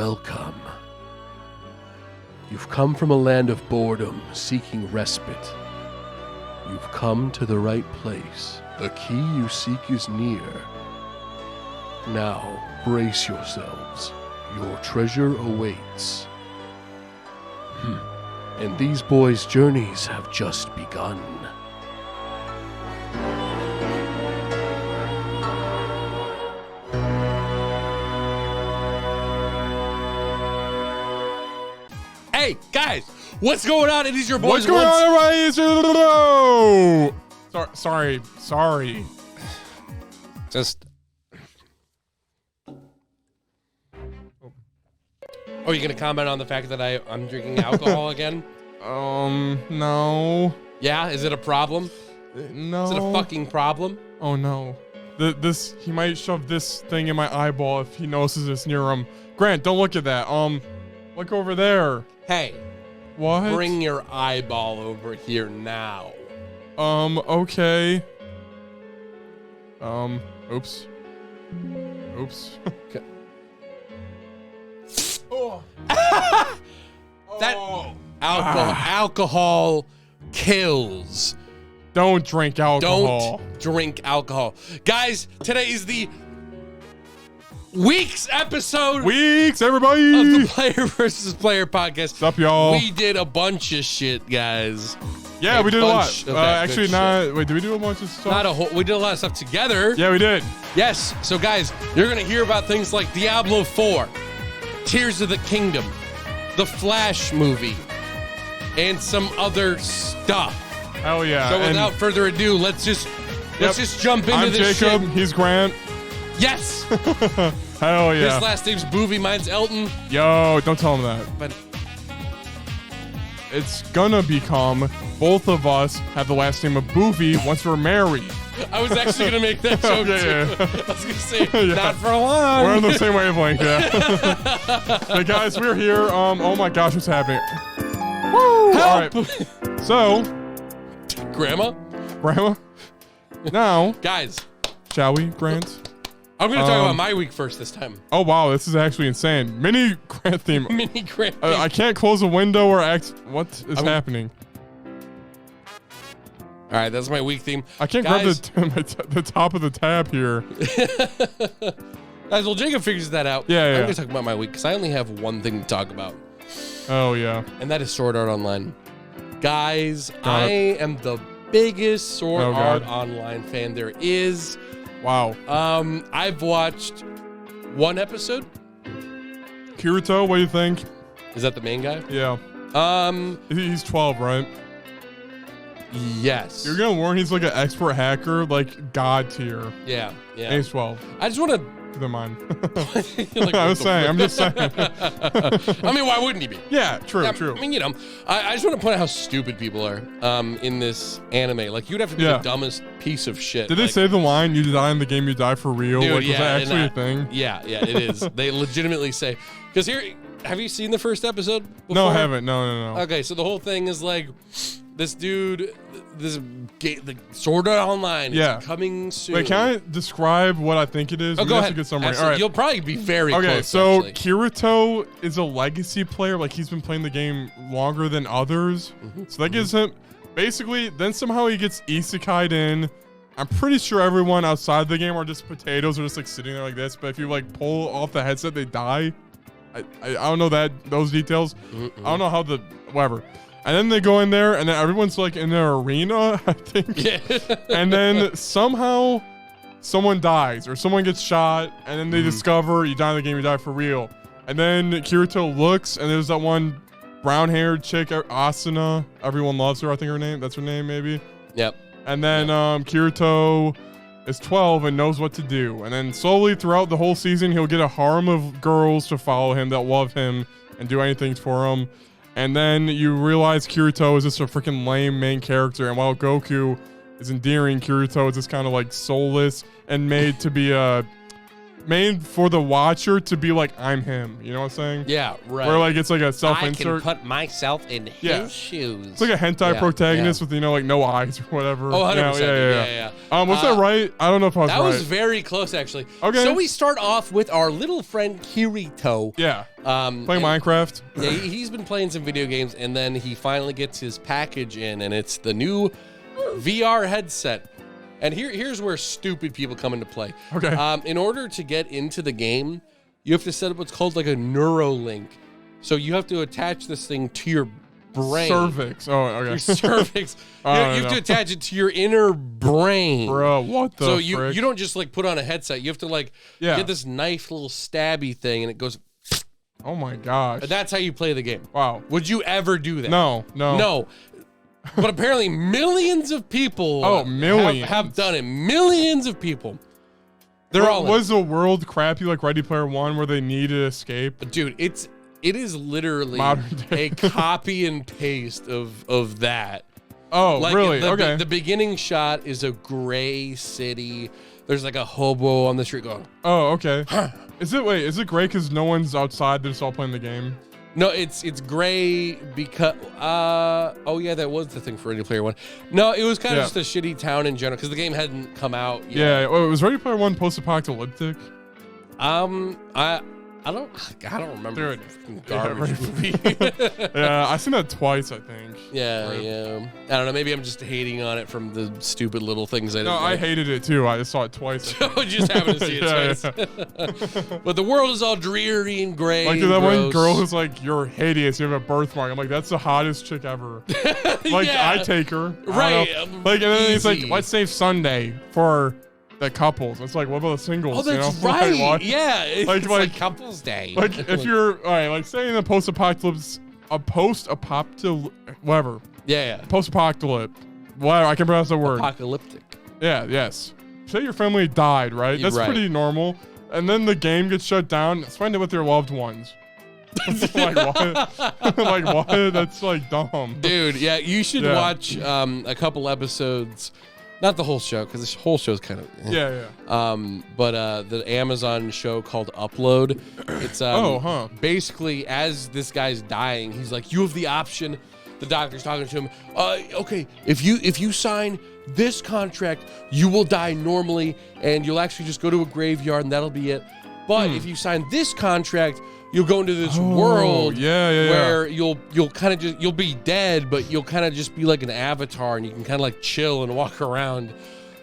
Welcome. You've come from a land of boredom, seeking respite. You've come to the right place. The key you seek is near. Now, brace yourselves. Your treasure awaits. And these boys' journeys have just begun. Hey, guys, what's going on? It is your boys. What's going on, everybody? Sorry. Just. Oh, you gonna comment on the fact that I'm drinking alcohol again? No. Yeah, is it a problem? No. Is it a fucking problem? Oh, no. He might shove this thing in my eyeball if he notices it's near him. Grant, don't look at that. Look over there. Hey, What? bring your eyeball over here now. Okay. Oops. Okay. Oh. That Oh. alcohol kills. Don't drink alcohol. Don't drink alcohol. Guys, today is the week's episode Weeks, of everybody. the Player versus Player podcast. What's up, y'all? We did a bunch of shit, guys. Yeah, we did a bunch lot. of that Actually, good not. Wait, did we do a bunch of stuff? Not a whole. We did a lot of stuff together. Yeah, we did. Yes. So, guys, you're gonna hear about things like Diablo 4, Tears of the Kingdom, the Flash movie, and some other stuff. Hell yeah. So, And without further ado, let's just jump into I'm this Jacob. shit. He's Grant. Yes. Hell yeah. His last name's Boovie. Mine's Elton. Yo, don't tell him that. But It's gonna become both of us have the last name of Boovie once we're married. I was actually gonna make that joke Yeah. too. I was gonna say Yeah. not for long. We're on the same wavelength, yeah. Hey guys, we're here. Oh my gosh, what's happening? Woo! Help! All right. So, Grandma, Grandma, now, guys, shall we, Grant? I'm gonna talk about my week first this time. Oh wow, this is actually insane. Mini Grant theme. Mini Grant. I can't close a window or what is happening? All right, that's my week theme. I can't Guys. grab the top of the tab here. Guys, well, Jacob figures that out. Yeah, I'm yeah. gonna talk about my week because I only have one thing to talk about, Oh yeah. and that is Sword Art Online. Guys, Got I am the biggest Sword Oh, Art God. Online fan there is. Wow. I've watched one episode. Kirito, what do you think? Is that the main guy? Yeah. He's 12, right? Yes. You're gonna warn he's like an expert hacker, like god tier. Yeah. And he's 12. I just want to. Keep in mind. I'm I'm just saying. I mean, why wouldn't he be? Yeah, true. I mean, you know, I just want to point out how stupid people are in this anime. Like, you'd have to be Yeah. the dumbest piece of shit. Did they like, say the line, you die in the game, you die for real? Dude, like, was yeah, that and actually a thing? Yeah, it is. They legitimately say. Because here, have you seen the first episode before? No, I haven't. No. Okay, so the whole thing is like, this dude, the Sword Art Online Yeah. is coming soon. Wait, can I describe what I think it is? Oh, We go have ahead. a good summary. Absolutely. All right. You'll probably be very Okay, close, so actually. Kirito is a legacy player. Like, he's been playing the game longer than others. So that gives him, basically, then somehow he gets isekai'd in. I'm pretty sure everyone outside the game are just potatoes or just like sitting there like this. But if you like pull off the headset, they die. I don't know those details. I don't know how whatever. And then they go in there, and then everyone's like in their arena, I think. Yeah. And then somehow someone dies or someone gets shot, and then they discover you die in the game, you die for real. And then Kirito looks, and there's that one brown-haired chick, Asuna. Everyone loves her. I think that's her name, maybe. Yep. And then Kirito is 12 and knows what to do. And then slowly throughout the whole season, he'll get a harem of girls to follow him that love him and do anything for him. And then you realize Kirito is just a freaking lame main character. And while Goku is endearing, Kirito is just kind of like soulless and made to be a made for the watcher to be like, I'm him. You know what I'm saying? Yeah, right. Where like it's like a I can self-insert. put myself in Yeah. his shoes. It's like a hentai Yeah, protagonist yeah. with, you know, like no eyes or whatever. Oh, 100%. Yeah. Yeah. Was that right? I don't know if I was That right. was very close, actually. Okay. So we start off with our little friend Kirito. Yeah. Playing Playing Minecraft. Yeah, he's been playing some video games, and then he finally gets his package in, and it's the new VR headset. And here's where stupid people come into play. Okay. In order to get into the game, you have to set up what's called like a Neuralink. So you have to attach this thing to your brain. Cervix. Oh, okay. Your cervix. I don't You have to know. attach it to your inner brain. Bro, what the So frick? you don't just like put on a headset. You have to like Yeah. get this knife little stabby thing, and it goes. Oh my gosh. That's how you play the game. Wow. Would you ever do that? No. No. But apparently millions of people Oh, millions. have done it. Millions of people. They're all in. Was the world crappy like Ready Player One where they needed escape? Dude, it is literally Modern day. a copy and paste of that. Oh, Like really? the, Okay. the beginning shot is a gray city. There's like a hobo on the street going, Oh, okay. Is it gray because no one's outside? They're just all playing the game? no, it's gray because oh yeah, that was the thing for Ready Player One. No, it was kind of Yeah. just a shitty town in general because the game hadn't come out yet. Yeah. Oh, was Ready Player One post-apocalyptic? I don't remember. Dude. Fucking garbage Yeah, movie. Yeah, I've seen that twice, I think. yeah, Right. yeah. I don't know. Maybe I'm just hating on it from the stupid little things I No, didn't I like. hated it too. I just saw it twice. I think. I just happened to see it Yeah, twice. But the world is all dreary and gray. Like and that one gross. girl who's like, "You're hideous. You have a birthmark." I'm like, "That's the hottest chick ever." Like Yeah. I take her. I don't Right, know. Like, and then he's like, easy. "Let's save Sunday for the couples." It's like, what about the singles? Oh, that's you know? right. Like, what? Yeah, it's Like- like, like- couples day. Like if you're all right, like say in a post-apocalypse, whatever, yeah, post-apocalypse, whatever. I can pronounce the word. apocalyptic. Yeah, yes. Say your family died, right? You're That's right. pretty normal. And then the game gets shut down. Spend it with your loved ones. Like what? Like what? That's like dumb. Dude, yeah, you should Yeah. watch a couple episodes. Not the whole show, because this whole show's kind of. Yeah, yeah. But the Amazon show called Upload. It's basically as this guy's dying, he's like, you have the option. The doctor's talking to him. Okay, if you sign this contract, you will die normally, and you'll actually just go to a graveyard, and that'll be it. But if you sign this contract, you'll go into this world where you'll kind of just you'll be dead, but you'll kind of just be like an avatar, and you can kind of like chill and walk around.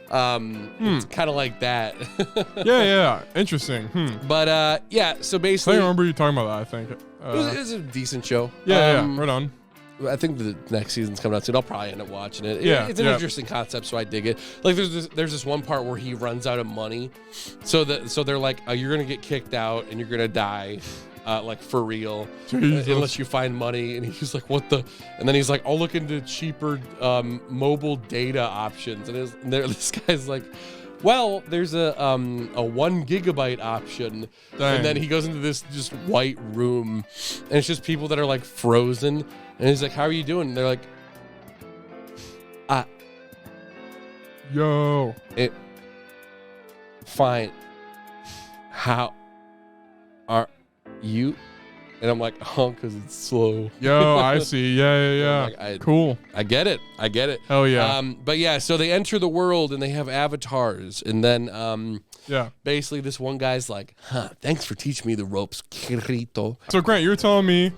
It's kind of like that. Yeah. Interesting. But yeah, so I basically, remember you talking about that, I think. it was a decent show. Yeah, right on. I think the next season's coming out soon. I'll probably end up watching it. Yeah, It's an yeah. interesting concept, so I dig it. Like there's this one part where he runs out of money, so they're like, you're gonna get kicked out and you're gonna die, like for real, Jesus. unless you find money. And he's like, what the? And then he's like, I'll look into cheaper mobile data options. And this guy's like, well, there's a 1 gigabyte option. Dang. And then he goes into this just white room, and it's just people that are like frozen. And he's like, how are you doing? And they're like, Yo. fine. How are you? And I'm like, oh, because it's slow. Yo, I see. Yeah. Like, Cool. I get it. Hell yeah. But yeah, so they enter the world and they have avatars. And then Yeah. basically this one guy's like, thanks for teaching me the ropes, Kirito. So Grant, you were telling me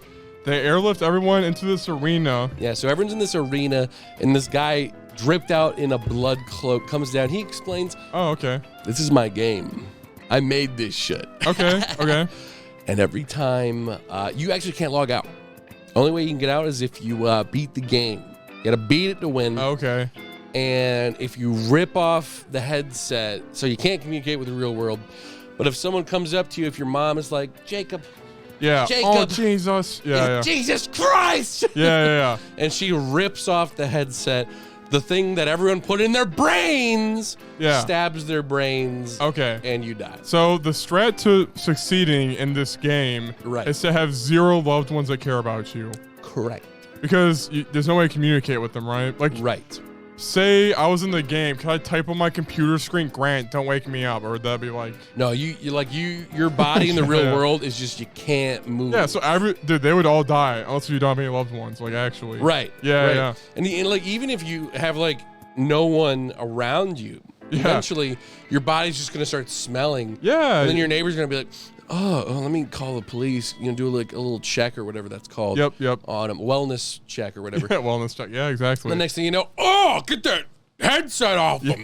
they airlift everyone into this arena. Yeah, so everyone's in this arena, and this guy dripped out in a blood cloak comes down. He explains, Oh, okay. this is my game. I made this shit. Okay. And every time, you actually can't log out. Only way you can get out is if you beat the game. You gotta beat it to win. Okay. And if you rip off the headset, so you can't communicate with the real world. But if someone comes up to you, if your mom is like, Jacob, Yeah. Jacob. Oh, Jesus. Yeah. Jesus Christ! Yeah. And she rips off the headset. The thing that everyone put in their brains stabs their brains, Okay. and you die. So the strat to succeeding in this game Right. is to have 0 loved ones that care about you. Correct. Because there's no way to communicate with them, right? Like, Right. say I was in the game, can I type on my computer screen, Grant, don't wake me up? Or would that be like... No, your body in the real world is just, you can't move. Yeah, so dude, they would all die unless you don't have any loved ones, like actually. Right. Yeah, right. yeah. And like, even if you have like no one around you, eventually your body's just going to start smelling. Yeah. And then your neighbor's going to be like, oh, let me call the police, do like a little check or whatever that's called. Yep. On a wellness check or whatever. Yeah, wellness check. Yeah, exactly. The next thing you know, oh, get that headset off them.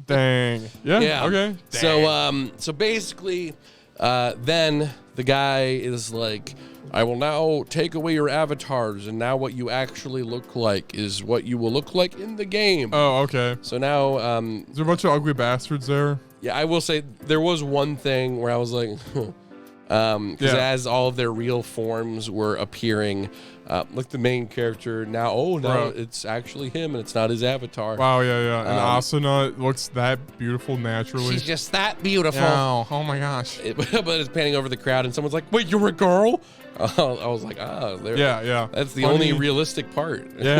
Dang. Yeah. Okay. Dang. So basically, then the guy is like, I will now take away your avatars, and now what you actually look like is what you will look like in the game. Oh, okay. So now, is there a bunch of ugly bastards there? Yeah, I will say there was one thing where I was like, because as all of their real forms were appearing, like the main character now, it's actually him and it's not his avatar. Wow, yeah. And Asuna looks that beautiful naturally. She's just that beautiful. Oh my gosh. But it's panning over the crowd and someone's like, wait, you're a girl? I was like, yeah. That's the only realistic part. Yeah,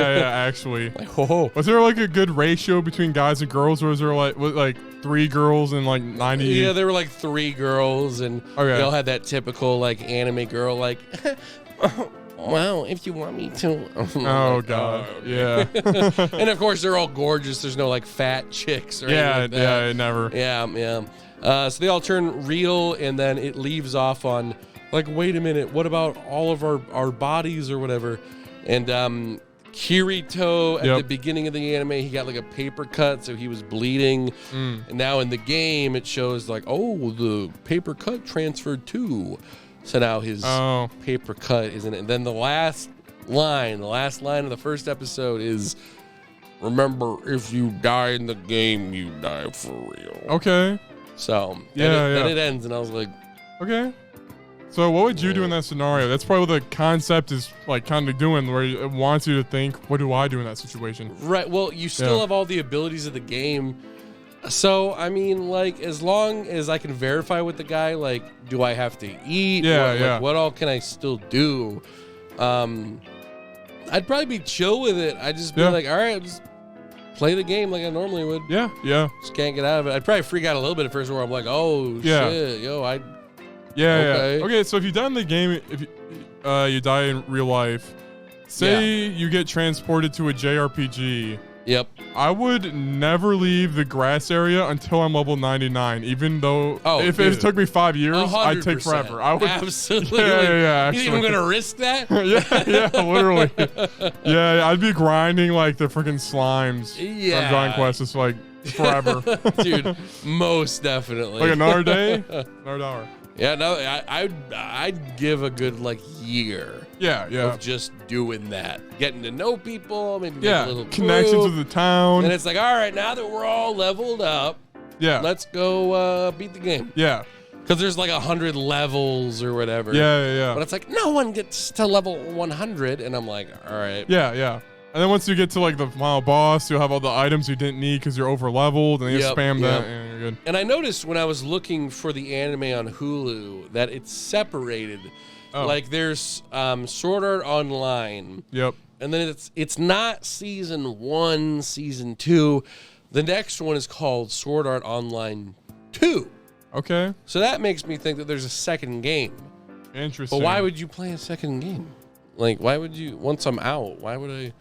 actually. Like, ho. Was there like a good ratio between guys and girls, or was there like 3 girls and like 90? Yeah, there were like 3 girls, and they all had that typical like anime girl, like, well, if you want me to. Oh god. Yeah. And of course they're all gorgeous. There's no like fat chicks or anything like that. Yeah, never. Yeah. So they all turn real, and then it leaves off on like, wait a minute, what about all of our bodies or whatever? And Kirito at the beginning of the anime, he got like a paper cut, so he was bleeding. And now in the game, it shows like, oh, the paper cut transferred too. So now his paper cut isn't it. And then the last line of the first episode is, remember, if you die in the game, you die for real. Okay. So then it ends, and I was like, okay. So what would you do in that scenario? That's probably what the concept is like kind of doing, where it wants you to think, what do I do in that situation? Right. Well, you still have all the abilities of the game. So, I mean, like, as long as I can verify with the guy, like, do I have to eat? Yeah. What all can I still do? I'd probably be chill with it. I'd just be like, all right, just play the game like I normally would. Yeah. Just can't get out of it. I'd probably freak out a little bit at first where I'm like, oh, shit, yo, Yeah. Okay, so if you die in the game, if you die in real life, say you get transported to a JRPG. Yep. I would never leave the grass area until I'm level 99, even though if it took me 5 years, 100%. I'd take forever. I would absolutely. Yeah. You even gonna risk that? yeah, literally. Yeah, I'd be grinding like the freaking slimes. Yeah. On Dragon Quest, it's like forever. Dude, most definitely. Like another day, another hour. Yeah, no, I'd give a good like year. Yeah. Of just doing that, getting to know people, maybe make a little connections group. with the town. And it's like, all right, now that we're all leveled up, let's go beat the game. Yeah. Because there's like 100 levels or whatever. Yeah. But it's like no one gets to level 100, and I'm like, all right. Yeah. And then once you get to like the final boss, you'll have all the items you didn't need because you're over leveled, and you spam that, and you're good. And I noticed when I was looking for the anime on Hulu that it's separated. Like there's Sword Art Online. Yep. And then it's not season 1, season 2. The next one is called Sword Art Online 2. Okay. So that makes me think that there's a second game. Interesting. But why would you play a second game? Like, why would you, once I'm out, why would I?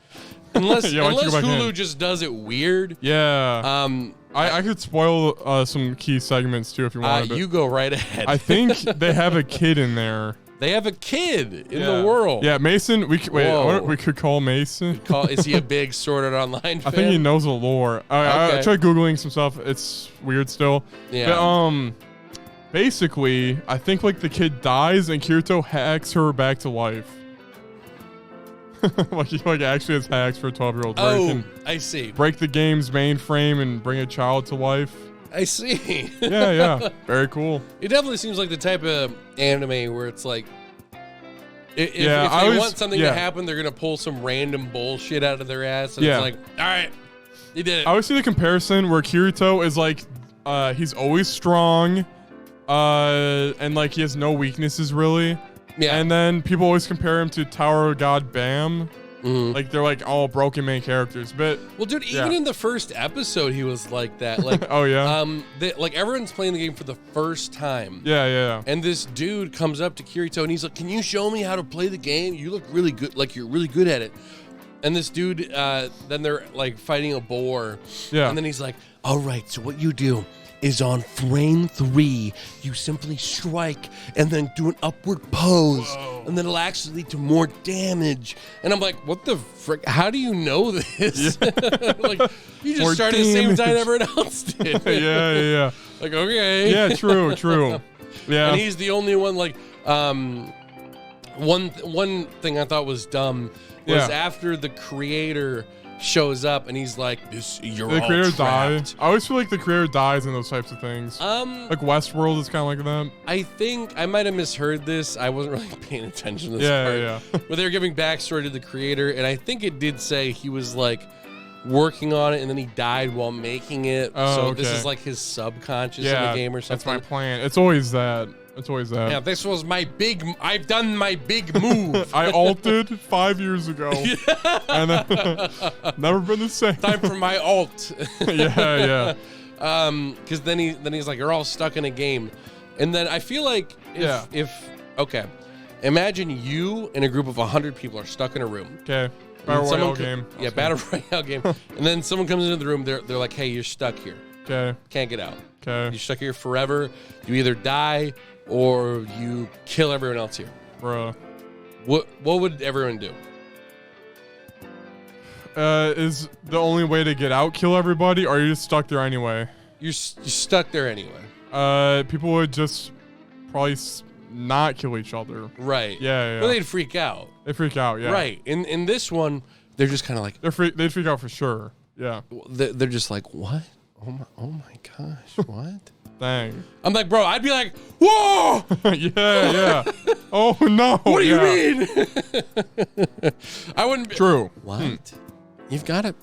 Unless Hulu just does it weird. Yeah. I could spoil some key segments too if you want. You go right ahead. I think they have a kid in there. They have a kid in the world. Yeah, Mason. We could call Mason. Is he a big Sword Art Online fan? I think he knows the lore. I tried Googling some stuff. It's weird still. Yeah. But, basically, I think like the kid dies and Kirito hacks her back to life. like he actually has hacks for a 12-year-old. I see. Break the game's mainframe and bring a child to life. I see. yeah. Very cool. It definitely seems like the type of anime where it's like, if they want something to happen, they're going to pull some random bullshit out of their ass. And it's like, all right, you did it. I always see the comparison where Kirito is like, he's always strong, and like he has no weaknesses really. Yeah. And then people always compare him to Tower of God Bam. Like they're like all broken main characters. But Well, dude, even in the first episode, he was like that. Like, oh yeah, like everyone's playing the game for the first time. yeah. And this dude comes up to Kirito and he's like, "Can you show me how to play the game? You look really good. Like you're really good at it." And this dude, then they're like fighting a boar. Yeah. And then he's like, "All right, so what you do is on frame 3, you simply strike and then do an upward pose. Whoa. And then it'll actually lead to more damage." And I'm like, what the frick? How do you know this? Yeah. Like, you just more started at the same time everyone else did. yeah. Like, okay. Yeah, true. Yeah. And he's the only one, like, one thing I thought was dumb was after the creator shows up and he's like, you're the all creator trapped. dies. I always feel like the creator dies in those types of things. Like Westworld is kind of like that. I think I might have misheard this. I wasn't really paying attention to this part. Yeah. But they were giving backstory to the creator, and I think it did say he was like working on it and then he died while making it. Oh, so okay. this is like his subconscious in the game or something. That's my plan. It's always that. Yeah, this was I've done my big move. I alted 5 years ago. And never been the same. Time for my alt. yeah. Because then he's like, you're all stuck in a game. And then I feel like okay, imagine you and a group of 100 people are stuck in a room. Okay. Battle Royale game. Yeah, Battle Royale game. And then someone comes into the room, they're like, hey, you're stuck here. Okay. Can't get out. Okay. You're stuck here forever. You either die or you kill everyone else here. Bruh. What would everyone do? Is the only way to get out kill everybody, or are you just stuck there anyway? You're stuck there anyway. People would just probably not kill each other. Right. Yeah. Well, they'd freak out. They freak out, yeah. Right. In this one, they're just kind of like... They'd freak out for sure. Yeah. They're just like, what? Oh my gosh, what? Dang. I'm like, bro, I'd be like, whoa! yeah. Oh, no. What do you mean? I wouldn't be... True. What? You've got to...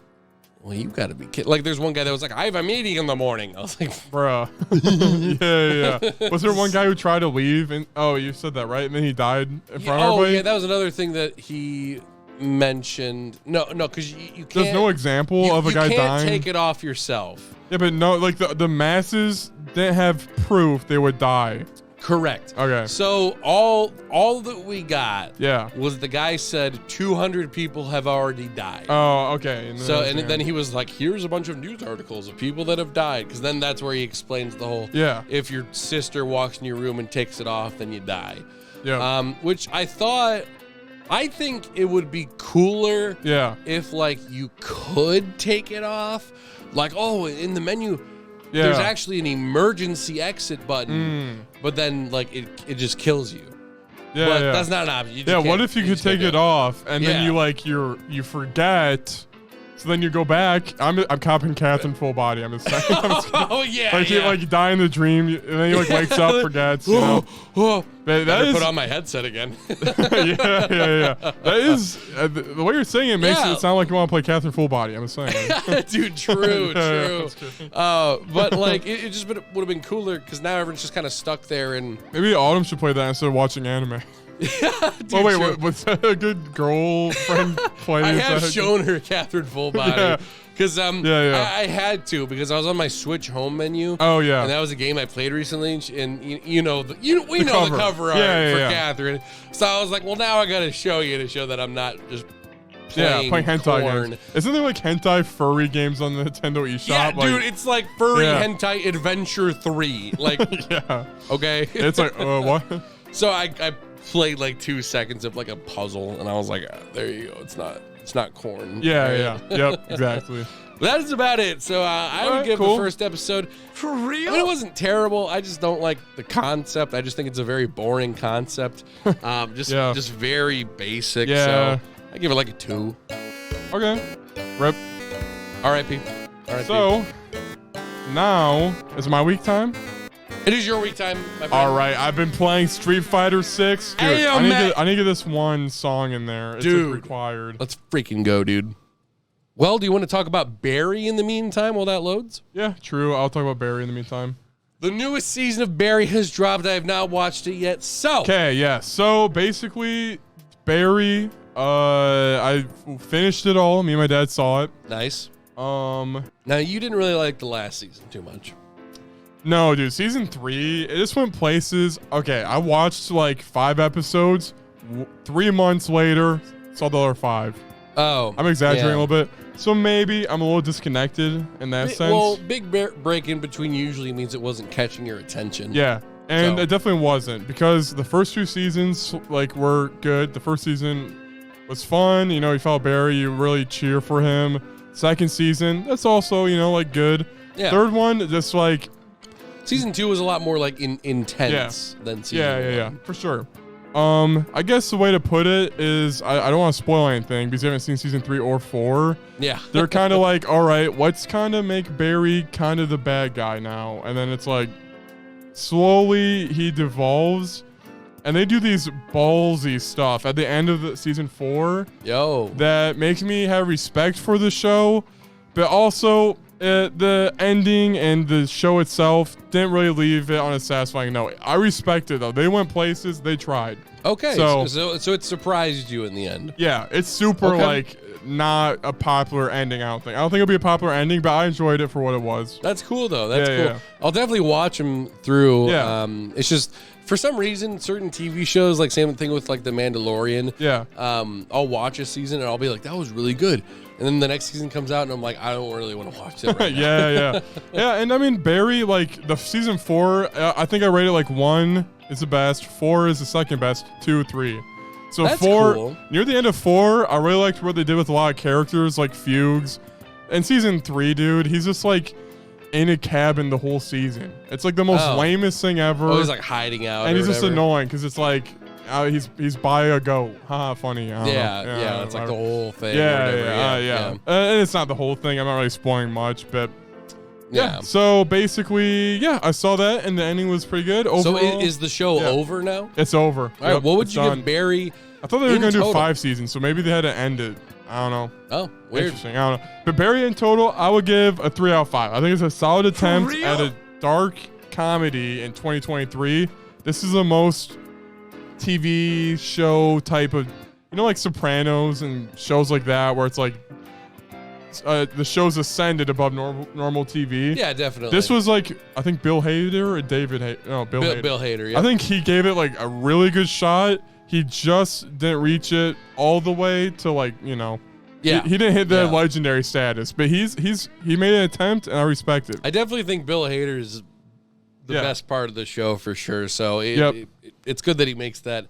Well, you got to be kidding. Like, there's one guy that was like, I have a meeting in the morning. I was like... Bruh. yeah. Was there one guy who tried to leave? And oh, you said that, right? And then he died in front of everybody? Yeah, that was another thing that he mentioned. No, because you can't... There's no example of a guy dying? You can't take it off yourself. Yeah, but no, like the masses didn't have proof they would die. Correct. Okay. So all that we got was the guy said 200 people have already died. Oh, okay. And then he was like, here's a bunch of news articles of people that have died. Because then that's where he explains the whole, if your sister walks in your room and takes it off, then you die. Yeah. Which I think it would be cooler if like you could take it off. Like, oh, in the menu, there's actually an emergency exit button, but then like it just kills you. Yeah, but that's not an option. What if you could take it off and then you forget? So then you go back. I'm copping Catherine full body. I'm just saying. Oh yeah. Like you die in the dream, and then he like wakes up, forgets. You know. But that is put on my headset again. yeah. That is the way you're saying it makes it sound like you want to play Catherine full body. I'm just saying. Dude, true. But like it just would have been cooler because now everyone's just kind of stuck there and maybe Autumn should play that instead of watching anime. Dude, oh wait, was that a good girlfriend play? I have shown her Catherine full body because I had to because I was on my Switch home menu. Oh yeah, and that was a game I played recently, and we know the cover art for Catherine. So I was like, well, now I got to show you to show that I'm not just playing hentai games. Isn't there like hentai furry games on the Nintendo eShop? Yeah, dude, it's like furry hentai adventure 3. Like, okay, it's like what? So I played like 2 seconds of like a puzzle, and I was like, there you go. It's not corn. Yeah. Yep, exactly. That is about it. So I would give the first episode. For real? I mean, it wasn't terrible. I just don't like the concept. I just think it's a very boring concept. Just very basic. Yeah. So I give it like a 2. Okay. Rip. R.I.P. So now is my week time. It is your week time, my friend. All right, I've been playing Street Fighter 6. Dude, hey, I need to get this one song in there. It's required. Let's freaking go, dude. Well, do you want to talk about Barry in the meantime while that loads? Yeah, true. I'll talk about Barry in the meantime. The newest season of Barry has dropped. I have not watched it yet. So okay, yeah. So basically, Barry, I I finished it all. Me and my dad saw it. Nice. Now you didn't really like the last season too much. No, dude, season 3, it just went places. Okay, I watched like 5 episodes. 3 months later, saw the other 5. Oh, I'm exaggerating a little bit. So maybe I'm a little disconnected in that sense. Well, big break in between usually means it wasn't catching your attention. Yeah, and So- it definitely wasn't, because the first 2 seasons like were good. The first season was fun. You know, you felt Barry, you really cheer for him. Second season, that's also, you know, like good. Yeah. Third one, just like Season 2 was a lot more like intense than season 1. for sure. I guess the way to put it is I don't want to spoil anything because you haven't seen season 3 or 4. Yeah. They're kind of like, all right, let's kind of make Barry kind of the bad guy now. And then it's like slowly he devolves, and they do these ballsy stuff at the end of the season 4 that makes me have respect for the show, but also the ending and the show itself didn't really leave it on a satisfying note. I respect it though. They went places, they tried. Okay. So So it surprised you in the end. yeah, it's super like not a popular ending. I don't think it'll be a popular ending, but I enjoyed it for what it was. That's cool though. That's Yeah, cool. yeah. I'll definitely watch them through. Yeah. It's just for some reason certain TV shows, like same thing with like The Mandalorian. Yeah. I'll watch a season and I'll be like, that was really good. And then the next season comes out and I'm like, I don't really want to watch it right now. Yeah. And I mean, Barry, like the season 4, I think I rated like 1 is the best, 4 is the second best, 2, 3. So That's 4, cool. near the end of 4, I really liked what they did with a lot of characters like Fugues. And season 3, dude, he's just like in a cabin the whole season. It's like the most lamest thing ever. Oh, he's like hiding out. and or he's just whatever. annoying because it's like he's by a goat. Haha, funny. I don't know. Yeah, it's like the whole thing. or Yeah, whatever. yeah. And it's not the whole thing. I'm not really spoiling much, but Yeah. So basically, yeah, I saw that, and the ending was pretty good. So Overall, is the show over now? it's over. All right. Yep, What would it's you done. give Barry? I thought they were in going to do total? 5 seasons, so maybe they had to end it. I don't know. Oh, weird. Interesting. I don't know. But Barry in total, I would give a 3 out of 5. I think it's a solid attempt at a dark comedy in 2023. This is the most TV show type of, you know, like Sopranos and shows like that, where it's like the show's ascended above normal TV. Yeah, definitely. This was like, I think Bill Hader or David Hader. No, Bill Hader. Bill Hader. Yeah. I think he gave it like a really good shot. He just didn't reach it all the way to like, you know. Yeah. He didn't hit the Yeah. legendary status, but he made an attempt, and I respect it. I definitely think Bill Hader is the Yeah. best part of the show for sure. So Yep. it's good that he makes that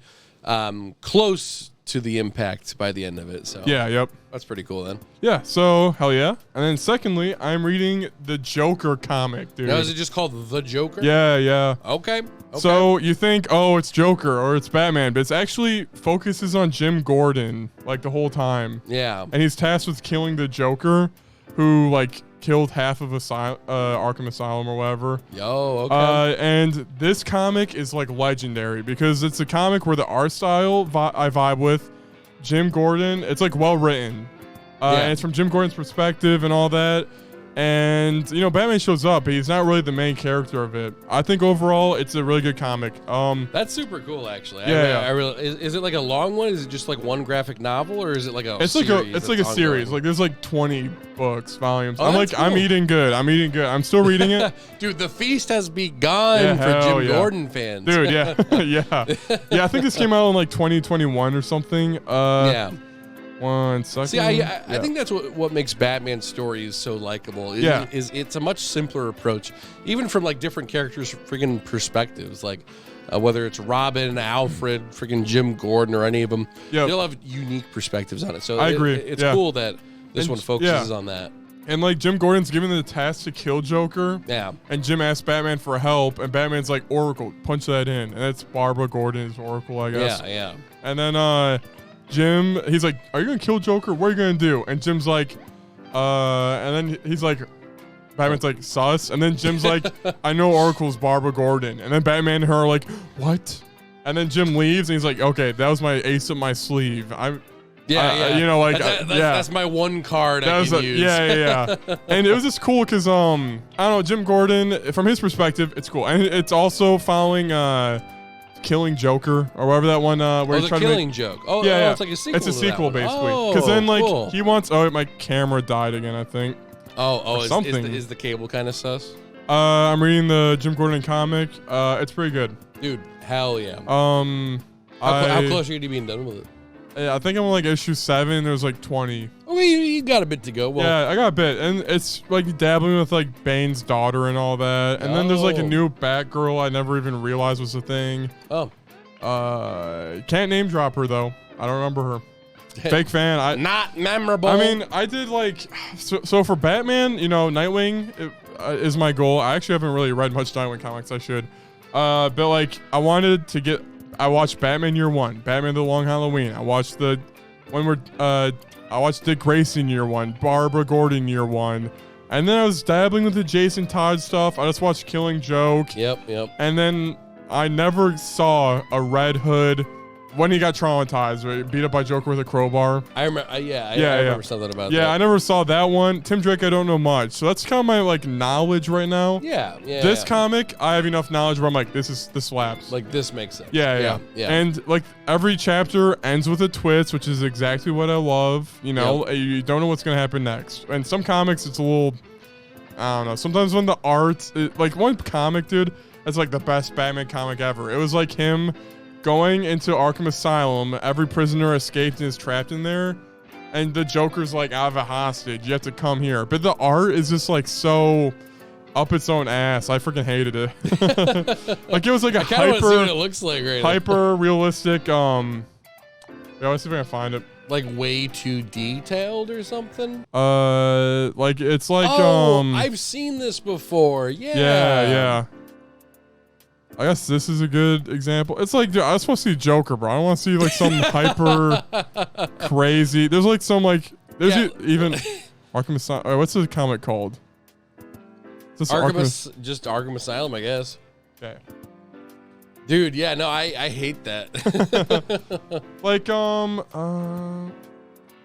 close to the impact by the end of it. So Yeah, yep. that's pretty cool then. Yeah, so hell yeah. And then secondly, I'm reading the Joker comic, dude. Now is it just called The Joker? Yeah. Okay. So you think, oh, it's Joker or it's Batman, but it's actually focuses on Jim Gordon like the whole time. Yeah. And he's tasked with killing the Joker, who like killed half of Arkham Asylum or whatever. Yo. Okay. And this comic is like legendary because it's a comic where the art style I vibe with. Jim Gordon, it's like well written. And it's from Jim Gordon's perspective and all that. And, you know, Batman shows up, but he's not really the main character of it. I think overall, it's a really good comic. That's super cool, actually. Yeah. I really. Is it like a long one? Is it just like one graphic novel, or is it like a? It's series like a that's series. ongoing? Like there's like 20 books, volumes. Oh, I'm that's like, I'm cool. eating good. I'm still reading it. Dude, the feast has begun Yeah, for hell Jim yeah. Gordon fans. Dude, yeah. Yeah, I think this came out in like 2021 or something. Yeah. 1 second. See, I Yeah. think that's what makes Batman's stories so likable. Yeah. Is it's a much simpler approach, even from like different characters' freaking perspectives. Like whether it's Robin, Alfred, freaking Jim Gordon, or any of them, Yep. they'll have unique perspectives on it. So I agree. It's Yeah. cool that this And one focuses on that. And like Jim Gordon's given the task to kill Joker. Yeah. And Jim asks Batman for help, and Batman's like, Oracle, punch that in. And that's Barbara Gordon's Oracle, I guess. Yeah. And then Jim, he's like, are you gonna kill Joker? What are you gonna do? And Jim's like, and then he's like, Batman's like, sus. And then Jim's like, I know Oracle's Barbara Gordon. And then Batman and her are like, what? And then Jim leaves, and he's like, okay, that was my ace up my sleeve. Yeah. You know, like, that's my one card I can use. Yeah. And it was just cool because, I don't know, Jim Gordon, from his perspective, it's cool. And it's also following Killing Joker or whatever that one. Where Oh, he's the trying Killing Joke. Oh, yeah, yeah. It's like a sequel. It's a to that sequel one. basically. Because then like cool. he wants. Oh, my camera died again. I think. Oh, something. is the cable kind of sus? I'm reading the Jim Gordon comic. It's pretty good. Dude, hell yeah. How close are you to being done with it? I think I'm on like issue 7. There's like 20. Okay, you got a bit to go. Well, Yeah, I got a bit, and it's like dabbling with like Bane's daughter and all that. And then there's like a Oh. new Batgirl I never even realized was a thing. Oh. Can't name drop her though. I don't remember her. Fake fan. Not memorable. I mean, I did like so for Batman. You know, Nightwing is my goal. I actually haven't really read much Nightwing comics. I should. But like I wanted to get. I watched Batman Year One, Batman The Long Halloween. I watched the one where I watched Dick Grayson Year One, Barbara Gordon Year One, and then I was dabbling with the Jason Todd stuff. I just watched Killing Joke. Yep. And then I never saw a Red Hood when he got traumatized, right? Beat up by Joker with a crowbar. I remember. I remember something about that. Yeah, I never saw that one. Tim Drake, I don't know much, so that's kind of my like knowledge right now. Yeah. This comic, I have enough knowledge where I'm like, this slaps. Like this makes sense. Yeah. And like every chapter ends with a twist, which is exactly what I love. You know, you don't know what's gonna happen next. And some comics, it's a little, I don't know. Sometimes when the art, like one comic, dude, that's like the best Batman comic ever. It was like him going into Arkham Asylum. Every prisoner escaped and is trapped in there, and the Joker's like, I have a hostage. You have to come here. But the art is just like so up its own ass. I freaking hated it. Like it was like a I kind of want to see what it looks like right hyper realistic. Yeah, let's see if I can find it. now. Like way too detailed or something. Like it's like I've seen this before. yeah. I guess this is a good example. It's like, dude, I was supposed to see Joker, bro. I don't want to see like some hyper crazy. There's like some like there's even Arkham Asylum. What's the comic called? Is this Just Arkham Asylum, I guess. Okay. Dude, yeah, no, I hate that.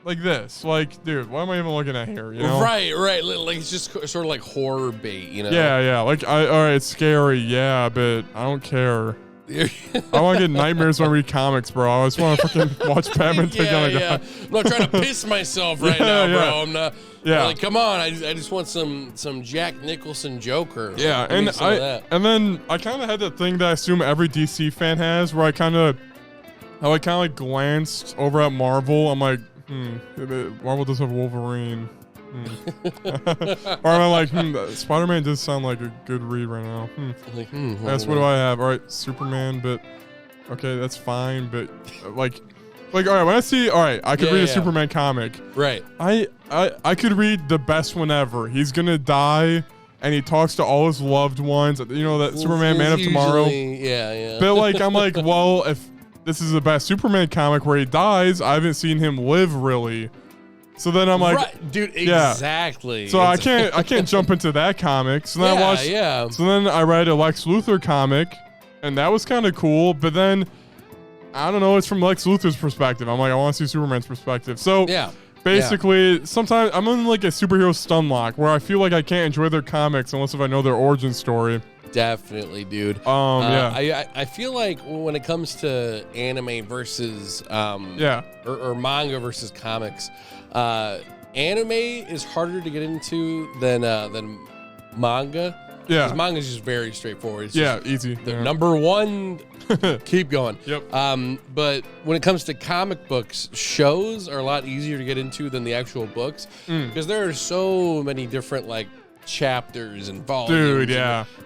Like this. Like, dude, what am I even looking at here? You know? Right. Like it's just sort of like horror bait, you know? Yeah. Like, all right, it's scary, yeah, but I don't care. I want to get nightmares when I read comics, bro. I just want to fucking watch Batman take down a guy. I'm not trying to piss myself right now, bro. I'm not. Yeah. Like, come on. I just want some Jack Nicholson Joker. Yeah, Give me some of that. and then I kind of had that thing that I assume every DC fan has, where I kind of like glanced over at Marvel. I'm like, Marvel does have Wolverine. Or am I like, Spider-Man does sound like a good read right now. Like, That's what do I have? All right, Superman, but okay, that's fine. But like, all right, when I see, all right, I could read a Superman comic. Right. I could read the best one ever. He's gonna die, and he talks to all his loved ones. You know that Superman, Man of Tomorrow. Yeah. But like, I'm like, well, if this is the best Superman comic where he dies, I haven't seen him live really. So then I'm like, right, dude, exactly. So I can't jump into that comic. So then I watched. So then I read a Lex Luthor comic, and that was kind of cool. But then I don't know. It's from Lex Luthor's perspective. I'm like, I want to see Superman's perspective. So basically, sometimes I'm in like a superhero stun lock where I feel like I can't enjoy their comics unless if I know their origin story. Definitely, dude. I feel like when it comes to anime versus or manga versus comics, anime is harder to get into than manga. Yeah, manga is just very straightforward. It's easy. The number one. Keep going. Yep. But when it comes to comic books, shows are a lot easier to get into than the actual books because there are so many different like chapters and volumes,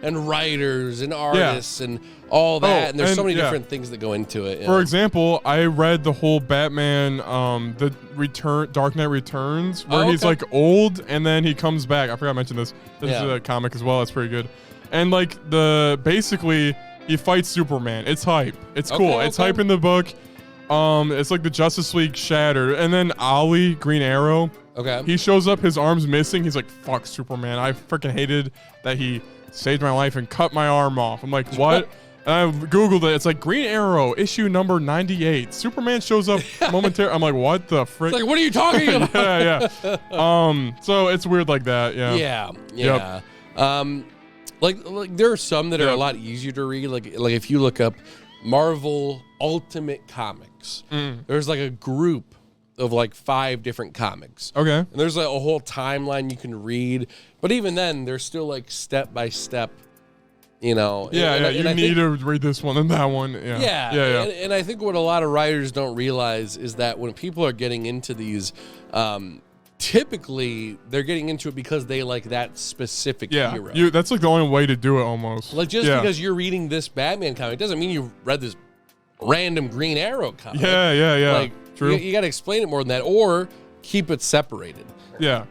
and writers and artists and all that, and there's so many different things that go into it. For example, I read the whole Batman, the Dark Knight Returns, where he's like old and then he comes back. I forgot to mention this. This is a comic as well. It's pretty good. And like basically he fights Superman. It's hype. It's cool. It's hype in the book. It's like the Justice League shattered, and then Ollie, Green Arrow. Okay. He shows up, his arm's missing. He's like, fuck Superman. I freaking hated that he saved my life and cut my arm off. I'm like, what? And I Googled it. It's like Green Arrow, issue number 98. Superman shows up momentarily. I'm like, what the frick? It's like, what are you talking about? So it's weird like that. Yeah. Like there are some that are a lot easier to read. Like if you look up Marvel Ultimate Comics. There's like a group of like 5 different comics. Okay. And there's like a whole timeline you can read. But even then, there's still like step by step, you know. Yeah, and you I need think, to read this one and that one. Yeah. And I think what a lot of writers don't realize is that when people are getting into these, typically they're getting into it because they like that specific hero. That's like the only way to do it almost. Like just because you're reading this Batman comic doesn't mean you read this random Green Arrow comic. Yeah. Like, true. You got to explain it more than that, or keep it separated. Yeah.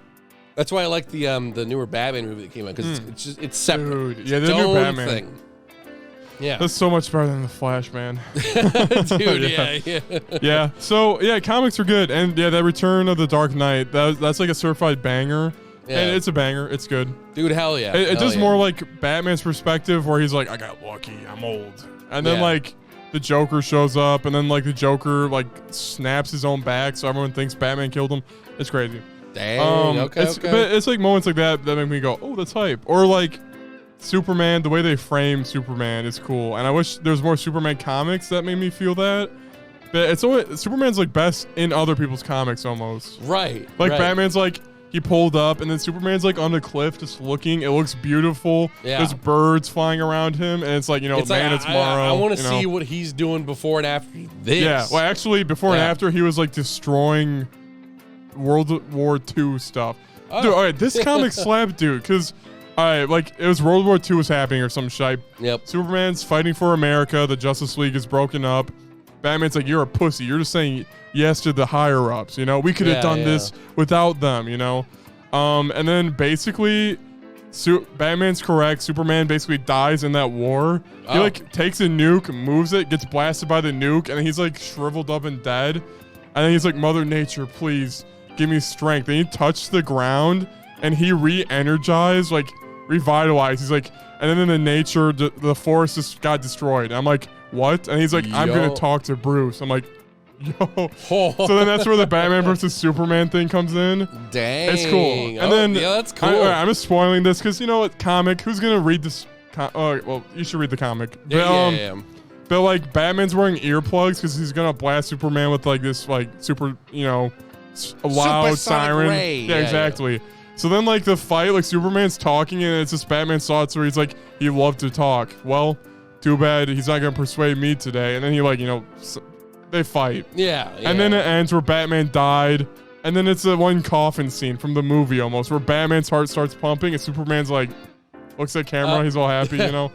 That's why I like the newer Batman movie that came out, because it's separate. Dude, yeah, the new Batman thing. Yeah, that's so much better than the Flash, man. Dude. Yeah. Yeah. So yeah, comics are good, and yeah, that Return of the Dark Knight, that's like a certified banger. Yeah. And it's a banger. It's good. Dude, hell yeah. It does more like Batman's perspective, where he's like, I got lucky, I'm old, and then like the Joker shows up, and then like the Joker like snaps his own back, so everyone thinks Batman killed him. It's crazy. Dang. Okay. But it's like moments like that make me go, oh, that's hype. Or like Superman, the way they frame Superman is cool, and I wish there's more Superman comics that made me feel that. But it's always Superman's like best in other people's comics almost. Right. Like right. Batman's like he pulled up, and then Superman's like on the cliff just looking. It looks beautiful. Yeah. There's birds flying around him, and it's like, you know, It's man, like, it's tomorrow. I want to see what he's doing before and after this. Yeah. Well, actually, before and after, he was like destroying World War II stuff. Oh. Dude, all right, this comic slapped, dude, because all right, like it was World War II was happening or some shite. Yep. Superman's fighting for America. The Justice League is broken up. Batman's like, you're a pussy. You're just saying yes to the higher ups. You know, we could have done this without them. You know, and then basically, Batman's correct. Superman basically dies in that war. He like takes a nuke, moves it, gets blasted by the nuke, and then he's like shriveled up and dead. And then he's like, Mother Nature, please give me strength. And he touched the ground, and he re-energized, like revitalized. He's like, and then in the nature, the forest just got destroyed. I'm like, what? And he's like, I'm gonna talk to Bruce. I'm like, yo. So then that's where the Batman versus Superman thing comes in. Dang. It's cool. And then that's cool. I'm just spoiling this because you know what, comic. Who's gonna read this? Well, you should read the comic. Yeah. But like Batman's wearing earplugs because he's gonna blast Superman with like this like super, you know, loud siren. Ray. Yeah, exactly. Yeah. So then like the fight, like Superman's talking and it's just Batman's thoughts where he's like, he loved to talk. Well, too bad he's not gonna persuade me today. And then he like, you know, they fight. Yeah. And then it ends where Batman died. And then it's a one coffin scene from the movie almost where Batman's heart starts pumping and Superman's like, looks at camera, he's all happy, you know,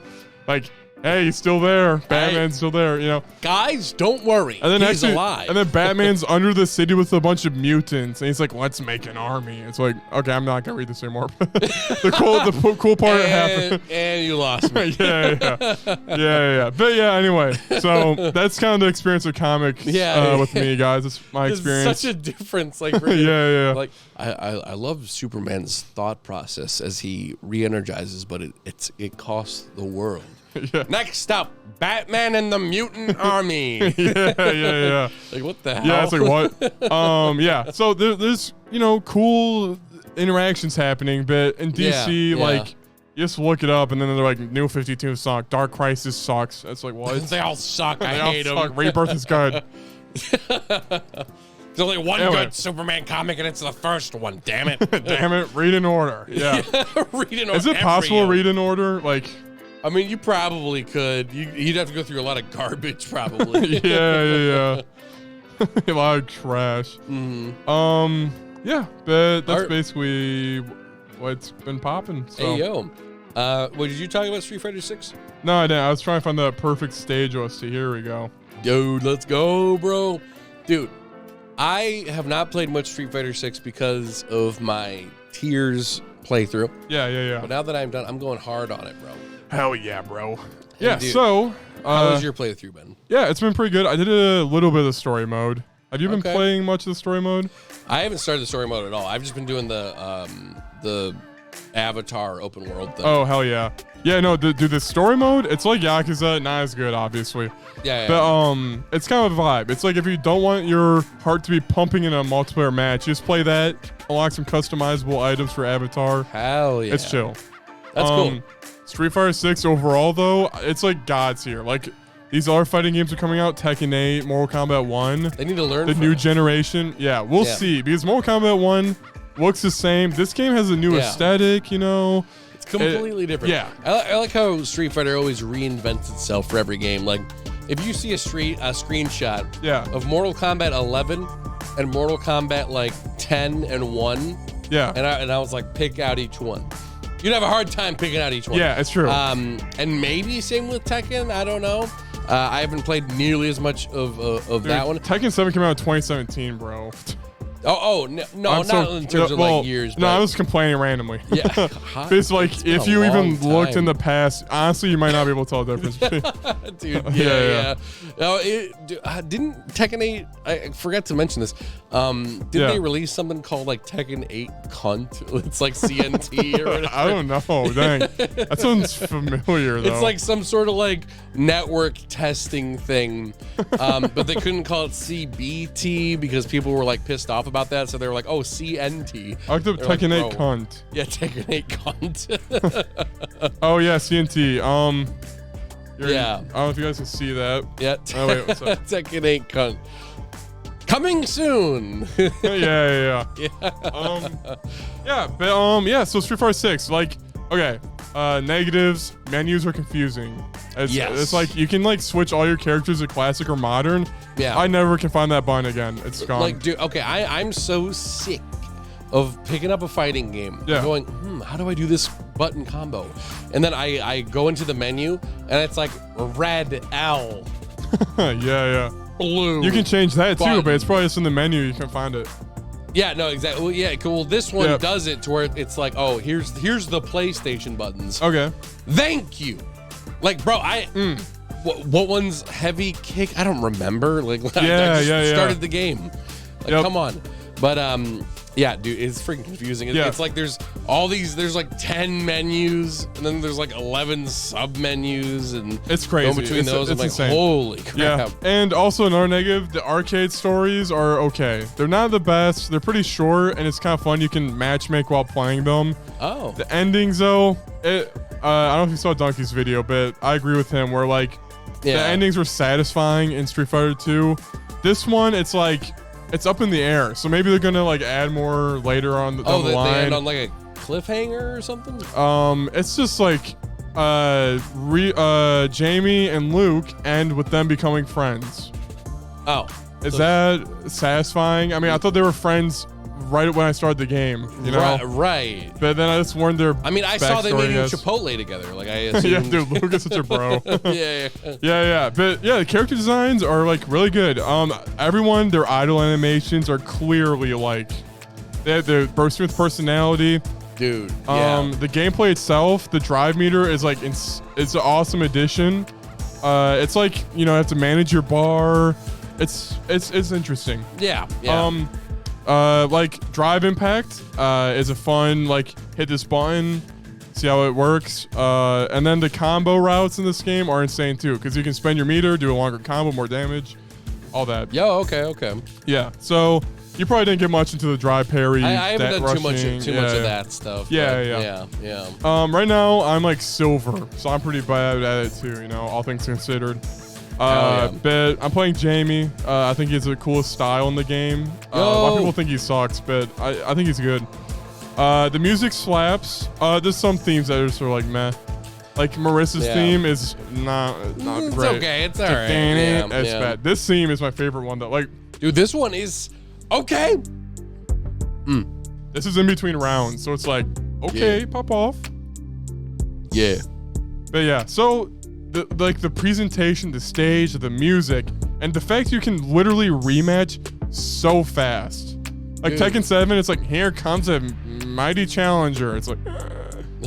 like, hey, he's still there. Batman's still there, you know. Guys, don't worry. And then he's alive. And then Batman's under the city with a bunch of mutants, and he's like, let's make an army. It's like, okay, I'm not gonna read this anymore. the cool part happened. And you lost me. yeah. But yeah, anyway. So that's kind of the experience of comics with me, guys. It's my experience. Such a difference. Like Like I love Superman's thought process as he re-energizes, but it costs the world. Yeah. Next up, Batman and the Mutant Army. yeah. Like, what the hell? Yeah, it's like, what? Yeah. So there's, you know, cool interactions happening, but in DC, like, you just look it up, and then they're like, New 52 suck, Dark Crisis sucks. It's like, what? They all suck. I hate them. Rebirth is good. There's only one good Superman comic, and it's the first one. Damn it. Damn it. Read in order. Yeah. Read in order. Is it possible to read in order? Like, I mean, you probably could. You'd have to go through a lot of garbage, probably. yeah. A lot of trash. Mm-hmm. Yeah, but that's basically what's been popping. So. Hey, yo. What, did you talk about Street Fighter 6? No, I didn't. I was trying to find the perfect stage OST. Here we go. Dude, let's go, bro. Dude, I have not played much Street Fighter 6 because of my Tears playthrough. Yeah. But now that I'm done, I'm going hard on it, bro. Hell yeah, bro. Hey, yeah, dude, so... how has your playthrough been? Yeah, it's been pretty good. I did a little bit of the story mode. Have you been playing much of the story mode? I haven't started the story mode at all. I've just been doing the Avatar open world thing. Oh, hell yeah. Yeah, no, dude, the story mode, it's like Yakuza, not as good, obviously. Yeah. But it's kind of a vibe. It's like if you don't want your heart to be pumping in a multiplayer match, just play that, unlock some customizable items for Avatar. Hell yeah. It's chill. That's cool. Street Fighter 6 overall, though, it's like God's here. Like, these other fighting games are coming out, Tekken 8, Mortal Kombat 1. They need to learn the from new it. generation. Yeah, we'll see. Because Mortal Kombat 1 looks the same. This game has a new aesthetic, you know. It's completely different. Yeah. I like how Street Fighter always reinvents itself for every game. Like, if you see a screenshot of Mortal Kombat 11 and Mortal Kombat like 10 and 1, and I was like, pick out each one. You'd have a hard time picking out each one. Yeah, it's true. And maybe same with Tekken. I don't know. I haven't played nearly as much of that one. Tekken 7 came out in 2017, bro. No, not in terms of like years. No, I was complaining randomly. Yeah, it's like if you even looked in the past, honestly, you might not be able to tell the difference. Dude, yeah. No, didn't Tekken 8? I forgot to mention this. Didn't they release something called like Tekken 8 Cunt? It's like CNT or whatever. I don't know. Dang, that sounds familiar though. It's like some sort of like network testing thing, but they couldn't call it CBT because people were like pissed off about that, so they were like, "Oh, CNT." I looked up Tekken 8 Cunt. Yeah, Tekken 8 Cunt. Oh yeah, CNT. Yeah. I don't know if you guys can see that. Yeah. Oh wait, what's up? Tekken 8 Cunt. Coming soon. Yeah. So Street Fighter 6, like, okay, negatives, menus are confusing. It's like you can like switch all your characters to classic or modern. Yeah. I never can find that button again. It's gone. Like, dude, okay, I'm so sick of picking up a fighting game and going, how do I do this button combo? And then I go into the menu and it's like red L. yeah. Blue. You can change that button. too, but it's probably just in the menu. You can find it. Yeah, no, exactly. Well, yeah, cool. This one does it to where it's like, oh, here's the PlayStation buttons. Okay. Thank you. Like, bro, what one's heavy kick? I don't remember. Like, I just started the game. Like, come on. But yeah, dude, it's freaking confusing. It's like there's like 10 menus, and then there's like 11 sub menus, and it's crazy. Going between those, I'm like, insane. holy crap. Yeah, and also another negative, the arcade stories are okay. They're not the best. They're pretty short, and it's kind of fun. You can match make while playing them. Oh. The endings, though, I don't know if you saw Donkey's video, but I agree with him. Where like the endings were satisfying in Street Fighter 2. This one, it's like, it's up in the air, so maybe they're gonna like add more later on down the line. They end on like a cliffhanger or something. It's just like Jamie and Luke end with them becoming friends. Oh, is that satisfying? I mean, I thought they were friends right when I started the game. You know, right. But then I just learned their. I mean, I saw they made Chipotle together. Like I assumed. Yeah, dude, Luke is such a bro. yeah. But yeah, the character designs are like really good. Everyone, their idol animations are clearly like they're bursting with personality. Dude. The gameplay itself, the drive meter is like it's an awesome addition. It's like, you know, you have to manage your bar. It's interesting. Yeah. Like Drive Impact is a fun, like, hit this button, see how it works. And then the combo routes in this game are insane too, because you can spend your meter, do a longer combo, more damage, all that. Yo, okay. Yeah, so you probably didn't get much into the drive parry. I haven't done too much of that stuff. Yeah. Yeah. Right now I'm like silver, so I'm pretty bad at it too, you know, all things considered. But I'm playing Jamie. I think he's the coolest style in the game. A lot of people think he sucks, but I think he's good. The music slaps. There's some themes that are sort of like meh. Like Marissa's theme is not it's great. Okay, it's alright. It's bad. This theme is my favorite one though. Like, dude, this one is okay. This is in between rounds, so it's like, okay, pop off. Yeah. But yeah, so the presentation, the stage, the music, and the fact you can literally rematch so fast. Like Tekken 7, it's like, here comes a mighty challenger. It's like,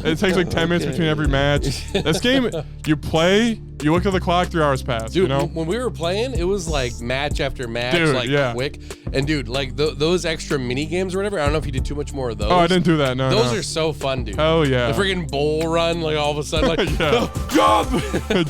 it takes like 10 minutes between every match. This game, you play, you look at the clock, 3 hours pass. Dude, you know? when we were playing, it was like match after match, quick. And dude, like those extra mini games or whatever, I don't know if you did too much more of those. Oh, I didn't do that. No, those are so fun, dude. Hell yeah. The freaking bowl run, like all of a sudden, like, jump!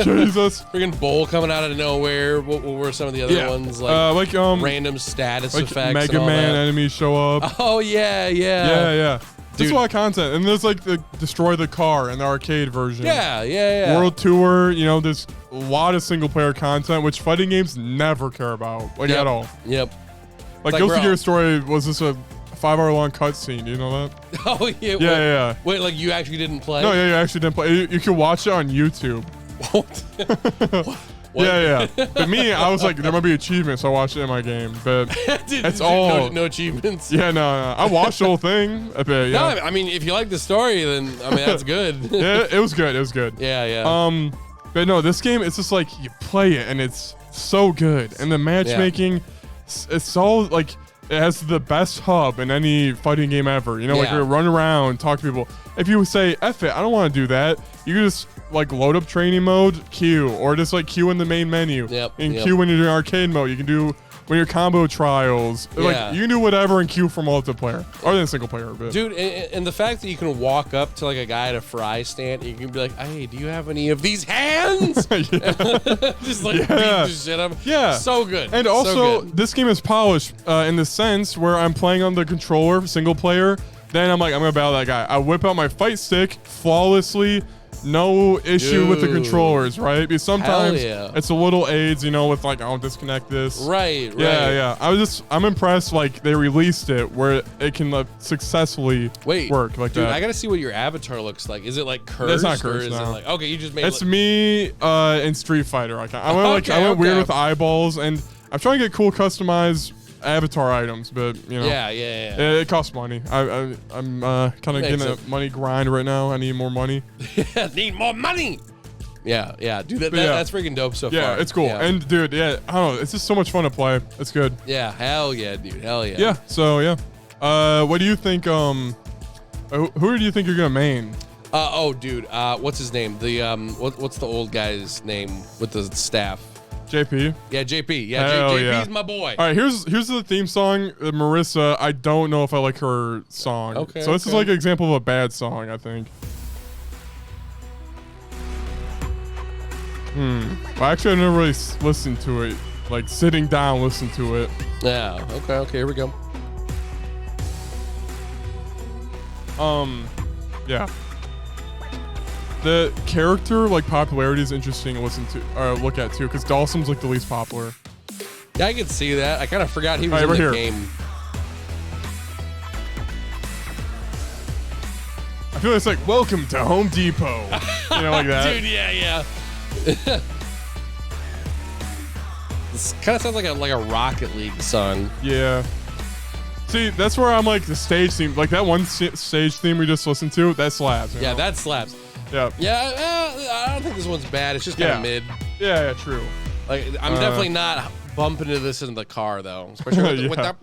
Jesus. Freaking bowl coming out of nowhere. What were some of the other ones? Like random status like effects. Mega Man enemies show up. Oh, yeah. There's a lot of content, and there's like the destroy the car in the arcade version. Yeah. World Tour, there's a lot of single player content, which fighting games never care about, like at all. Yep. Like Guilty Gear Story was just a 5-hour long cutscene. Do you know that? Oh yeah. Yeah. Wait, like you actually didn't play? No, you actually didn't play. You can watch it on YouTube. What? Yeah. But me, I was like, there might be achievements, so I watched it in my game. But it's all no achievements. Yeah, no. I watched the whole thing a bit. Yeah. No, I mean, if you like the story, then that's good. Yeah, it was good. It was good. Yeah. But no, this game, it's just like you play it and it's so good, and the matchmaking, it's so like it has the best hub in any fighting game ever. Like you run around, talk to people. If you say F it, I don't want to do that. You can just like load up training mode, queue, or just like queue in the main menu. Queue when you're doing arcade mode. You can do when you're combo trials. Like you can do whatever and queue for multiplayer other than single player. But. Dude, and the fact that you can walk up to like a guy at a fry stand and you can be like, hey, do you have any of these hands? Just like beat the shit up. Yeah. So good. And also, this game is polished in the sense where I'm playing on the controller, single player. Then I'm like, I'm going to battle that guy. I whip out my fight stick flawlessly. No issue with the controllers, right? Because sometimes it's a little AIDS, with like, I'll disconnect this. Right. Yeah. I'm impressed. Like they released it where it can successfully work like that. I gotta see what your avatar looks like. Is it like cursed? It's not cursed. Or is it like, okay, you just made. It's me in Street Fighter. I went weird with eyeballs, and I'm trying to get cool customized avatar items, but it costs money. I'm kind of getting a money grind right now. I need more money. Need more money. Yeah, dude, that's freaking dope so far. Yeah, it's cool. And dude, I don't know, it's just so much fun to play. It's good. Yeah, hell yeah, dude, hell yeah. Yeah. So what do you think? Who do you think you're gonna main? Dude, what's his name? The what's the old guy's name with the staff? JP. Yeah, JP. Yeah, JP's my boy. All right, here's the theme song. Marissa, I don't know if I like her song. Okay. So this is like an example of a bad song, I think. Well, actually, I never really listened to it. Like sitting down, listen to it. Yeah. Okay. Here we go. Yeah. The character popularity is interesting to listen to or look at too, because Dawson's like the least popular. Yeah, I can see that. I kind of forgot he was in the game. I feel like it's like welcome to Home Depot, like that. Dude, yeah. This kind of sounds like a Rocket League song. Yeah. See, that's where I'm like the stage theme, like that one stage theme we just listened to. That slaps. Yeah, that slaps. Yeah. Yeah, I don't think this one's bad. It's just kind of mid. Yeah, true. Like, I'm definitely not bumping into this in the car, though. Especially with that.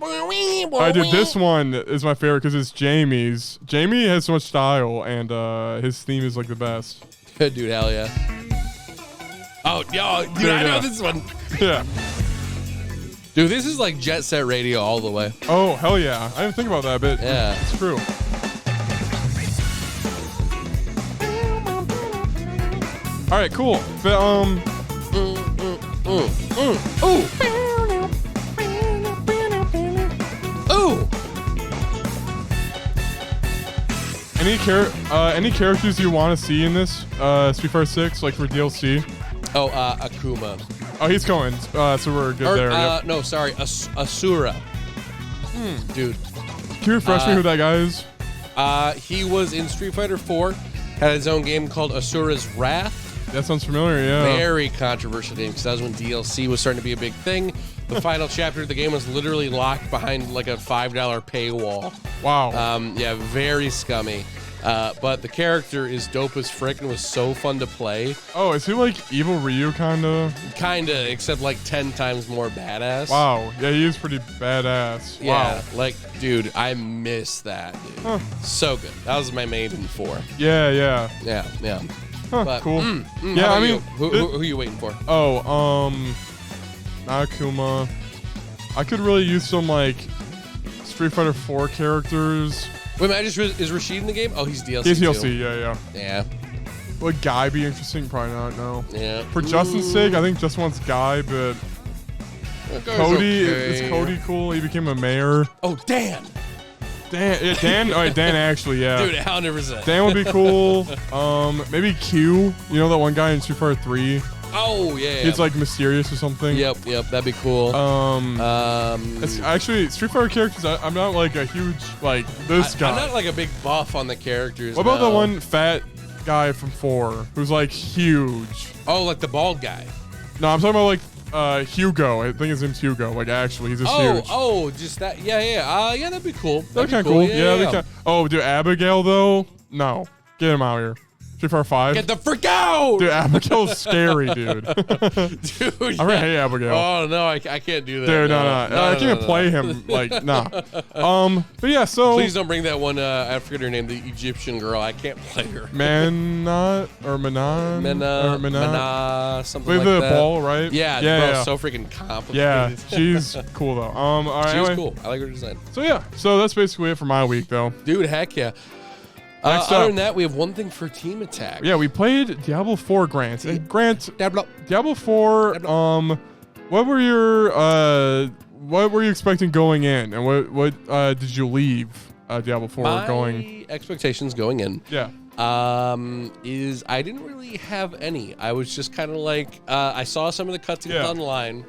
Dude, this one is my favorite because it's Jamie's. Jamie has so much style, and his theme is like the best. Dude, hell yeah. Oh, yo, dude, I know this one. Yeah. Dude, this is like Jet Set Radio all the way. Oh, hell yeah. I didn't think about that, but yeah, it's true. All right, cool. But, Any characters you want to see in this Street Fighter 6, like for DLC? Oh, Akuma. Oh, he's going. So we're good there. Yep. No, sorry, Asura. Dude. Can you refresh me who that guy is? He was in Street Fighter 4. Had his own game called Asura's Wrath. That sounds familiar, yeah. Very controversial game because that was when DLC was starting to be a big thing. The final chapter of the game was literally locked behind like a $5 paywall. Wow. Yeah, very scummy. But the character is dope as frick and was so fun to play. Oh, is he like Evil Ryu kinda? Kinda, except like 10 times more badass. Wow. Yeah, he is pretty badass. Yeah, wow. like, dude, I miss that, dude. Huh. So good. That was my main 4. Yeah. Yeah. Huh, but, cool. Yeah, I mean, who are you waiting for? Oh, not Akuma. I could really use some like Street Fighter 4 characters. Wait a minute, is Rashid in the game? Oh, he's DLC. He's DLC, too. Yeah. Would Guy be interesting? Probably not, no. Yeah. For Justin's sake, I think Justin wants Guy, but Cody, is Cody cool? He became a mayor. Oh, Dan. Dan. All right, Dan actually, yeah. Dude, 100%. Dan would be cool. Maybe Q. You know that one guy in Street Fighter 3? Oh yeah. He's like mysterious or something. Yep. That'd be cool. It's actually Street Fighter characters. I'm not like a huge like this guy. I'm not like a big buff on the characters. What about no. the one fat guy from 4 who's like huge? Oh, like the bald guy. No, I'm talking about like Hugo. I think his name's Hugo. Like actually, he's just huge. Oh, just that. Yeah. Yeah, that'd be cool. That'd be kind of cool. Yeah. Oh, dude, Abigail though? No, get him out here. Street Fighter 5. Get the frick out! Dude, Abigail's scary, dude. Dude, I really hate Abigail. Oh no, I can't do that. Dude, no. I can't play him. Like, nah. But yeah, so. Please don't bring that one. I forget her name. The Egyptian girl. I can't play her. Manat or Manan? Mana, something With like the that. ball, right? Yeah, Yeah. So freaking complicated. Yeah, she's cool though. All right, She's anyway. cool. I like her design. So yeah, so that's basically it for my week though. Dude, heck yeah. Next Other up. than that, we have one thing for Team Attack. Yeah, we played Diablo 4, Grant. And Grant, Diablo. Diablo 4. What were you expecting going in, and what did you leave Diablo 4 My going? expectations going in. Yeah. Is I didn't really have any. I was just kind of like, I saw some of the cutscenes online,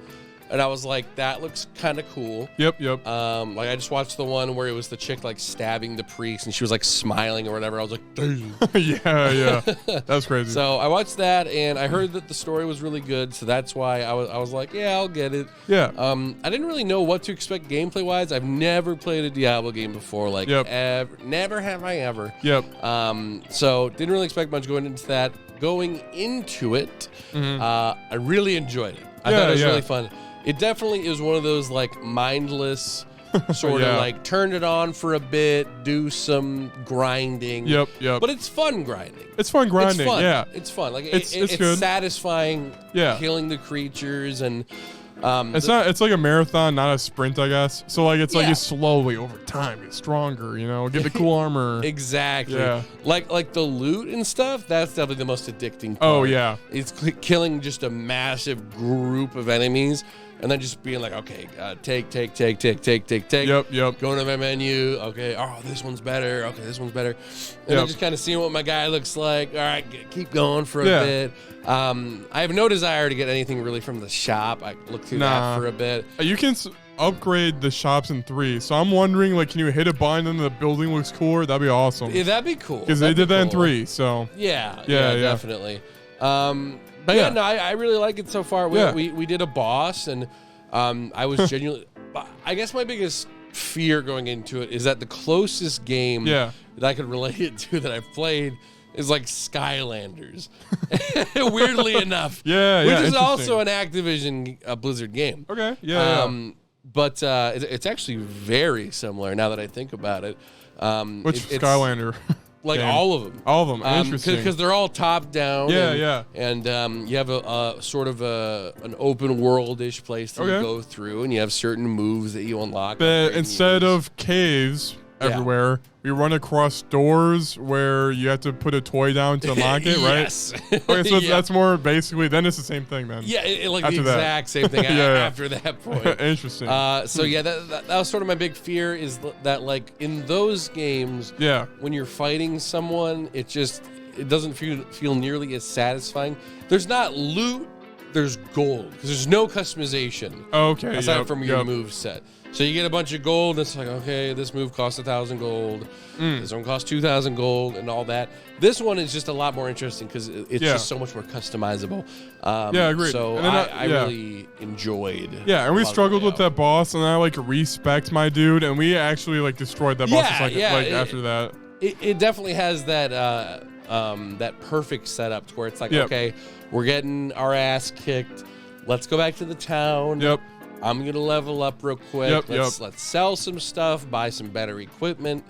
and I was like, that looks kind of cool. Yep. Like I just watched the one where it was the chick like stabbing the priest, and she was like smiling or whatever. I was like, damn. yeah. That was crazy. So I watched that, and I heard that the story was really good, so that's why I was like, yeah, I'll get it. Yeah. I didn't really know what to expect gameplay wise. I've never played a Diablo game before, like ever, never have I ever. Yep. So didn't really expect much going into that. Going into it, I really enjoyed it. I thought it was really fun. It definitely is one of those like mindless sort of like turn it on for a bit, do some grinding. Yep. But it's fun grinding. It's fun grinding. It's fun. Yeah. It's fun. Like it's it's good. satisfying. Yeah. Killing the creatures and. It's like a marathon, not a sprint, I guess. So like it's like you slowly over time get stronger, you know, get the cool armor. Exactly. Yeah. Like the loot and stuff, that's definitely the most addicting part. Oh yeah. It's killing just a massive group of enemies and then just being like, okay, take. Yep. Going to my menu. Okay, oh, this one's better. Okay, this one's better. And then just kind of seeing what my guy looks like. All right, keep going for a bit. I have no desire to get anything really from the shop. I looked through that for a bit. You can upgrade the shops in 3. So I'm wondering, like, can you hit a button and the building looks cooler? That'd be awesome. Yeah, that'd be cool. Because they did that in 3. So yeah, definitely. But no, I really like it so far. We did a boss, and I was genuinely. I guess my biggest fear going into it is that the closest game that I could relate it to that I've played is like Skylanders. Weirdly enough. Yeah. Which is also an Activision Blizzard game. Okay. Yeah. But it's actually very similar now that I think about it. Which Skylander? Like game. all of them. All of them. Interesting. Because they're all top down. And you have a sort of an open world-ish place that you go through, and you have certain moves that you unlock. But instead of caves everywhere, we run across doors where you have to put a toy down to unlock it, right? Yes. Okay, so that's more basically, then it's the same thing then. Yeah, like the exact same thing after that point. Interesting. So that was sort of my big fear is that like in those games, when you're fighting someone, it doesn't feel nearly as satisfying. There's not loot, there's gold because there's no customization. Okay. Aside from your move set. So you get a bunch of gold, and it's like, okay, this move costs 1,000 gold. This one costs 2,000 gold and all that. This one is just a lot more interesting because it's just so much more customizable. Agreed. So I really enjoyed. Yeah, and we struggled with that boss, and I like respect my dude, and we actually like destroyed that boss after that. It definitely has that that perfect setup to where it's like, okay, we're getting our ass kicked. Let's go back to the town. Yep. I'm gonna level up real quick. Let's sell some stuff, buy some better equipment.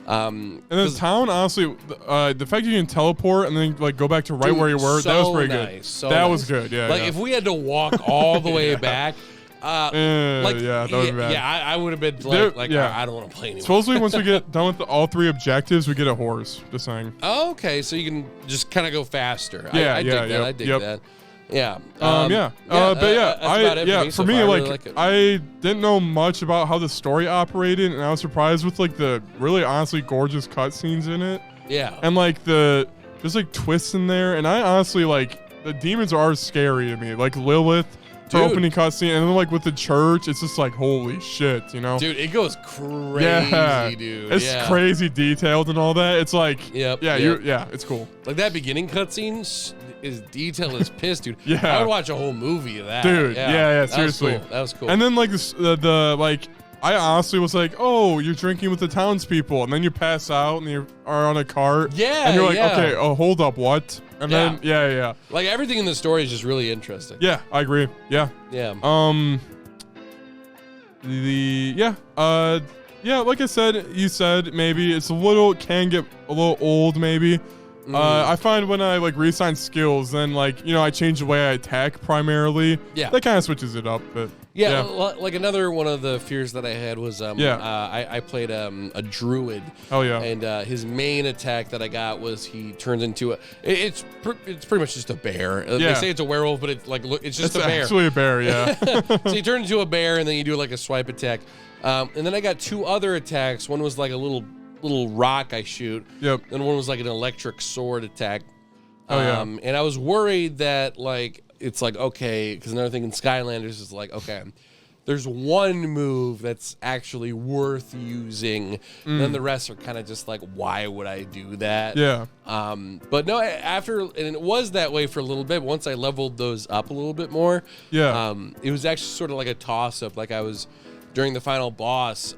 And the town, honestly, the fact you can teleport and then like go back to where you were, that was pretty good. That was good. Yeah. Like if we had to walk all the way back. That would be bad. I would have been like I don't want to play anymore. Supposedly, once we get done with all 3 objectives, we get a horse. Just saying. Oh, okay, so you can just kind of go faster. Yeah, I dig that. Yeah. But yeah, that's about it for so me, far. I like, really like it. I didn't know much about how the story operated, and I was surprised with like the really honestly gorgeous cutscenes in it, Yeah. and like there's like twists in there, and I honestly like the demons are scary to me, like Lilith. For Dude. opening cutscene, and then like with the church, it's just like holy shit, you know? Dude, it goes crazy, Yeah, dude. it's yeah. crazy detailed and all that. It's like, Yep, yeah, yep. it's cool, Like that beginning cutscene is detailed as piss, dude. Yeah. I would watch a whole movie of that. dude. Yeah, That was seriously. cool. That was cool. And then like this, the like, I honestly was like, oh, you're drinking with the townspeople, and then you pass out and you are on a cart. Yeah, and you're like, yeah. okay, oh, hold up, what? And then yeah. Like everything in the story is just really interesting. Yeah, I agree. Yeah. Yeah. Yeah, like I said, you said maybe it's can get a little old maybe. I find when I like reassign skills, then like, you know, I change the way I attack primarily. Yeah. That kind of switches it up, but Yeah, like another one of the fears that I had was Yeah. I played a druid. Oh yeah. And his main attack that I got was he turns into it's pretty much just a bear. They Yeah. say it's a werewolf, but it's like it's just It's a bear. actually a bear, yeah. So you turn into a bear, and then you do like a swipe attack. And then I got two other attacks. One was like a little rock I shoot. Yep. And one was like an electric sword attack. Oh, yeah. And I was worried that like it's like okay, because another thing in Skylanders is like okay, there's one move that's actually worth using. And then the rest are kind of just like, why would I do that? Yeah. But no, and it was that way for a little bit. Once I leveled those up a little bit more, Yeah. it was actually sort of like a toss up. Like I was during the final boss.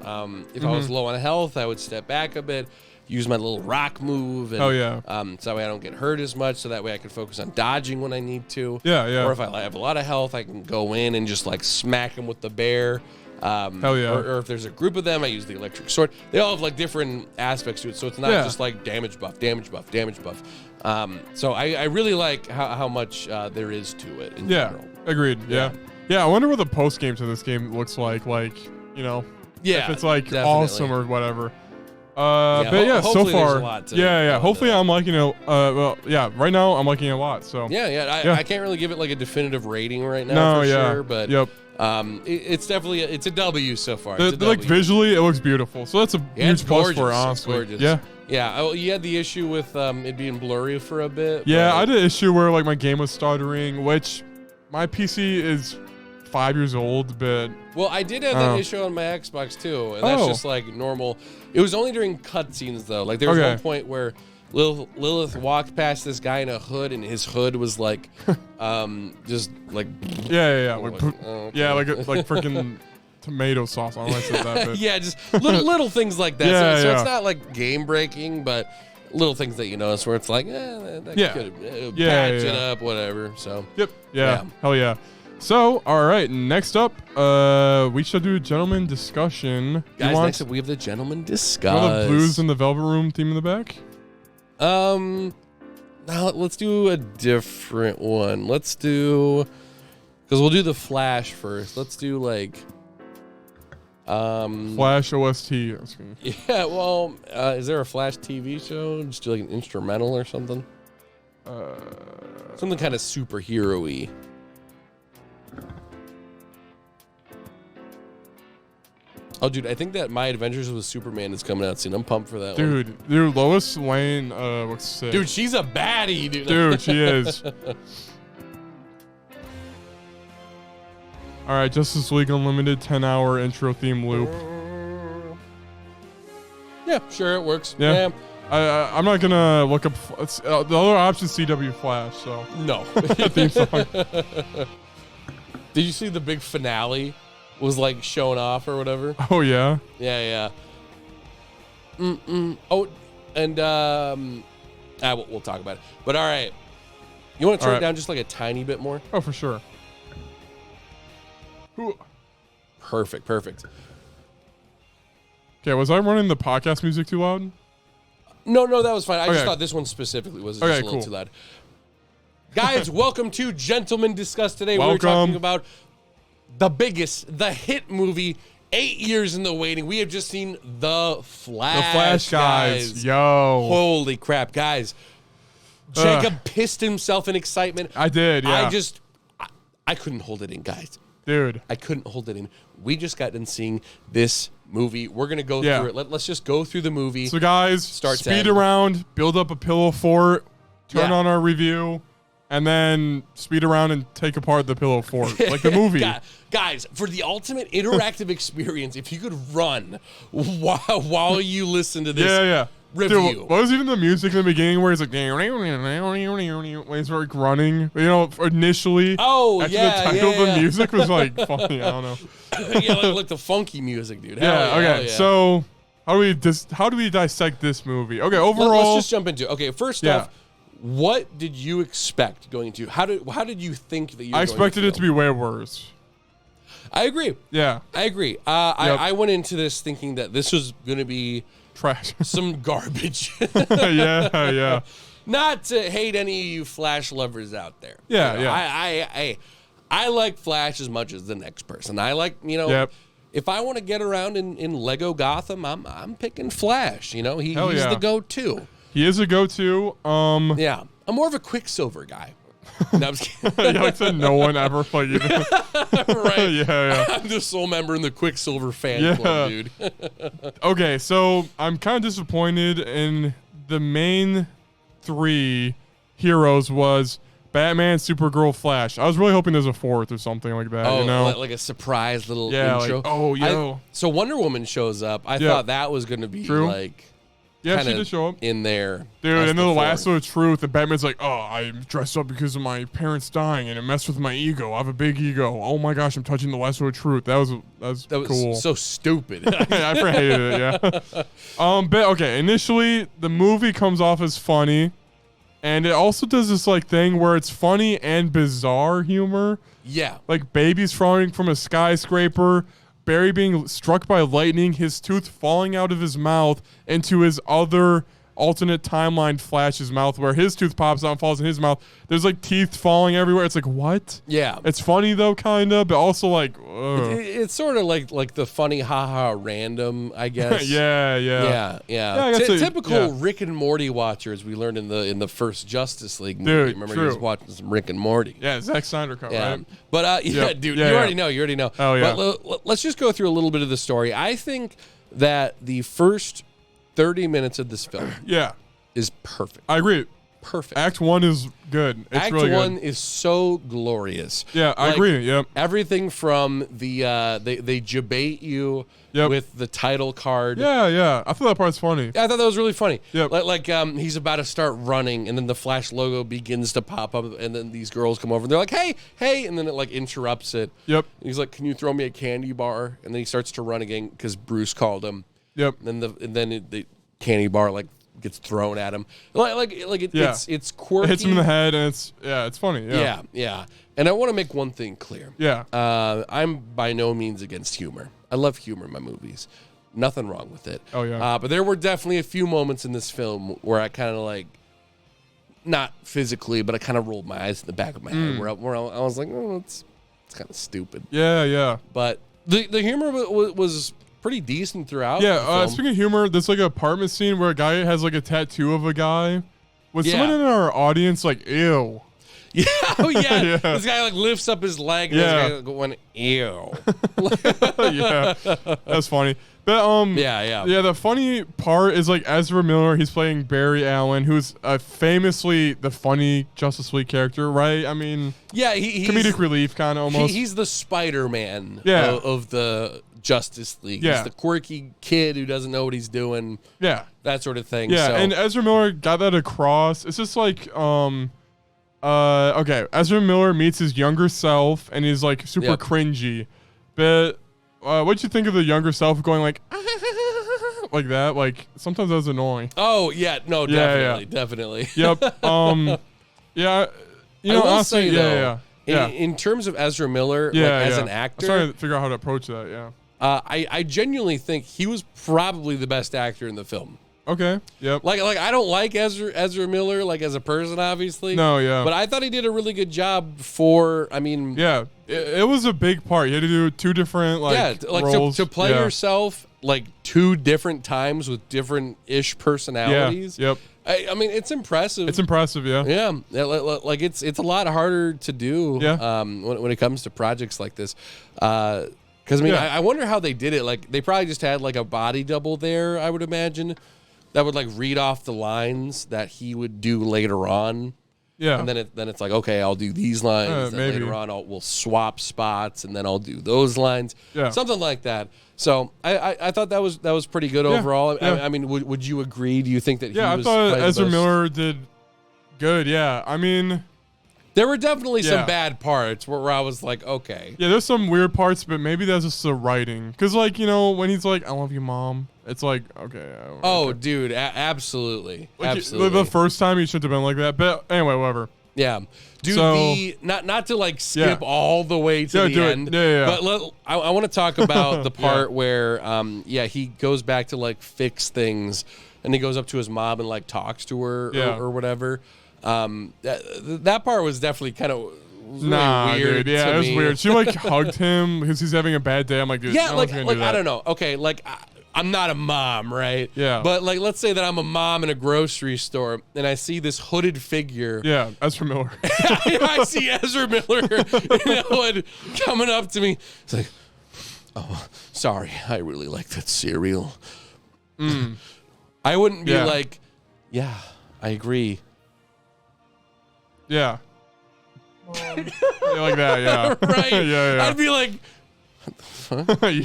If I was low on health, I would step back a bit, use my little rock move. And, Oh, yeah. So that way I don't get hurt as much. So that way I can focus on dodging when I need to. Yeah. Or if I have a lot of health, I can go in and just like smack him with the bear. Hell yeah. Or if there's a group of them, I use the electric sword. They all have like different aspects to it, so it's not just like damage buff. So I really like how much there is to it in general. Agreed. Yeah. I wonder what the post game to this game looks like. Like, you know, Yeah, if it's like definitely. awesome or whatever. But yeah, so hopefully there's far, a lot to yeah. go Hopefully, into. I'm liking it. Well, yeah. Right now, I'm liking it a lot. So Yeah. I can't really give it like a definitive rating right now No, for yeah. sure, but Yep. it's definitely it's a W so far. The, It's a like W. visually, it looks beautiful. So that's a Yeah, it's huge plus for it, gorgeous. It's honestly. gorgeous. Yeah. Yeah. Oh, you had the issue with it being blurry for a bit. Yeah, but- I had an issue where like my game was stuttering, which my PC is 5 years old, but Well, I did have that issue on my Xbox too, and that's Oh. just like normal. It was only during cutscenes though. Like there was Okay. one point where Lilith walked past this guy in a hood, and his hood was like, just like, yeah. oh, Like, okay. yeah, like freaking tomato sauce. I don't know why I said that, but yeah, just little things like that. Yeah, so it's yeah. not like game breaking, but little things that you notice where it's like, that Yeah. could Yeah, patch it yeah. up, whatever. So Yep. Yeah. Yeah. Hell yeah. So, all right. Next up, we shall do a gentleman discussion. guys, you want, next up we have the gentleman you want discuss. the blues in the Velvet Room theme in the back? Now let's do a different one. Let's do, because we'll do the Flash first. Let's do like, Flash OST. I was gonna- yeah. Well, is there a Flash TV show? Just do like an instrumental or something. Something kind of superhero-y. Oh, dude, I think that My Adventures with Superman is coming out soon. I'm pumped for that one. Dude, Lois Lane looks sick. Dude, she's a baddie, dude. Dude, she is. All right, Justice League Unlimited 10-hour intro theme loop. Yeah, sure, it works. Yeah. I'm not gonna look up. The other option is CW Flash. So No. theme song. Did you see the big finale was like shown off or whatever? Oh yeah. Yeah. Oh, and we'll talk about it. But all right, you want to turn All it right. down just like a tiny bit more? Oh, for sure. Perfect. Okay, was I running the podcast music too loud? No, that was fine. I just Okay. thought this one specifically was just Okay, a little cool. too loud. Guys, welcome to Gentlemen Discuss. Today we're Welcome. talking about the hit movie, 8 years in the waiting. We have just seen The Flash. The Flash guys. Yo. Holy crap, guys. Jacob pissed himself in excitement. I did, yeah. I couldn't hold it in, guys. Dude. I couldn't hold it in. We just got done seeing this movie. We're going to go through it. Let's just go through the movie. So, guys, speed around, build up a pillow fort, turn on our review, and then speed around and take apart the pillow fort, like the movie. Guys, for the ultimate interactive experience, if you could run while you listen to this review. Dude, what was even the music in the beginning where he's like, when he's like running? You know, initially, the title of the music was like funny. I don't know. like the funky music, dude. Okay. So how do we dissect this movie? Okay, overall, let's just jump into it. Okay, first off, what did you expect going into? How did you think that you? I expected it to be way worse. I agree. Yeah, I agree. I went into this thinking that this was going to be trash, some garbage. yeah. Not to hate any of you Flash lovers out there. I like Flash as much as the next person. I like, if I want to get around in Lego Gotham, I'm picking Flash. You know, he's the go-to. He is a go-to. Yeah, I'm more of a Quicksilver guy. No, I'm just kidding. Like said, no one ever fucking. Right. Yeah. I'm the sole member in the Quicksilver fan club, dude. Okay, so I'm kind of disappointed in the main three heroes was Batman, Supergirl, Flash. I was really hoping there's a fourth or something like that. Oh, you know? like a surprise little intro. Like, so Wonder Woman shows up. I thought that was going to be like. Yeah, she did show up in there, dude. And then the lasso of truth, and Batman's like, "Oh, I'm dressed up because of my parents dying, and it messed with my ego. I have a big ego. Oh my gosh, I'm touching the lasso of truth. That was cool. So stupid. I hated it. Yeah. But okay, initially the movie comes off as funny, and it also does this like thing where it's funny and bizarre humor. Yeah. Like babies falling from a skyscraper. Barry being struck by lightning, his tooth falling out of his mouth into his other alternate timeline Flash's mouth, where his tooth pops out and falls in his mouth. There's like teeth falling everywhere. It's like, what? Yeah. It's funny though, kind of, but also like, it's sort of like the funny haha random, I guess. Yeah. Typical Rick and Morty watcher, as we learned in the first Justice League movie. Remember, he was watching some Rick and Morty. Yeah, Zack Snyder cut, right? But dude, you already know. Oh yeah. But let's just go through a little bit of the story. I think that the first 30 minutes of this film is perfect. I agree. Perfect. Act 1 is good. It's Act really 1 good. is so glorious. Yeah, I agree. Yep. Everything from the they jabate you with the title card. Yeah. I thought that part's funny. I thought that was really funny. Yep. Like he's about to start running, and then the Flash logo begins to pop up, and then these girls come over, and they're like, hey, and then it like interrupts it. Yep. And he's like, can you throw me a candy bar? And then he starts to run again because Bruce called him. Yep. And then the candy bar like gets thrown at him. It's quirky. It hits him in the head, and it's funny. Yeah. And I want to make one thing clear. Yeah. I'm by no means against humor. I love humor in my movies. Nothing wrong with it. Oh yeah. But there were definitely a few moments in this film where I kind of like, not physically, but I kind of rolled my eyes in the back of my head where I was like, oh, it's kind of stupid. Yeah. But the humor was pretty decent throughout. Yeah, speaking of humor, there's like an apartment scene where a guy has like a tattoo of a guy. Was someone in our audience like, ew? Yeah, yeah. This guy like lifts up his leg and this guy going, ew. Yeah, that's funny. But yeah. The funny part is like Ezra Miller. He's playing Barry Allen, who's famously the funny Justice League character, right? I mean, he's comedic relief, kind of almost. He's the Spider-Man of the Justice League. Yeah. He's the quirky kid who doesn't know what he's doing. Yeah, that sort of thing. Yeah, so. And Ezra Miller got that across. It's just like okay, Ezra Miller meets his younger self, and he's like super cringy. But what'd you think of the younger self going like like that? Like sometimes that was annoying. Oh yeah, no, definitely. Yep. Yeah. You know, honestly, in terms of Ezra Miller, as an actor, I'm trying to figure out how to approach that. Yeah. I genuinely think he was probably the best actor in the film. Okay. Yep. Like I don't like Ezra Miller like as a person, obviously. No, yeah. But I thought he did a really good job for. I mean. Yeah, it was a big part. You had to do two different roles. to play yourself like two different times with different-ish personalities. Yeah. Yep. I mean, it's impressive. It's impressive, yeah. Yeah, like it's a lot harder to do. Yeah. When it comes to projects like this, because I mean, I wonder how they did it. Like they probably just had like a body double there. I would imagine that would like read off the lines that he would do later on. Yeah. And then it's like, okay, I'll do these lines. Then later on, we'll swap spots, and then I'll do those lines. Yeah. Something like that. So I thought that was pretty good overall. I mean, would you agree? Do you think that? Yeah, he was I thought probably the Ezra best? Miller did good. Yeah, I mean, There were definitely some bad parts where I was like, okay. yeah, there's some weird parts, but maybe that's just the writing. Cause like when he's like, "I love you, Mom," it's like, okay. Oh, dude, absolutely, Like, absolutely. The first time he shouldn't have been like that, but anyway, whatever. Yeah, dude. So- Not to like skip all the way to the do it. end. Yeah. But I want to talk about the part where he goes back to like fix things, and he goes up to his mom and like talks to her or whatever. That part was definitely kind of really weird. Dude. Yeah, to it was me. weird. She like hugged him because he's having a bad day. I'm like, dude, Yeah, no like one's gonna do that. I don't know. Okay, like I'm not a mom, right? Yeah. But like, let's say that I'm a mom in a grocery store and I see this hooded figure. Yeah, Ezra Miller. I see Ezra Miller in a hood coming up to me. It's like, oh, sorry, I really like that cereal. I wouldn't be like, yeah, I agree. Yeah. Like that, yeah. Right? yeah. I'd be like,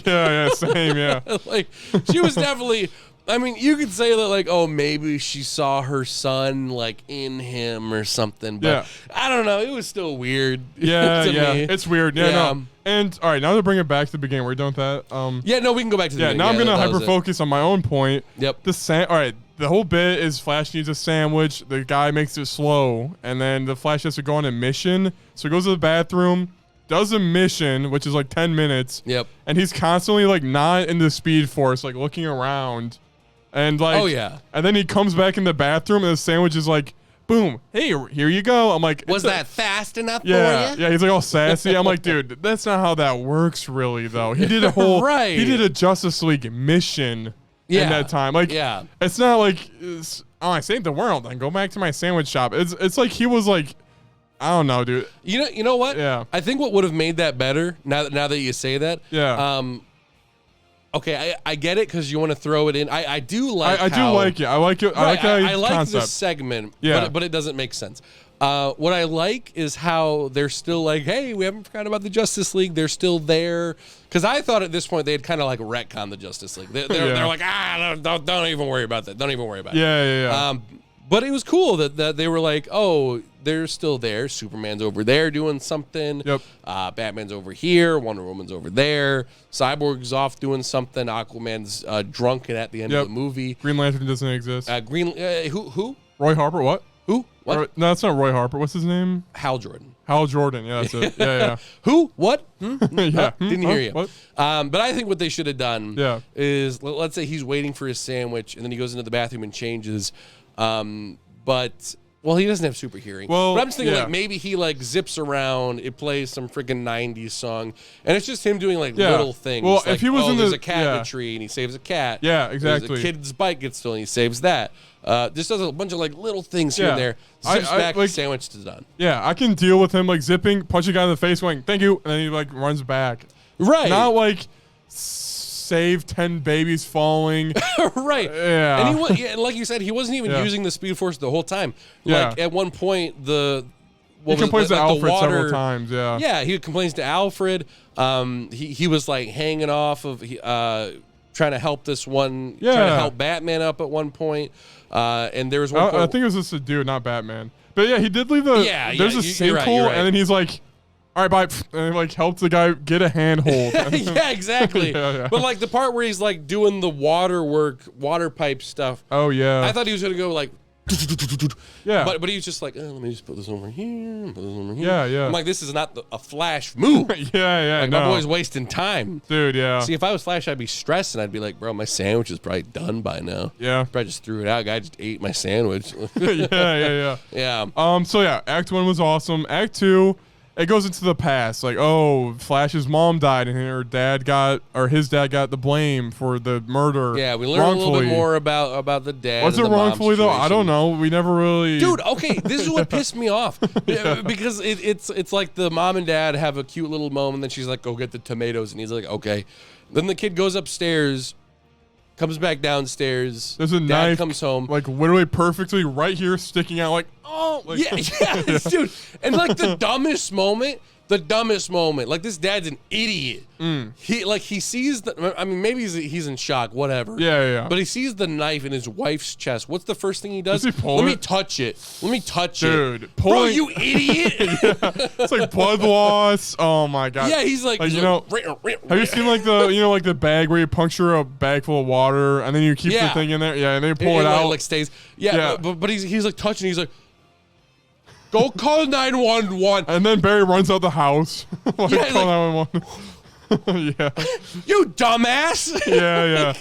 yeah, same, yeah. like, she was definitely. I mean, you could say that, like, oh, maybe she saw her son, like, in him or something. But I don't know. It was still weird. Yeah, to yeah. me. It's weird. Yeah, no. And, all right, now to bring it back to the beginning, we're done with that. Yeah, no, we can go back to the Yeah, beginning. now I'm going to that was hyper-focus on my own point. Yep. All right, the whole bit is Flash needs a sandwich. The guy makes it slow, and then the Flash has to go on a mission. So he goes to the bathroom, does a mission, which is like 10 minutes. Yep. And he's constantly, like, not in the Speed Force, like, looking around. And like, Oh, yeah. And then he comes back in the bathroom and the sandwich is like, boom, hey, here you go. I'm like, Was that fast enough for yeah, you? yeah. He's like all sassy. I'm like, dude, that's not how that works, really. Though he did a whole, Right. He did a Justice League mission in that time. Like, it's not like, I saved the world. Then go back to my sandwich shop. It's like he was like, I don't know, dude. You know what? Yeah. I think what would have made that better, now that you say that. Yeah. Okay, I get it because you want to throw it in. I do like. I do like it. I like it. I like how I like concept. this segment. Yeah. But it doesn't make sense. What I like is how they're still like, hey, we haven't forgotten about the Justice League. They're still there. Because I thought at this point they had kind of like retconned the Justice League. They're like, don't even worry about that. Don't even worry about it. Yeah. But it was cool that they were like, oh, they're still there. Superman's over there doing something. Yep. Batman's over here. Wonder Woman's over there. Cyborg's off doing something. Aquaman's drunken at the end of the movie. Green Lantern doesn't exist. Who? Roy Harper, what? Who? What? No, that's not Roy Harper. What's his name? Hal Jordan. Hal Jordan. Yeah, that's it. Yeah. Who? What? Yeah. Didn't hear you. What? But I think what they should have done Yeah. is, let's say he's waiting for his sandwich, and then he goes into the bathroom and changes. But he doesn't have super hearing. Well, but I'm just thinking yeah. like maybe he like zips around, it plays some freaking 90s song, and it's just him doing like Yeah. little things. Well, like, if he was in there's the- a cat in yeah. a tree and he saves a cat. Yeah, There's exactly. a kid's bike gets stolen, he saves that. Just does a bunch of like little things here Yeah. and there. I- Zips I, back, like- sandwich is done. Yeah, I can deal with him like zipping, punch a guy in the face, going "thank you," and then he like runs back. Right. Not like save 10 babies falling. Right. Yeah. And and like you said, he wasn't even Yeah. using the Speed Force the whole time. Yeah. Like at one point, He complains to Alfred several times. Yeah. Yeah, he complains to Alfred. He was like hanging off of trying to help this one, trying to Yeah. help Batman up at one point. And there was one point. I think it was just a dude, not Batman. But yeah, he did leave the. Yeah, There's a you're right, sinkhole, you're right. and then he's like, "All right, bye," and he like helped the guy get a handhold. yeah, exactly. Yeah. But like the part where he's like doing the water pipe stuff. Oh yeah. I thought he was gonna go like. Yeah. But he was just like, let me just put this over here, put this over here. Yeah. I'm like, this is not a Flash move. yeah. Like, No. my boy's wasting time. Dude. Yeah. See, if I was Flash, I'd be stressed and I'd be like, bro, my sandwich is probably done by now. Yeah. Probably just threw it out. Guy just ate my sandwich. yeah. Yeah. So yeah, Act 1 was awesome. Act 2, it goes into the past. Like, oh, Flash's mom died and his dad got the blame for the murder. Yeah, we learned a little bit more about the dad. Was it and the mom wrongfully though? I don't situation. know. We never really. Dude, okay, this is what pissed me off because it's like the mom and dad have a cute little moment. Then she's like, "Go get the tomatoes," and he's like, "Okay." Then the kid goes upstairs, comes back downstairs. There's a dad knife comes home, like literally perfectly right here, sticking out. Like, oh, like, yeah, dude, and like the dumbest moment. Like this dad's an idiot. He sees maybe he's in shock, whatever. Yeah. But he sees the knife in his wife's chest. What's the first thing he does? Does he pull Let me it? touch it. Dude, Bro, pulling. you idiot. It's like blood loss. Oh my god. Yeah, he's like, have you seen like the bag where you puncture a bag full of water and then you keep the thing in there? Yeah, and then you pull it out. Like stays. Yeah. But he's like touching. He's like, go call 911. And then Barry runs out the house. Call 911. Yeah. You dumbass. Yeah.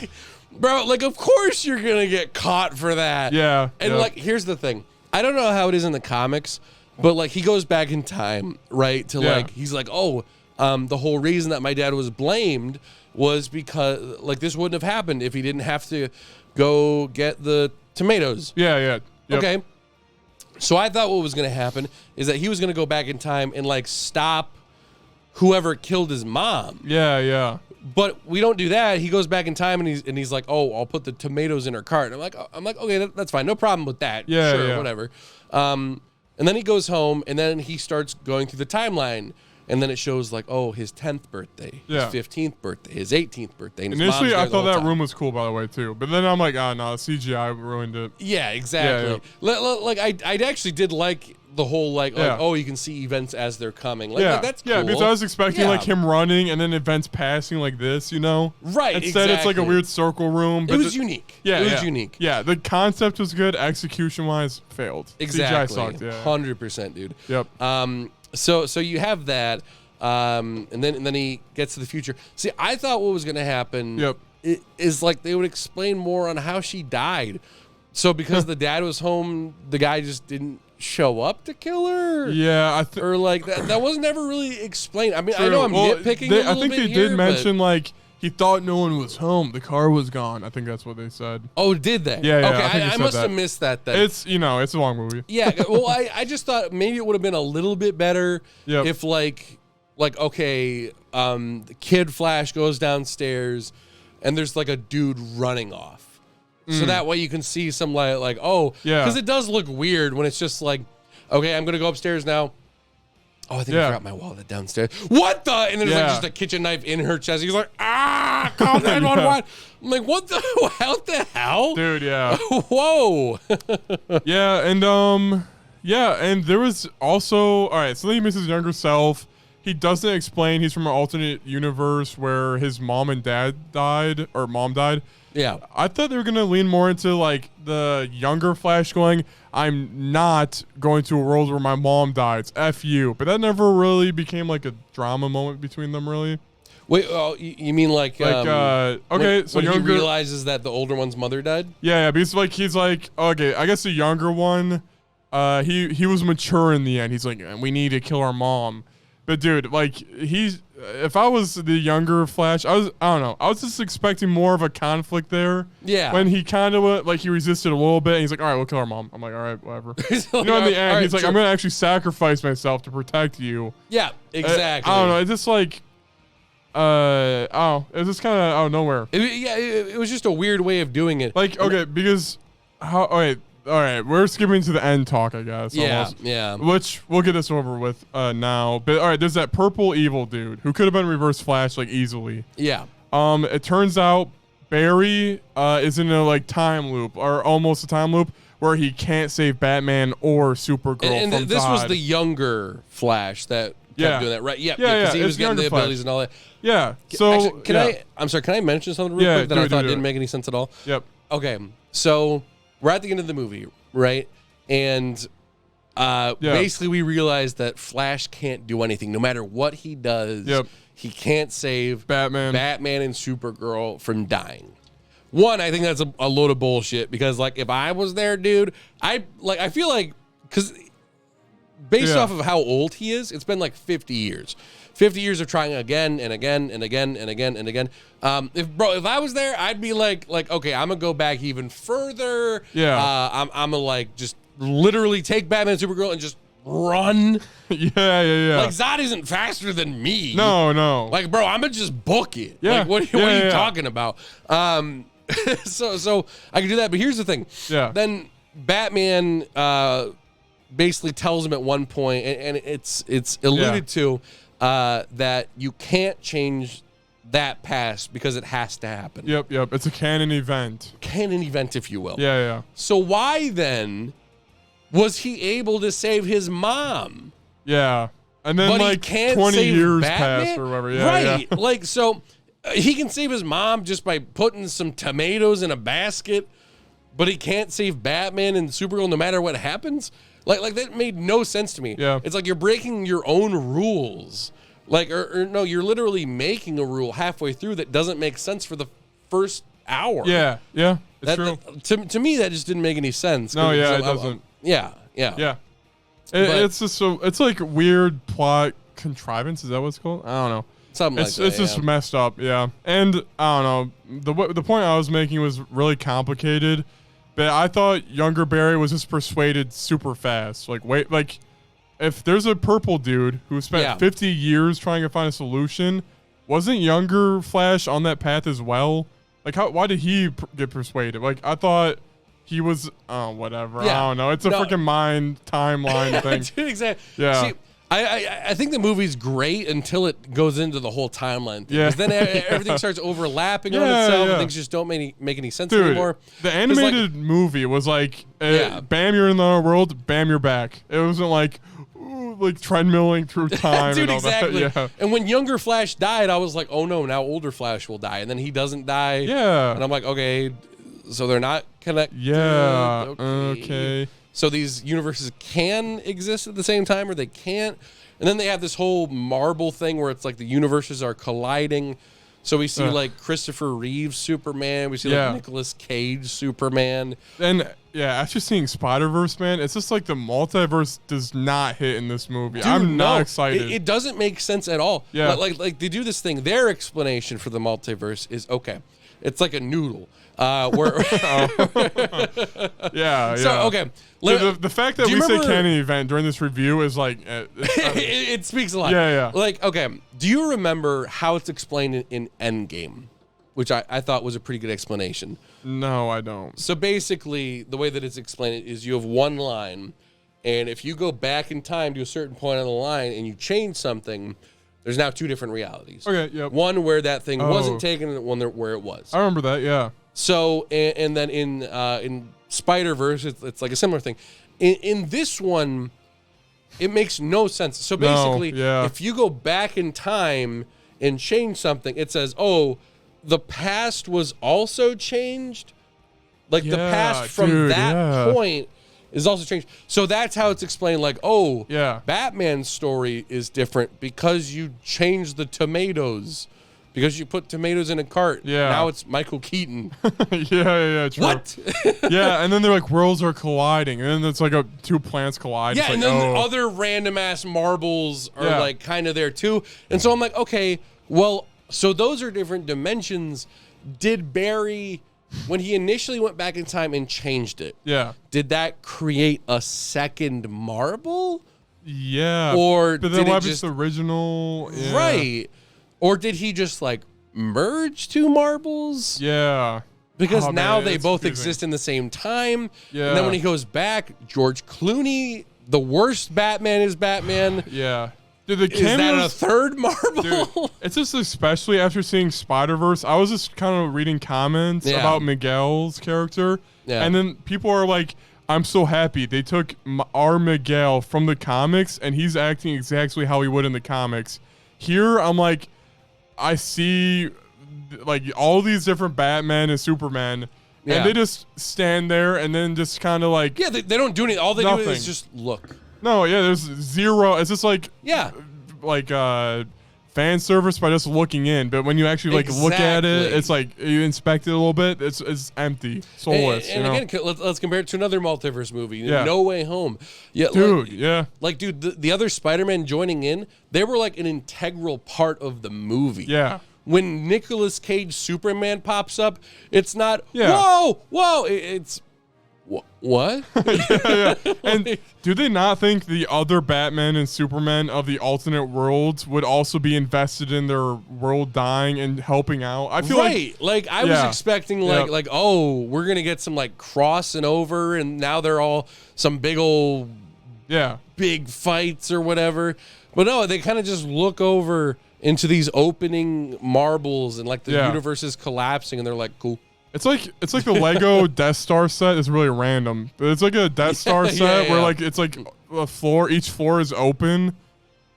Bro, like, of course you're going to get caught for that. Yeah. And, like, here's the thing. I don't know how it is in the comics, but, like, he goes back in time, right? He's like, the whole reason that my dad was blamed was because, like, this wouldn't have happened if he didn't have to go get the tomatoes. Yeah. Yep. Okay. So I thought what was going to happen is that he was going to go back in time and, like, stop whoever killed his mom. Yeah. But we don't do that. He goes back in time and he's like, "Oh, I'll put the tomatoes in her cart." And I'm like, okay, that's fine, no problem with that. Yeah, sure, yeah. whatever. And then he goes home and then he starts going through the timeline, and then it shows like, oh, his 10th birthday, Yeah. his 15th birthday, his 18th birthday. And his Initially, mom's there I the thought whole that time. room was cool, by the way, too. But then I'm like, no, CGI ruined it. Yeah, exactly. Like I actually did like the whole like, oh, you can see events as they're coming. Like that's cool. Yeah, because I was expecting like him running and then events passing like this, you know? Right, Instead, it's like a weird circle room. It was unique. Yeah, it was unique. Yeah, the concept was good. Execution-wise, failed. Exactly. CGI sucked, yeah. 100%, dude. Yep. So you have that, and then he gets to the future. See, I thought what was going to happen is like they would explain more on how she died. So because the dad was home, the guy just didn't show up to kill her. Yeah, or like that wasn't ever really explained. I mean, I know I'm nitpicking a little I think bit they here, did mention like he thought no one was home. The car was gone. I think that's what they said. Oh, did they? Yeah. Okay, I, think I must have missed that then. It's it's a long movie. Yeah. Well, I just thought maybe it would have been a little bit better if like okay, the Kid Flash goes downstairs and there's like a dude running off. So that way you can see some like because it does look weird when it's just like, okay, I'm gonna go upstairs now. Oh, I think I forgot my wallet downstairs. What the? And there's like just a kitchen knife in her chest. He's like, call 911. I'm like, what the hell? Dude, yeah. Whoa. And there was also, all right, so then he misses his younger self. He doesn't explain he's from an alternate universe where his mom and dad died, or mom died. Yeah. I thought they were going to lean more into like the younger Flash going, I'm not going to a world where my mom dies. F you. But that never really became like a drama moment between them, really. Wait, you mean like okay, when, so when younger, he realizes that the older one's mother died? Yeah, because like he's like, okay, I guess the younger one, he was mature in the end. He's like, we need to kill our mom. But dude, like if I was the younger Flash, I don't know. I was just expecting more of a conflict there. Yeah. When he kind of he resisted a little bit, and he's like, all right, we'll kill our mom. I'm like, all right, whatever. In the end, he's like, I'm gonna actually sacrifice myself to protect you. Yeah, exactly. I don't know. It's just like, it's just kind of out of nowhere. It was just a weird way of doing it. Like, okay, because all right, we're skipping to the end talk, I guess. Yeah, almost. yeah. Which we'll get this over with now. But all right, there's that purple evil dude who could have been Reverse Flash like easily. Yeah. It turns out Barry is in a like time loop, or almost a time loop, where he can't save Batman or Supergirl. And from this Zod. was the younger Flash that kept doing that, right? Yeah, because he was getting the abilities and all that. Yeah. So actually, I'm sorry, can I mention something real quick that I thought didn't make any sense at all? Yep. Okay, so we're at the end of the movie, right? And basically we realize that Flash can't do anything. No matter what he does, he can't save Batman and Supergirl from dying. One, I think that's a load of bullshit because, like, if I was there, dude, I feel like, because based Yeah. off of how old he is, it's been like 50 years. 50 years of trying again and again and again and again and again. If I was there, I'd be like, okay, I'm gonna go back even further. Yeah. I'm gonna like just literally take Batman and Supergirl and just run. Yeah. Like Zod isn't faster than me. No. Like, bro, I'm gonna just book it. Yeah. Like, what are you Yeah. talking about? So I can do that, but here's the thing. Yeah. Then Batman basically tells him at one point, and it's alluded to that you can't change that past because it has to happen. Yep. It's a canon event. Canon event, if you will. Yeah. So why then was he able to save his mom? Yeah. And then But he like can't 20 save years Batman? passed or whatever. Yeah. Right. Yeah. Like, so he can save his mom just by putting some tomatoes in a basket, but he can't save Batman and Supergirl no matter what happens? Like that made no sense to me. Yeah. It's like you're breaking your own rules. Like, or no, you're literally making a rule halfway through that doesn't make sense for the first hour. Yeah. It's true. To me, that just didn't make any sense. No, yeah, So it doesn't. Yeah. Yeah. But- It's just so it's like weird plot contrivance. Is that what it's called? I don't know. Something It's like that. just yeah. messed up. Yeah. And I don't know. The point I was making was really complicated, but I thought younger Barry was just persuaded super fast. Like if there's a purple dude who spent Yeah. 50 years trying to find a solution, wasn't younger Flash on that path as well? Like why did he get persuaded? Like I thought he was whatever. Yeah. I don't know. It's a No. freaking mind timeline thing. Dude, exactly. Yeah. See, I think the movie's great until it goes into the whole timeline thing. Yeah. 'Cause then everything starts overlapping on Yeah, itself yeah. and things just don't make any sense Dude, anymore. the 'Cause, animated movie was like, Yeah. bam, you're in the world, bam, you're back. It wasn't like, ooh, like treadmilling through time Dude, and all exactly. that. Yeah. And when younger Flash died, I was like, oh no, now older Flash will die. And then he doesn't die. Yeah. And I'm like, okay, so they're not connected. Yeah. Okay. So these universes can exist at the same time or they can't. And then they have this whole Marvel thing where it's like the universes are colliding. So we see like Christopher Reeve's Superman. We see Yeah. like Nicolas Cage Superman. And yeah, after seeing Spider-Verse, man, it's just like the multiverse does not hit in this movie. Dude, I'm not no, excited. It doesn't make sense at all. Yeah. Like they do this thing. Their explanation for the multiverse is okay. It's like a noodle. Where yeah. so okay. The fact that do you we say remember- canon event during this review is like, it speaks a lot. Yeah. Like, okay, do you remember how it's explained in Endgame? Which I thought was a pretty good explanation. no, I don't. So basically, the way that it's explained is you have one line, and if you go back in time to a certain point on the line and you change something, there's now two different realities. Okay, yep. One where that thing Oh. wasn't taken, and one where it was. I remember that. Yeah. So, and then in Spider-Verse, it's like a similar thing. In this one, it makes no sense. So basically, yeah. if you go back in time and change something, it says, oh, the past was also changed. Like the Yeah, past from dude, that yeah. point is also changed. So that's how it's explained. Like, oh, Yeah. Batman's story is different because you changed the tomatoes. Because you put tomatoes in a cart. Yeah. Now it's Michael Keaton. yeah, true. What? Yeah, and then they're like worlds are colliding, and then it's like two plants collide. Yeah, It's and like, then oh. other random ass marbles are Yeah. like kind of there too. And so I'm like, okay, well, so those are different dimensions. Did Barry, when he initially went back in time and changed it, Yeah, did that create a second marble? yeah. Or but did then it what if just- it's the original? Yeah. Right. Or did he just like merge two marbles? Yeah. Because Oh, now man, they it's both confusing. exist in the same time. Yeah. And then when he goes back, George Clooney, the worst Batman is Batman. Yeah. Dude, the Is that a cameos. third marble? Dude, it's just especially after seeing Spider-Verse, I was just kind of reading comments Yeah. about Miguel's character. Yeah. And then people are like, I'm so happy they took our Miguel from the comics and he's acting exactly how he would in the comics. Here, I'm like, I see like all these different Batman and Superman, Yeah. and they just stand there and then just kind of like, Yeah, they don't do anything. All they do Nothing. is just look. no, yeah, there's zero. It's just like, Yeah. like fan service by just looking in, but when you actually like look at it, it's like you inspect it a little bit. It's empty, soulless. And again, let's compare it to another multiverse movie. Yeah. No Way Home. Yeah, dude. Yeah. Like, dude, the other Spider-Man joining in, they were like an integral part of the movie. Yeah. When Nicolas Cage Superman pops up, it's not Yeah. whoa. It's what? yeah. And do they not think the other Batman and Superman of the alternate worlds would also be invested in their world dying and helping out? I feel like I was expecting like oh, we're gonna get some like crossing over, and now they're all some big old big fights or whatever. But no, they kind of just look over into these opening marbles, and like the universe is collapsing, and they're like, cool. It's like the Lego Death Star set is really random. But it's like a Death Star set where like it's like a floor. Each floor is open,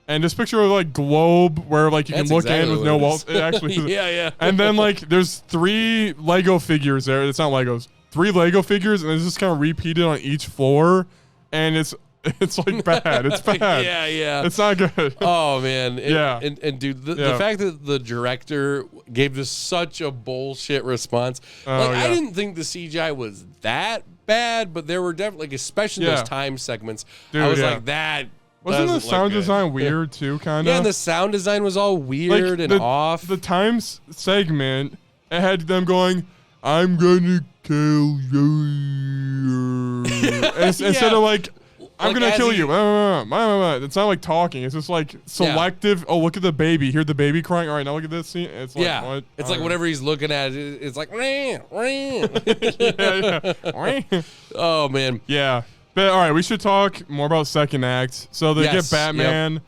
and just picture like globe where like you can look in with no walls. It actually yeah. And then like there's 3 Lego figures there. It's not Legos. 3 Lego figures, and it's just kind of repeated on each floor, and it's like bad. It's bad. yeah. It's not good. Oh man. And dude, the Yeah. fact that the director gave this such a bullshit response. I didn't think the CGI was that bad, but there were definitely, like, especially those time segments. Dude, I was like, that wasn't the doesn't sound look good. design weird too, kind of? Yeah, and the sound design was all weird and off. The times segment, it had them going, "I'm gonna kill you," instead of like, "I'm gonna kill you." It's not like talking. It's just like selective. Oh, look at the baby. Hear the baby crying. All right, now look at this scene. It's like what? It's like whatever he's looking at. It's like, oh man. Yeah. But all right, we should talk more about second act. So they get Batman. Yep.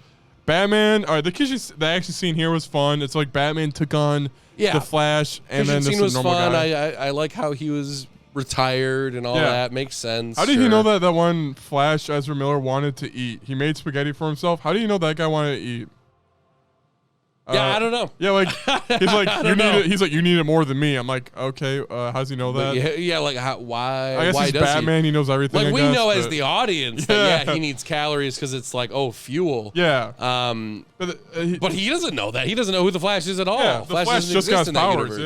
Batman. All right, the action scene here was fun. It's like Batman took on the Flash, and then this scene was normal fun. guy. I like how he was retired and all that. Makes sense. How did he know that one Flash Ezra Miller wanted to eat? He made spaghetti for himself. How do you know that guy wanted to eat? Yeah, I don't know. Yeah, like he's like you need it. He's like, you need it more than me. I'm like, okay. How does he know that? Like why? I guess why he's does Batman. He knows everything. Like I we guess, know as the audience that he needs calories because it's like fuel. Yeah. But he doesn't know that. He doesn't know who the Flash is at all. Yeah, the Flash just got his powers.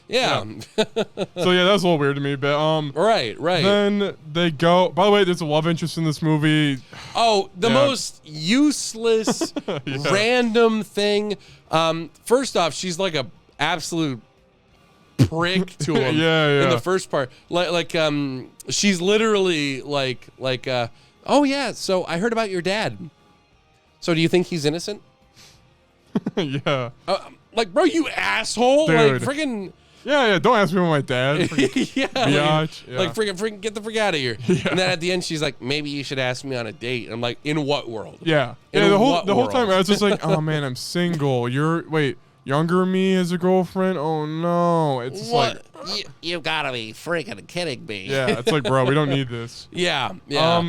Yeah. So yeah, that's a little weird to me. But right. Then they go. By the way, there's a love interest in this movie. Oh, the most useless, random thing. First off, she's like a absolute prick to him. In the first part, like she's literally like, oh yeah. So I heard about your dad. So do you think he's innocent? Yeah. Like, bro, you asshole. Dude. Like, freaking. Yeah. Don't ask me about my dad. Like freaking get the freak out of here. And then at the end, she's like, maybe you should ask me on a date. And I'm like, in what world? Yeah. In the what whole world? time I was just like, oh man, I'm single. Younger me as a girlfriend? Oh no. It's just What? like, You gotta be freaking kidding me. yeah. It's like, bro, we don't need this. Yeah.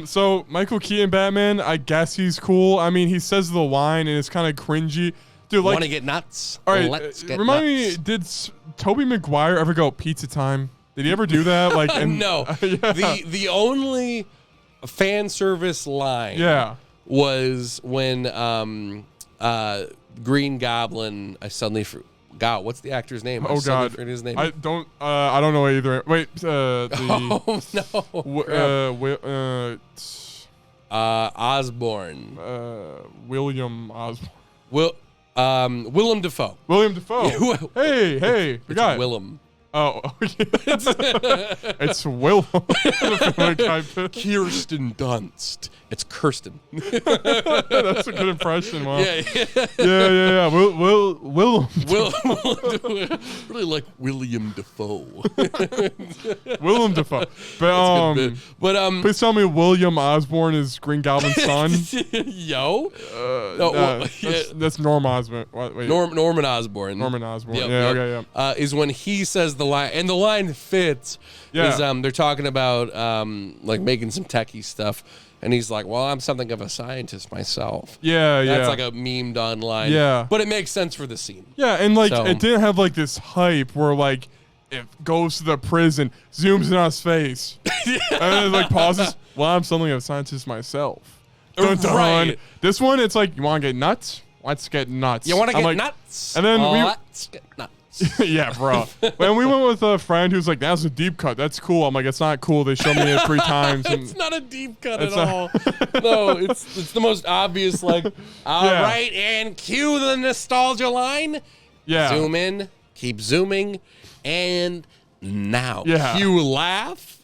So Michael Keaton Batman, I guess he's cool. I mean, he says the line and it's kind of cringy. Dude, like, want to get nuts? all right, Let's get remind nuts. me, did Tobey Maguire ever go pizza time? Did he ever do that? Like, No. The only fan service line was when Green Goblin, I suddenly forgot what's the actor's name. Oh God, forget his name. I don't know either. Wait, Osborne. William Osborne. Willem Dafoe. William Dafoe. Hey, forgot. Willem. Oh, okay. It's Willem. Kirsten Dunst. It's Kirsten. That's a good impression, wow. Yeah. Willem. Really like William Dafoe. Willem Dafoe. But please tell me William Osborne is Green Goblin's son. Yo. That's Norm Osborn. Wait. Norman Osborn. Norman Osborn. Yep. Is when he says the line, and the line fits. Yeah. Is they're talking about like making some techie stuff. And he's like, well, I'm something of a scientist myself. Yeah. That's like a memed online. Yeah. But it makes sense for the scene. Yeah, and like it didn't have like this hype where like it goes to the prison, zooms in on his face, and then it like pauses. Well, I'm something of a scientist myself. Dun, dun. Right. This one, it's like, you want to get nuts? let's get nuts. You want to I'm get like, nuts? And then Let's get nuts. yeah, bro. When we went with a friend who's like, "That's a deep cut. That's cool." I'm like, "It's not cool." They showed me it 3 times. And It's not a deep cut at all. No, it's the most obvious. Like, all right, and cue the nostalgia line. Yeah. Zoom in, keep zooming, and now Yeah. cue laugh.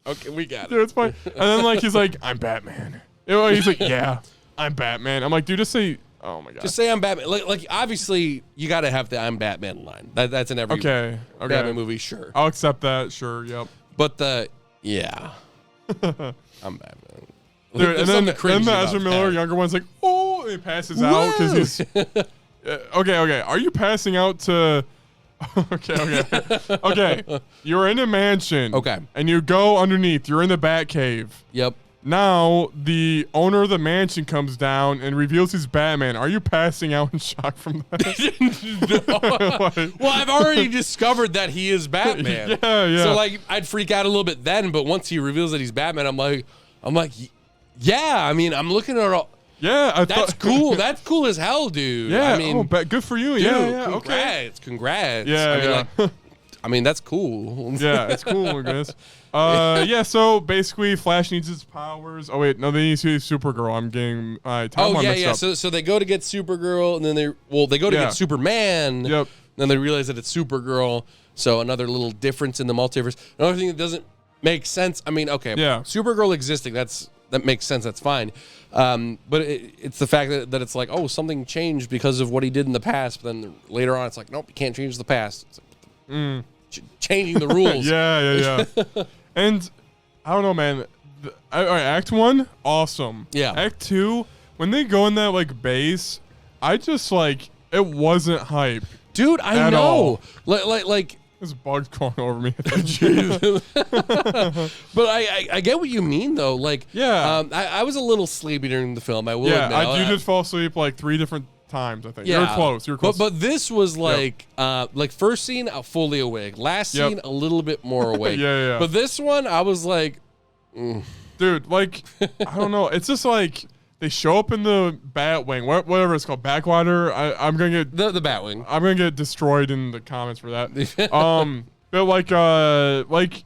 Okay, we got it. Dude, it's fine. And then like he's like, "I'm Batman." He's like, "Yeah, I'm Batman." I'm like, "Dude, just say." Oh my god. Just say I'm Batman. Like obviously, you got to have the I'm Batman line. That's in every Batman movie, sure. I'll accept that. Sure. Yep. But I'm Batman. Dude, There's and then something cringy the about Ezra Miller that. younger one's like, "Oh," and he passes out because he's. Okay. Are you passing out to? Okay. You're in a mansion. Okay. And you go underneath. You're in the Batcave. Yep. Now the owner of the mansion comes down and reveals he's Batman. Are you passing out in shock from that? Well, I've already discovered that he is Batman. Yeah. So like, I'd freak out a little bit then, but once he reveals that he's Batman, I'm like, yeah. I mean, I'm looking at all. Yeah, That's cool. That's cool as hell, dude. Yeah. I mean, good for you. dude, Yeah. Congrats. Yeah. I mean, that's cool. Yeah, it's cool, I guess. So basically, Flash needs his powers. Oh wait, no, they need to use Supergirl. I'm getting timeline mixed up. So they go to get Supergirl, and then they go to get Superman. Yep. Then they realize that it's Supergirl. So another little difference in the multiverse. Another thing that doesn't make sense. I mean, okay, Yeah. Supergirl existing. That makes sense. That's fine. But it's the fact that it's like, oh, something changed because of what he did in the past. But then later on, it's like, nope, you can't change the past. It's like, changing the rules. Yeah. And I don't know, man. All right, Act 1, awesome. Yeah. Act 2, when they go in that like base, I just like it wasn't hype. Dude, I At know. all. Like There's bugs crawling over me. Jeez. but I get what you mean though. Like, Yeah. I was a little sleepy during the film. I will Yeah, admit. you did fall asleep like 3 different times, I think. Yeah. You were close. But this was like first scene fully awake. Last scene a little bit more awake. Yeah. But this one I was like, Dude, like I don't know. It's just like they show up in the Batwing, whatever it's called, Backwater. I'm gonna get the Batwing. I'm gonna get destroyed in the comments for that. But like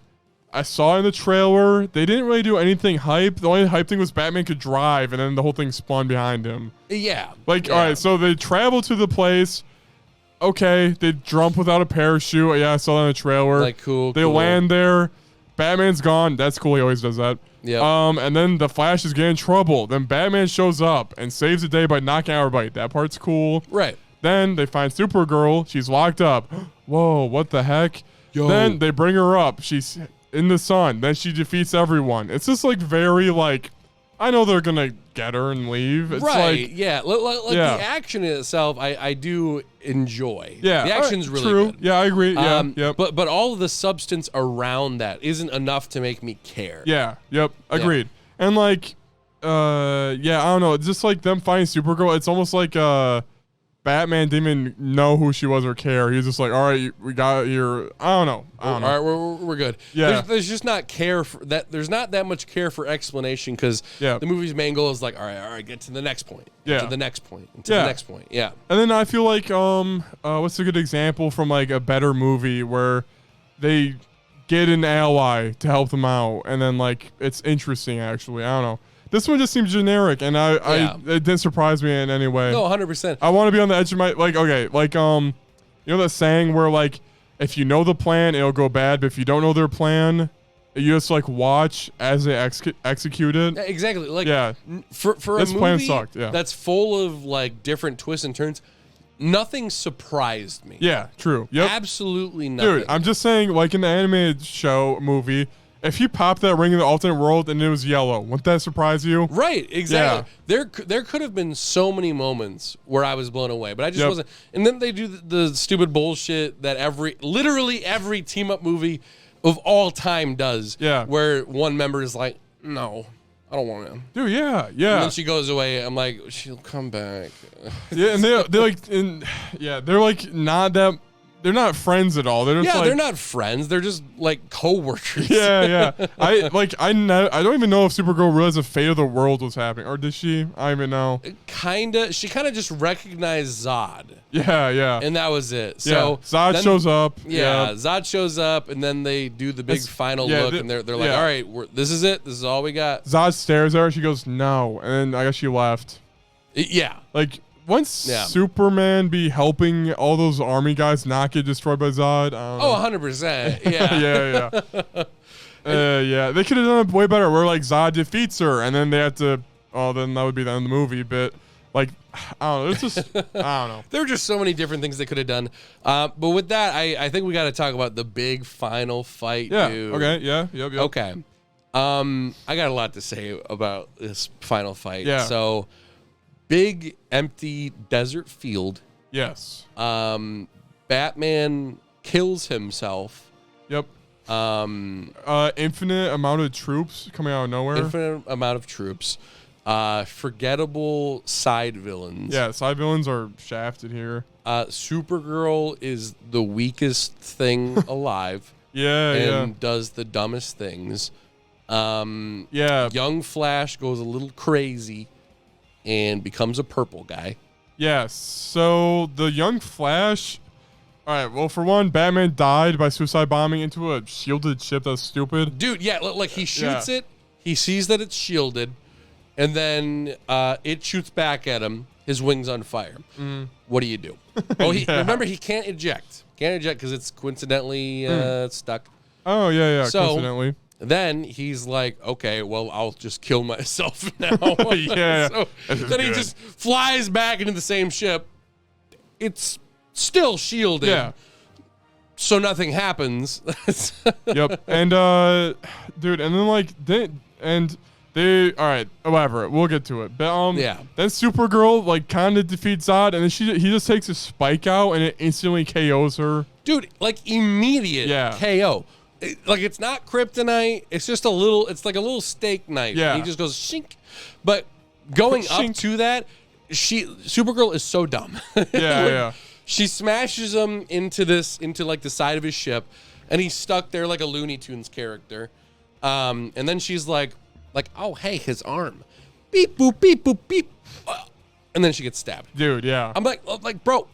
I saw in the trailer, they didn't really do anything hype. The only hype thing was Batman could drive, and then the whole thing spun behind him. Yeah. All right, so they travel to the place. Okay, they jump without a parachute. Yeah, I saw that in the trailer. Like, cool. They land there. Batman's gone. That's cool. He always does that. Yeah. And then the Flash is getting in trouble. Then Batman shows up and saves the day by knocking out everybody. That part's cool. Right. Then they find Supergirl. She's locked up. Whoa, what the heck? Yo. Then they bring her up. She's in the sun. Then she defeats everyone. It's just like very like, I know they're gonna get her and leave. It's right. like, Yeah. Like the action in itself, I do enjoy. Yeah. The action's really true. good. Yeah, I agree. Yeah. Yep. But all of the substance around that isn't enough to make me care. Yeah. Yep. Agreed. And like, I don't know. It's just like them finding Supergirl. It's almost like Batman didn't even know who she was or care. He was just like, all right, we got your. I don't know. All right, we're good. Yeah. There's just not care for that. There's not that much care for explanation because the movie's main goal is like, all right, get to the next point. Yeah. To the next point. To the next point. Yeah. And then I feel like what's a good example from like a better movie where they get an ally to help them out, and then like it's interesting actually. I don't know. This one just seems generic, and it didn't surprise me in any way. No, 100%. I want to be on the edge of my you know that saying where like if you know the plan, it'll go bad, but if you don't know their plan, you just like watch as they execute it. Exactly. Like for this a movie plan sucked. Yeah. that's full of like different twists and turns, nothing surprised me. Yeah. True. Yep. Absolutely nothing. Dude, I'm just saying, like in the animated show movie, if you pop that ring in the alternate world and it was yellow, wouldn't that surprise you? Right, exactly. There could have been so many moments where I was blown away, but I just wasn't. And then they do the stupid bullshit that literally every team up movie of all time does. Yeah. Where one member is like, no, I don't want him. Dude, yeah. And then she goes away. I'm like, she'll come back. Yeah, and they're like, they're like not that they're not friends at all. They're just like, they're not friends. They're just like co-workers. Yeah. I don't even know if Supergirl realized the fate of the world was happening, or did she? I don't even know. She kind of just recognized Zod. Yeah. And that was it. So Zod shows up. Yeah, Zod shows up, and then they do the big final look, and they're like, all right, this is it. This is all we got. Zod stares at her. She goes, no. And then I guess she left. Yeah. Like, wouldn't Superman be helping all those army guys not get destroyed by Zod? I don't know. 100%. Yeah. Yeah. They could have done it way better where, like, Zod defeats her, and then they have to, then that would be the end of the movie. But, like, I don't know. It's just, I don't know. There are just so many different things they could have done. But with that, I think we got to talk about the big final fight, dude. Okay. Yeah. Yep. Okay. I got a lot to say about this final fight. Yeah. So, big empty desert field. Yes. Batman kills himself. Yep. Infinite amount of troops coming out of nowhere. Infinite amount of troops. Forgettable side villains. Yeah, side villains are shafted here. Supergirl is the weakest thing alive. And does the dumbest things. Young Flash goes a little crazy and becomes a purple guy. Yes. So the Young Flash. All right. Well, for one, Batman died by suicide bombing into a shielded ship. That's stupid. Dude, yeah. Like he shoots it. He sees that it's shielded, and then it shoots back at him. His wings on fire. What do you do? Oh, remember he can't eject. Can't eject because it's coincidentally stuck. Oh yeah. So, coincidentally. Then he's like, okay, well, I'll just kill myself now. Yeah. So then he just flies back into the same ship. It's still shielded. Yeah. So nothing happens. Yep. And dude, and then all right, whatever. We'll get to it. But then Supergirl like kind of defeats Zod, and then he just takes a spike out, and it instantly KOs her. Dude, like immediate KO. Like it's not kryptonite. It's just it's like a little steak knife. Yeah. And he just goes shink. But going up to that, Supergirl is so dumb. Yeah. She smashes him into like the side of his ship, and he's stuck there like a Looney Tunes character. And then she's like, oh hey, his arm, beep boop beep boop beep, and then she gets stabbed. Dude, yeah. I'm like bro,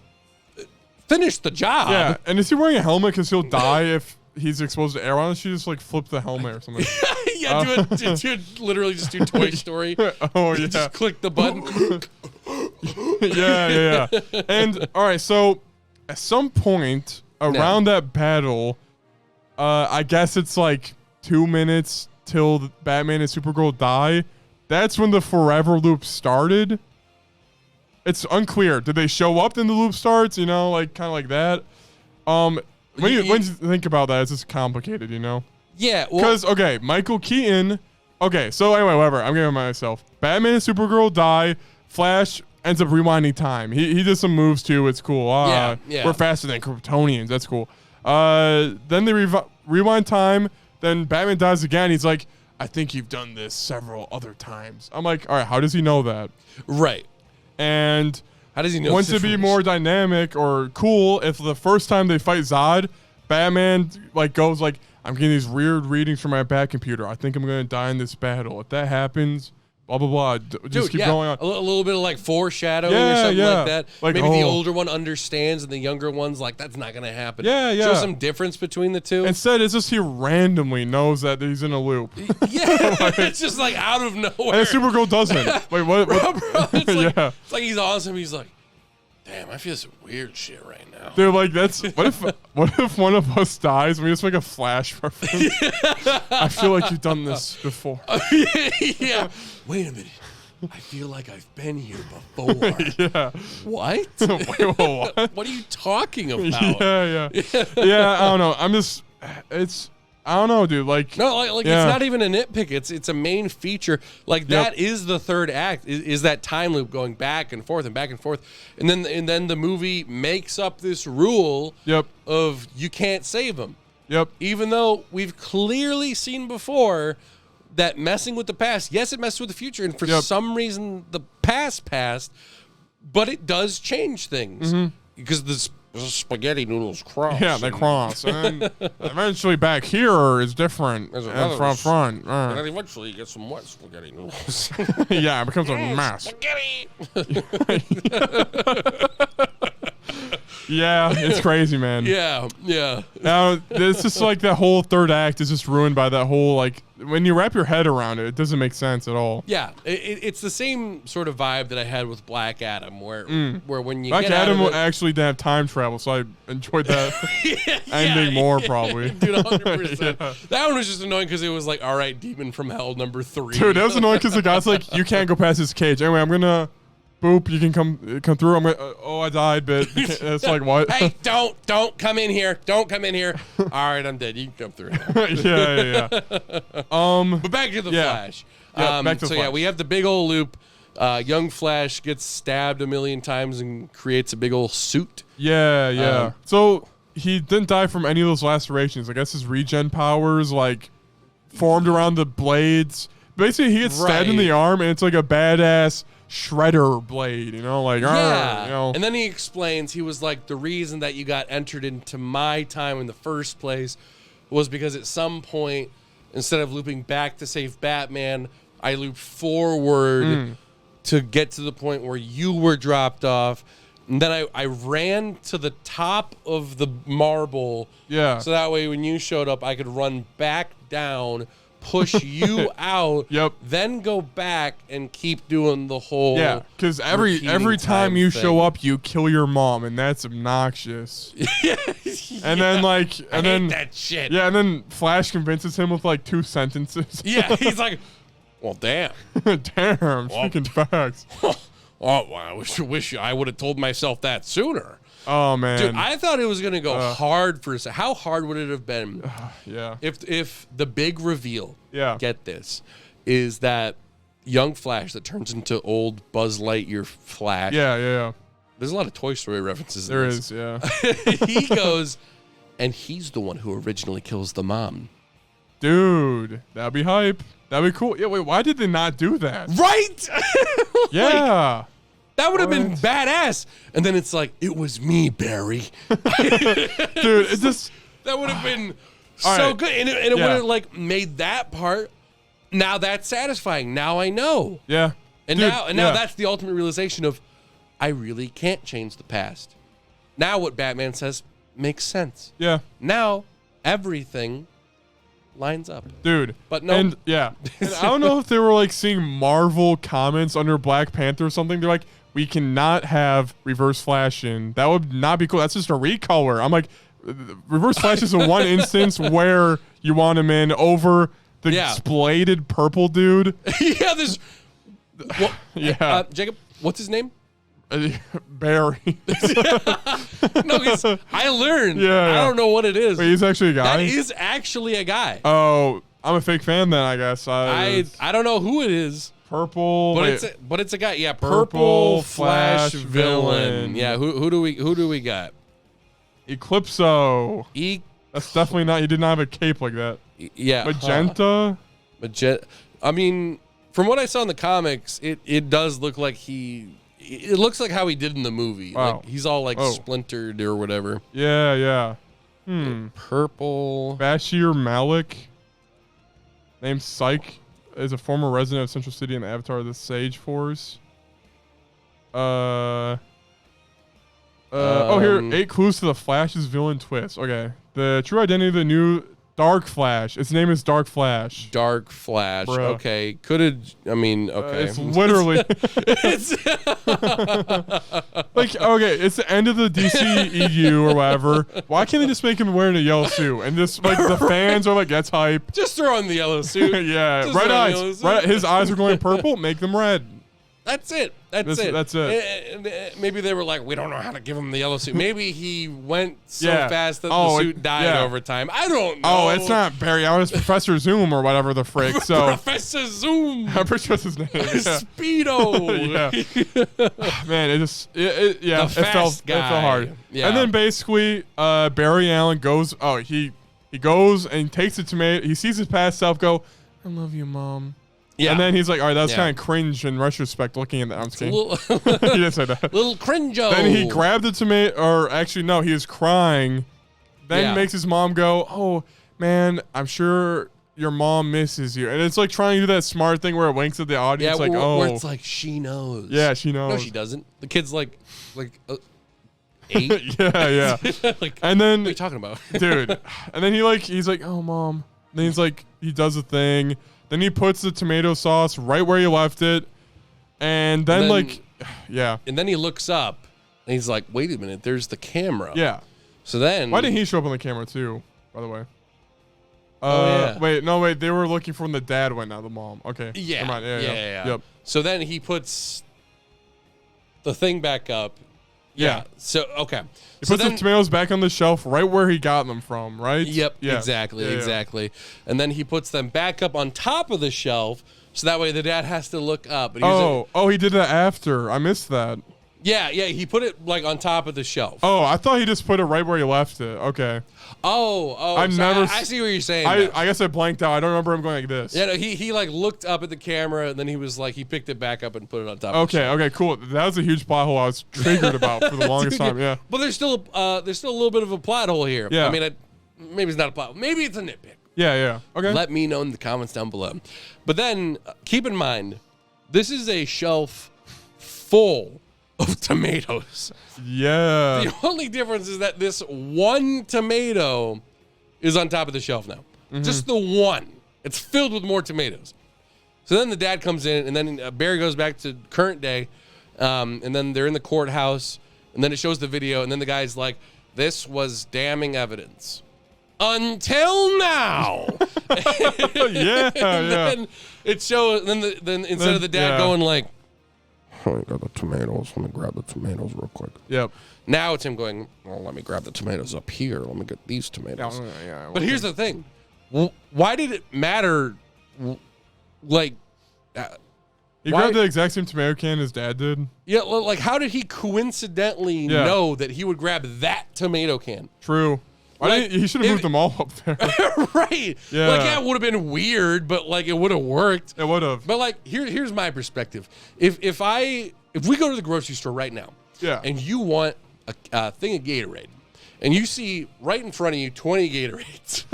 finish the job. Yeah. And is he wearing a helmet because he'll die if he's exposed to air? Why don't she just like flip the helmet or something? Literally just do Toy Story. Oh yeah. Just click the button. Yeah. And all right, so at some point around that battle, I guess it's like 2 minutes till Batman and Supergirl die. That's when the forever loop started. It's unclear. Did they show up then the loop starts? You know, like kind of like that. When you think about that, it's just complicated, you know? Yeah. Because, Michael Keaton. Okay, so anyway, whatever. I'm giving myself. Batman and Supergirl die. Flash ends up rewinding time. He did some moves too. It's cool. We're faster than Kryptonians. That's cool. Then they rewind time. Then Batman dies again. He's like, I think you've done this several other times. I'm like, all right, how does he know that? Right. And how does he know? Wants to be more dynamic or cool. If the first time they fight Zod, Batman like goes like, I'm getting these weird readings from my bat computer. I think I'm gonna die in this battle. If that happens, blah blah blah. Just keep going on. A little bit of like foreshadowing or something like that. Like, maybe the older one understands and the younger one's like, that's not gonna happen. Yeah. Show some difference between the two. Instead, it's just he randomly knows that he's in a loop. Yeah, it's just like out of nowhere. And Supergirl doesn't. Wait, what? Bro, it's like he's awesome. He's like, damn, I feel some weird shit right now. Dude, like that's what if one of us dies and we just make a Flash reference? I feel like you've done this before. Yeah. Wait a minute. I feel like I've been here before. Yeah. What? Wait, what? What are you talking about? Yeah. I don't know. I don't know, dude. Like, no, it's not even a nitpick. It's a main feature. Like that is the third act. Is that time loop going back and forth and back and forth, and then the movie makes up this rule. Of you can't save him. Even though we've clearly seen before that messing with the past, yes, it messes with the future, and for some reason the past, but it does change things because This is spaghetti noodles cross. Yeah, they cross. And then eventually back here is different. There's And another front. And then eventually you get some wet spaghetti noodles. Yeah, it becomes a mess. Spaghetti. Yeah, it's crazy, man. Yeah. Now, it's just like that whole third act is just ruined by that whole, like, when you wrap your head around it, it doesn't make sense at all. Yeah, it's the same sort of vibe that I had with Black Adam, where when you Black get Adam out of it, actually didn't have time travel, so I enjoyed that ending more, probably. Dude, 100%. Yeah. That one was just annoying because it was like, all right, Demon from Hell number 3. Dude, that was annoying because the guy's like, you can't go past this cage. Anyway, I'm gonna boop. You can come through. I'm gonna. Oh, I died, but it's like what? Hey, don't come in here. Don't come in here. All right, I'm dead. You can come through. yeah. But back to the Flash. Yeah, back to so Flash. yeah, we have the big old loop. Young Flash gets stabbed a million times and creates a big old suit. Yeah. So he didn't die from any of those lacerations. I guess his regen powers like formed around the blades. Basically, he gets stabbed in the arm, and it's like a badass shredder blade. You know, like Yeah. you know. And then he explains he was like, the reason that you got entered into my time in the first place was because at some point, instead of looping back to save Batman, I looped forward to get to the point where you were dropped off. And then I ran to the top of the marble. Yeah. So that way when you showed up, I could run back down, push you out, then go back and keep doing the whole because every time you show up, you kill your mom, and that's obnoxious. And then like, and then hate that shit. Yeah, and then Flash convinces him with like 2 sentences. Yeah, he's like, well, damn. Damn, speaking facts. Oh, well, I wish I would have told myself that sooner. Oh man, Dude, I thought it was gonna go hard for a second. How hard would it have been? Yeah. If the big reveal, get this, is that young Flash that turns into old Buzz Lightyear Flash. Yeah. There's a lot of Toy Story references. There in this. is, yeah. He goes, and he's the one who originally kills the mom. Dude, that'd be hype. That'd be cool. Yeah, wait, why did they not do that? Right? Yeah. That would have been badass. And then it's like, it was me, Barry. Dude, it's just... That would have been so good. And it would have like made that part, now that's satisfying. Now I know. Yeah. And now that's the ultimate realization of, I really can't change the past. Now what Batman says makes sense. Yeah. Now everything lines up. Dude. But no. And I don't know if they were like seeing Marvel comments under Black Panther or something. They're like, we cannot have Reverse Flash in. That would not be cool. That's just a recolor. I'm like, Reverse Flash is the one instance where you want him in over the bladed purple dude. Yeah, this. Well, Jacob, what's his name? Barry. No, I learned. Yeah. I don't know what it is. Wait, he's actually a guy? That is actually a guy. Oh, I'm a fake fan then, I guess. I don't know who it is. Purple. But it's a guy. Yeah, purple Flash villain. Yeah, who do we got? Eclipso. That's definitely not. He did not have a cape like that. Yeah. Magenta. I mean, from what I saw in the comics, it does look like it looks like how he did in the movie. Wow. Like he's all like splintered or whatever. Yeah. Purple. Bashir Malik. Named Psyche. Is a former resident of Central City and the Avatar of the Sage Force. Here, 8 clues to the Flash's villain twist. Okay. The true identity of the new Dark Flash. Its name is Dark Flash. Dark Flash. Bruh. Okay. Okay. It's literally like, okay, it's the end of the DCEU or whatever. Why can't they just make him wearing a yellow suit? And just like the fans are like, that's hype. Just throw on the yellow suit. Yeah. Just Red eyes. His eyes are going purple. Make them red. That's it. That's it. Maybe they were like, we don't know how to give him the yellow suit. Maybe he went so fast that the suit died over time. I don't know. Oh, it's not Barry Allen. It's Professor Zoom or whatever the frick. So Professor Zoom. I'm pretty sure that's his name. Speedo. Man, it felt hard. Yeah. And then basically, Barry Allen goes. Oh, he goes and takes it to me. He sees his past self go, I love you, Mom. Yeah. And then he's like, all right, that's Yeah. kind of cringe in retrospect looking at that. I'm just kidding. Little, He didn't say that. little cringo. Then he grabbed the tomato, or actually, no, he was crying. Then Yeah. makes his mom go, oh, man, I'm sure your mom misses you. And it's like trying to do that smart thing where it winks at the audience, Yeah, like, where oh. it's like she knows. Yeah, she knows. No, she doesn't. The kid's like 8. yeah. Like, And then, what are you talking about? dude, and then he's like, oh, mom. Then he's like, he does a thing. Then he puts the tomato sauce right where he left it. And then like, yeah. And then he looks up and he's like, wait a minute, there's the camera. Yeah. So then. Why didn't he show up on the camera too, by the way? Yeah. Wait. They were looking for when the dad went, not the mom. Okay. Yeah. Never mind. Yeah. Yep. So then he puts the thing back up. Yeah. So, okay. He So puts the tomatoes back on the shelf right where he got them from, right? Yep. Yeah. Exactly. Yeah, yeah. Exactly. And then he puts them back up on top of the shelf. So that way the dad has to look up. And He did that after. I missed that. Yeah. He put it like on top of the shelf. Oh, I thought he just put it right where he left it. Okay. I've never I see what you're saying. I guess I blanked out. I don't remember him going like this. Yeah, no, he like looked up at the camera and then he was like he picked it back up and put it on top. Okay, cool. That was a huge plot hole I was triggered about for the longest time. Yeah. But there's still a little bit of a plot hole here. Yeah. I mean, maybe it's not a plot. Maybe it's a nitpick. Yeah. Okay. Let me know in the comments down below. But then keep in mind, this is a shelf full of tomatoes. Yeah. The only difference is that this one tomato is on top of the shelf now. Mm-hmm. Just the one. It's filled with more tomatoes. So then the dad comes in, and then Barry goes back to current day, and then they're in the courthouse, and then it shows the video, and then the guy's like, "This was damning evidence." Until now. Yeah. Then it shows. Then instead of the dad going like, I got the tomatoes. Let me grab the tomatoes real quick. Yep. now it's him going, well, let me grab the tomatoes up here. Let me get these tomatoes. Yeah. But here's the thing. Why did it matter? Like, He why- grabbed the exact same tomato can his dad did. yeah, like how did he coincidentally know that he would grab that tomato can? True. Like, He should have moved them all up there. Right. Yeah. Like, yeah, it would have been weird, but like it would have worked. It would have. But like, here's my perspective. If we go to the grocery store right now, Yeah. and you want a thing of Gatorade, and you see right in front of you 20 Gatorades,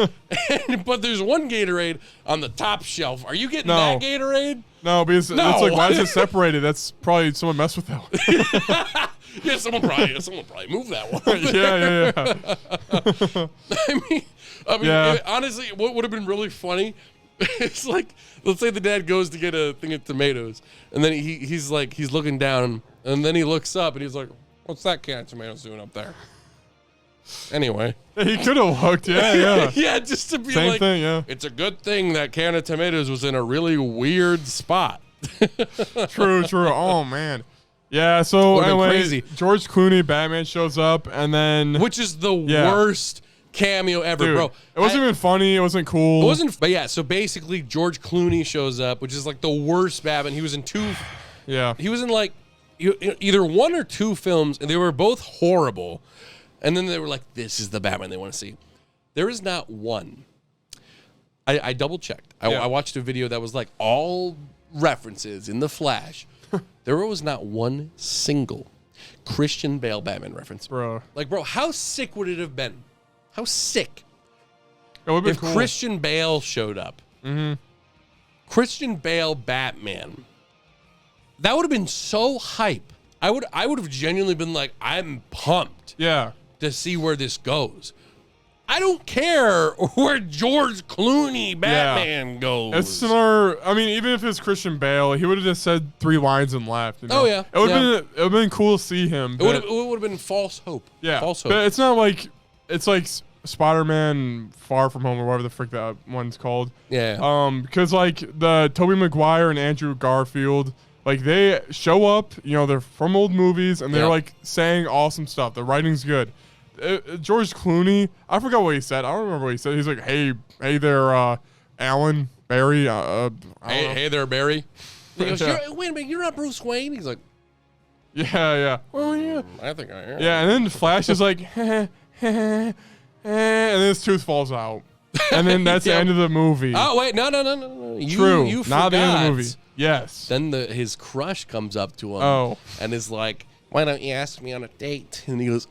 but there's one Gatorade on the top shelf, are you getting that Gatorade? No, because it's like, why is it separated? That's probably someone messed with that one. Yeah, someone probably moved that one. Yeah. I mean, Yeah. honestly, what would have been really funny is like, let's say the dad goes to get a thing of tomatoes, and then he's looking down, and then he looks up, and he's like, "What's that can of tomatoes doing up there?" Anyway, He could have looked. Yeah. yeah, just to be Same like, thing, yeah. it's a good thing that can of tomatoes was in a really weird spot. True. Oh, man. Yeah, so Would've been anyway, crazy. George Clooney, Batman shows up, and then... Which is the worst cameo ever, Dude, bro. it wasn't even funny. It wasn't cool. It wasn't, but yeah. So basically, George Clooney shows up, which is like the worst Batman. He was in two. Yeah. He was in like either one or two films, and they were both horrible. And then they were like, "This is the Batman they want to see." There is not one. I double checked. I watched a video that was like all references in the Flash. There was not one single Christian Bale Batman reference. Bro. Like, bro, how sick would it have been? How sick It would have if been cool. Christian Bale showed up? Mm-hmm. Christian Bale Batman. That would have been so hype. I would have genuinely been like, I'm pumped Yeah. to see where this goes. I don't care where George Clooney Batman goes. It's similar. I mean, even if it's Christian Bale, he would have just said 3 lines and left. You know? Oh, yeah. It would have been cool to see him. It would have been false hope. Yeah. False hope. But it's not like it's like Spider-Man Far From Home or whatever the frick that one's called. Yeah. Because like the Tobey Maguire and Andrew Garfield, like they show up, you know, they're from old movies and they're like saying awesome stuff. The writing's good. George Clooney, I forgot what he said. I don't remember what he said. He's like, hey there, Alan, Barry. Hey there, Barry. He goes, wait a minute, you're not Bruce Wayne? He's like, yeah. well, yeah, I think I am. Yeah, and then Flash is like, and then his tooth falls out. and then that's the end of the movie. Oh wait, no. True, You not the end of the forgot. movie. Yes. Then his crush comes up to him. Oh. And is like, "Why don't you ask me on a date?" And he goes,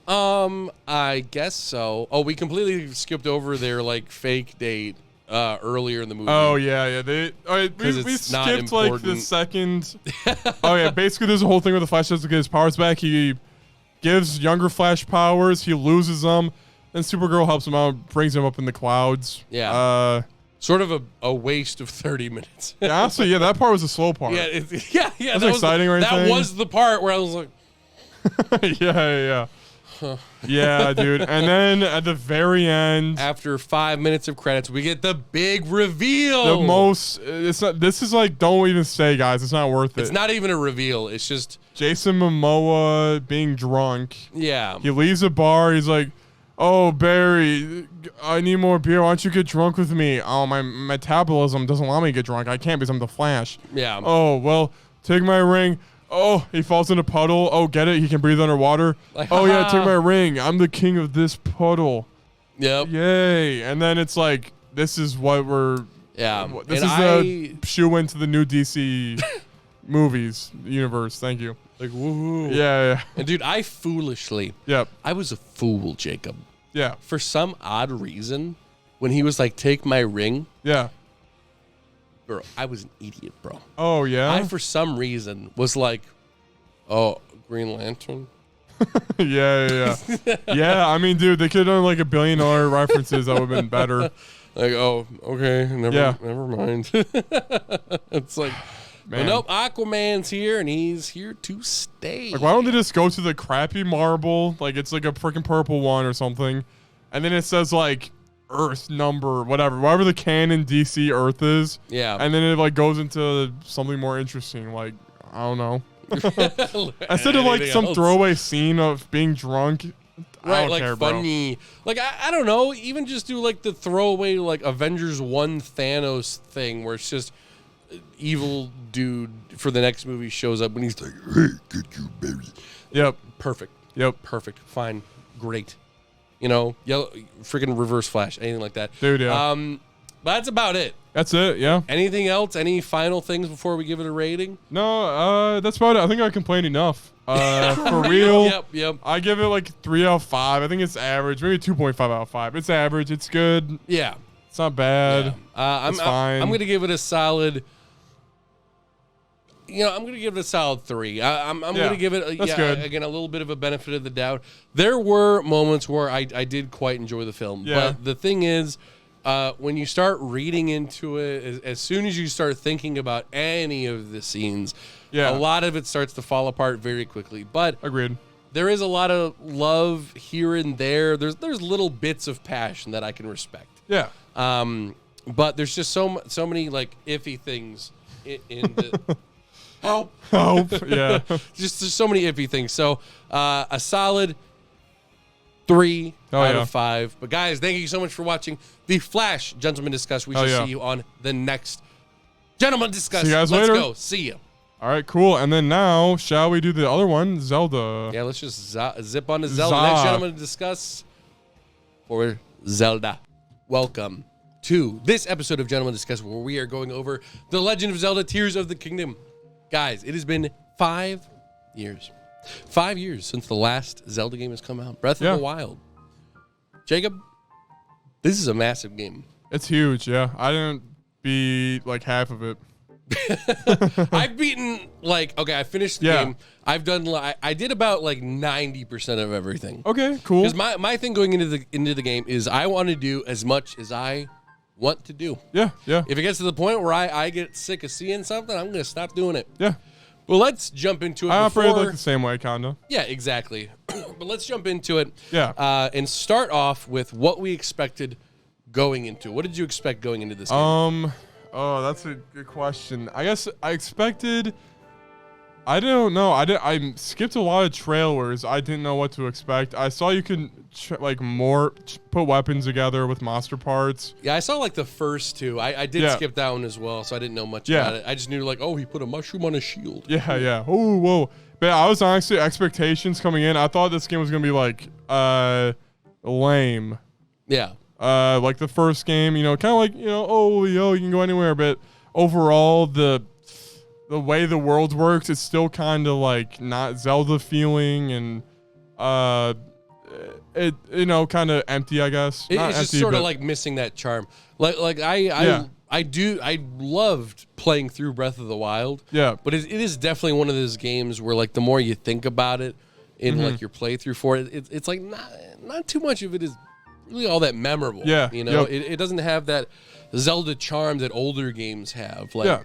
I guess so. Oh, we completely skipped over their like fake date earlier in the movie. Oh yeah. We it's not skipped like the important. second. Oh yeah, basically there's a whole thing where the Flash doesn't get his powers back. He gives younger Flash powers. He loses them. Then Supergirl helps him out, brings him up in the clouds. Yeah. Sort of a waste of 30 minutes. Yeah, honestly, yeah, that part was the slow part. yeah. That's exciting, right? That was the part where I was like, yeah. Yeah, dude. And then at the very end, after 5 minutes of credits, we get the big reveal. the most. It's not. This is like, don't even say, guys. It's not worth it. It's not even a reveal. It's just, Jason Momoa being drunk. yeah. He leaves a bar. He's like, "Oh, Barry, I need more beer. Why don't you get drunk with me? Oh, my metabolism doesn't allow me to get drunk. I can't because I'm the Flash." Yeah. Oh, well, take my ring. Oh, he falls in a puddle. Oh, get it? He can breathe underwater. Like, oh, yeah, haha. take my ring. I'm the king of this puddle. Yep. Yay. And then it's like, this is what we're... Yeah. This And is the shoe into the new DC movies universe. Thank you. like, woohoo. Yeah. And dude, I foolishly, Yep. I was a fool, Jacob. Yeah. For some odd reason, when he was like, "Take my ring," Yeah. bro, I was an idiot, bro. Oh, yeah? I, for some reason, was like, "Oh, Green Lantern." Yeah. Yeah, I mean, dude, they could have done like $1 billion references. That would have been better. Like, oh, okay, Yeah. never mind. It's like, well, Man. nope, Aquaman's here and he's here to stay. Like, why don't they just go to the crappy marble? Like, it's like a freaking purple one or something. And then it says, like, Earth number, whatever the canon DC Earth is. Yeah. And then it, like, goes into something more interesting. Like, I don't know. Instead of, like, Anything some else? throwaway scene of being drunk. I Right, don't like care, bro. funny. Like, I don't know, even just do like the throwaway, like Avengers 1 Thanos thing where it's just evil dude for the next movie shows up when he's like, "Hey, get you, baby." Yep. Perfect. Yep. Perfect. Fine. Great. You know, yellow, freaking Reverse Flash, anything like that. Dude, yeah. But that's about it. That's it, yeah. Anything else? Any final things before we give it a rating? No, that's about it. I think I complained enough. For real. Yep. I give it like 3 out of 5. I think it's average. Maybe 2.5 out of 5. It's average. It's good. Yeah. It's not bad. I'm fine. I'm going to give it a solid. You know, I'm going to give it a solid 3. I'm going to give it, that's good. again, a little bit of a benefit of the doubt. There were moments where I did quite enjoy the film. Yeah. But the thing is, when you start reading into it, as soon as you start thinking about any of the scenes, Yeah. a lot of it starts to fall apart very quickly. But Agreed. there is a lot of love here and there. There's little bits of passion that I can respect. Yeah. But there's just so many like iffy things in the help. Yeah. Just there's so many iffy things. So a solid 3 out yeah. of 5. But guys, thank you so much for watching The Flash Gentlemen Discuss. We shall yeah. see you on the next Gentlemen Discuss. See you guys Let's later. go. See you. All right, cool. And then now, shall we do the other one? Zelda. Yeah, let's just zip on to Zelda. Za. Next Gentlemen Discuss for Zelda. Welcome to this episode of Gentlemen Discuss, where we are going over The Legend of Zelda: Tears of the Kingdom. Guys, it has been 5 years. 5 years since the last Zelda game has come out. Breath Yeah. of the Wild. Jacob, this is a massive game. It's huge, yeah. I didn't beat like half of it. I've beaten I finished the Yeah. game. I've done I did about like 90% of everything. Okay, cool. Because my thing going into the game is I want to do as much as I want to do. Yeah. If it gets to the point where I get sick of seeing something, I'm going to stop doing it. Yeah. Well, let's jump into it. I operate before- like the same way, kinda. Yeah, exactly. But let's jump into it. Yeah. And start off with what we expected going into. What did you expect going into this game? Oh, that's a good question. I guess I expected. I don't know. I skipped a lot of trailers. I didn't know what to expect. I saw you can put weapons together with monster parts. Yeah, I saw like the first two. I did Yeah. skip that one as well, so I didn't know much Yeah. about it. I just knew like, oh, he put a mushroom on his shield. Yeah. Oh, whoa. But I was honestly expectations coming in. I thought this game was gonna be like lame. Yeah. like the first game, you know, kind of like, you know, oh, yo, you can go anywhere, but overall the way the world works, it's still kind of like not Zelda feeling, and it, you know, kind of empty, I guess. It's just sort of like missing that charm. Like I loved playing through Breath of the Wild. Yeah. But it is definitely one of those games where like the more you think about it in like your playthrough for it, it's like not too much of it is really all that memorable. Yeah. You know, Yep. it doesn't have that Zelda charm that older games have. Like, Yeah.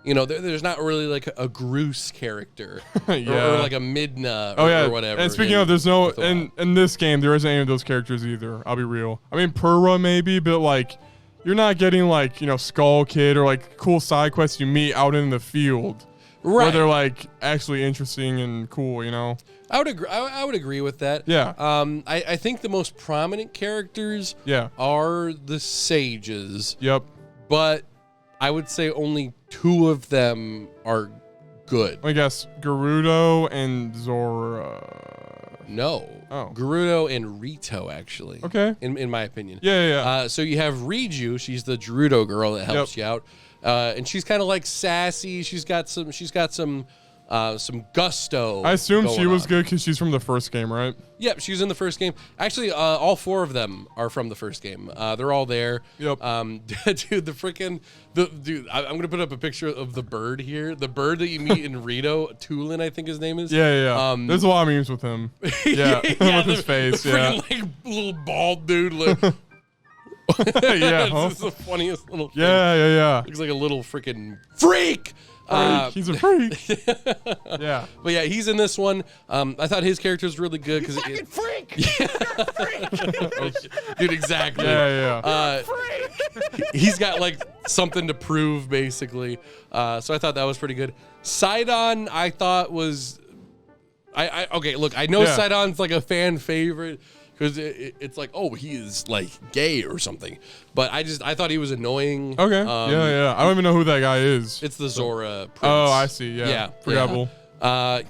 you know, there's not really like a Groose character Yeah. or like a Midna or whatever. And speaking of, there's no Breath of the Wild. in this game there isn't any of those characters either. I'll be real. I mean, Purah maybe, but like you're not getting like, you know, Skull Kid or like cool side quests you meet out in the field. Where Right. they're like actually interesting and cool, you know. I would agree. I would agree with that. Yeah. I think the most prominent characters Yeah. are the sages, Yep. but I would say only 2 of them are good. I guess Gerudo and Zora. No. Oh. Gerudo and Rito, actually. Okay. In my opinion. Yeah. So you have Riju. She's the Gerudo girl that helps you out, and she's kind of like sassy. She's got some gusto. I assume she going was on. good because she's from the first game, right? Yep, she was in the first game. Actually, all 4 of them are from the first game. They're all there. Yep. Dude, I'm gonna put up a picture of the bird here. The bird that you meet in Rito, Tulin, I think his name is. Yeah. There's a lot of memes with him. Yeah, with his face. The Yeah. freaking, like little bald dude. Like, Yeah. it's Huh? just the funniest little thing. Yeah. Looks like a little freaking freak. He's a freak. Yeah. But yeah, he's in this one. I thought his character was really good because freak! dude, exactly. Yeah. He's got like something to prove, basically. So I thought that was pretty good. Sidon, I thought was, okay. Look, I know Yeah. Sidon's like a fan favorite because it's like, oh, he is like gay or something. But I thought he was annoying. Okay. Yeah. I don't even know who that guy is. It's the Zora prince. Oh, I see. Yeah. Forgettable. Well,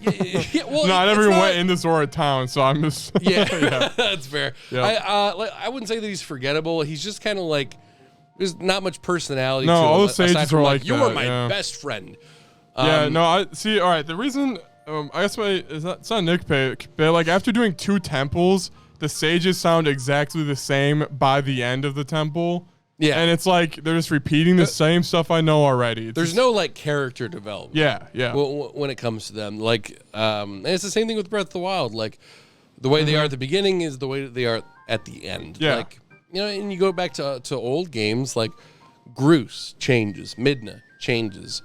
No, I never it's even not- went into Zora town, so I'm just. Yeah, that's fair. Yeah. I wouldn't say that he's forgettable. He's just kind of like there's not much personality. No, to him, all the aside sages from, are like you are that, my yeah. best friend. Yeah, no, I see. All right, the reason, I guess it's not a nitpick, but like after doing 2 temples, the sages sound exactly the same by the end of the temple. Yeah. And it's like they're just repeating the same stuff I know already. It's There's just- no like character development. Yeah. When it comes to them, like, and it's the same thing with Breath of the Wild. Like, the way they are at the beginning is the way that they are at the end. Yeah. Like, you know, and you go back to old games like Groose changes, Midna changes.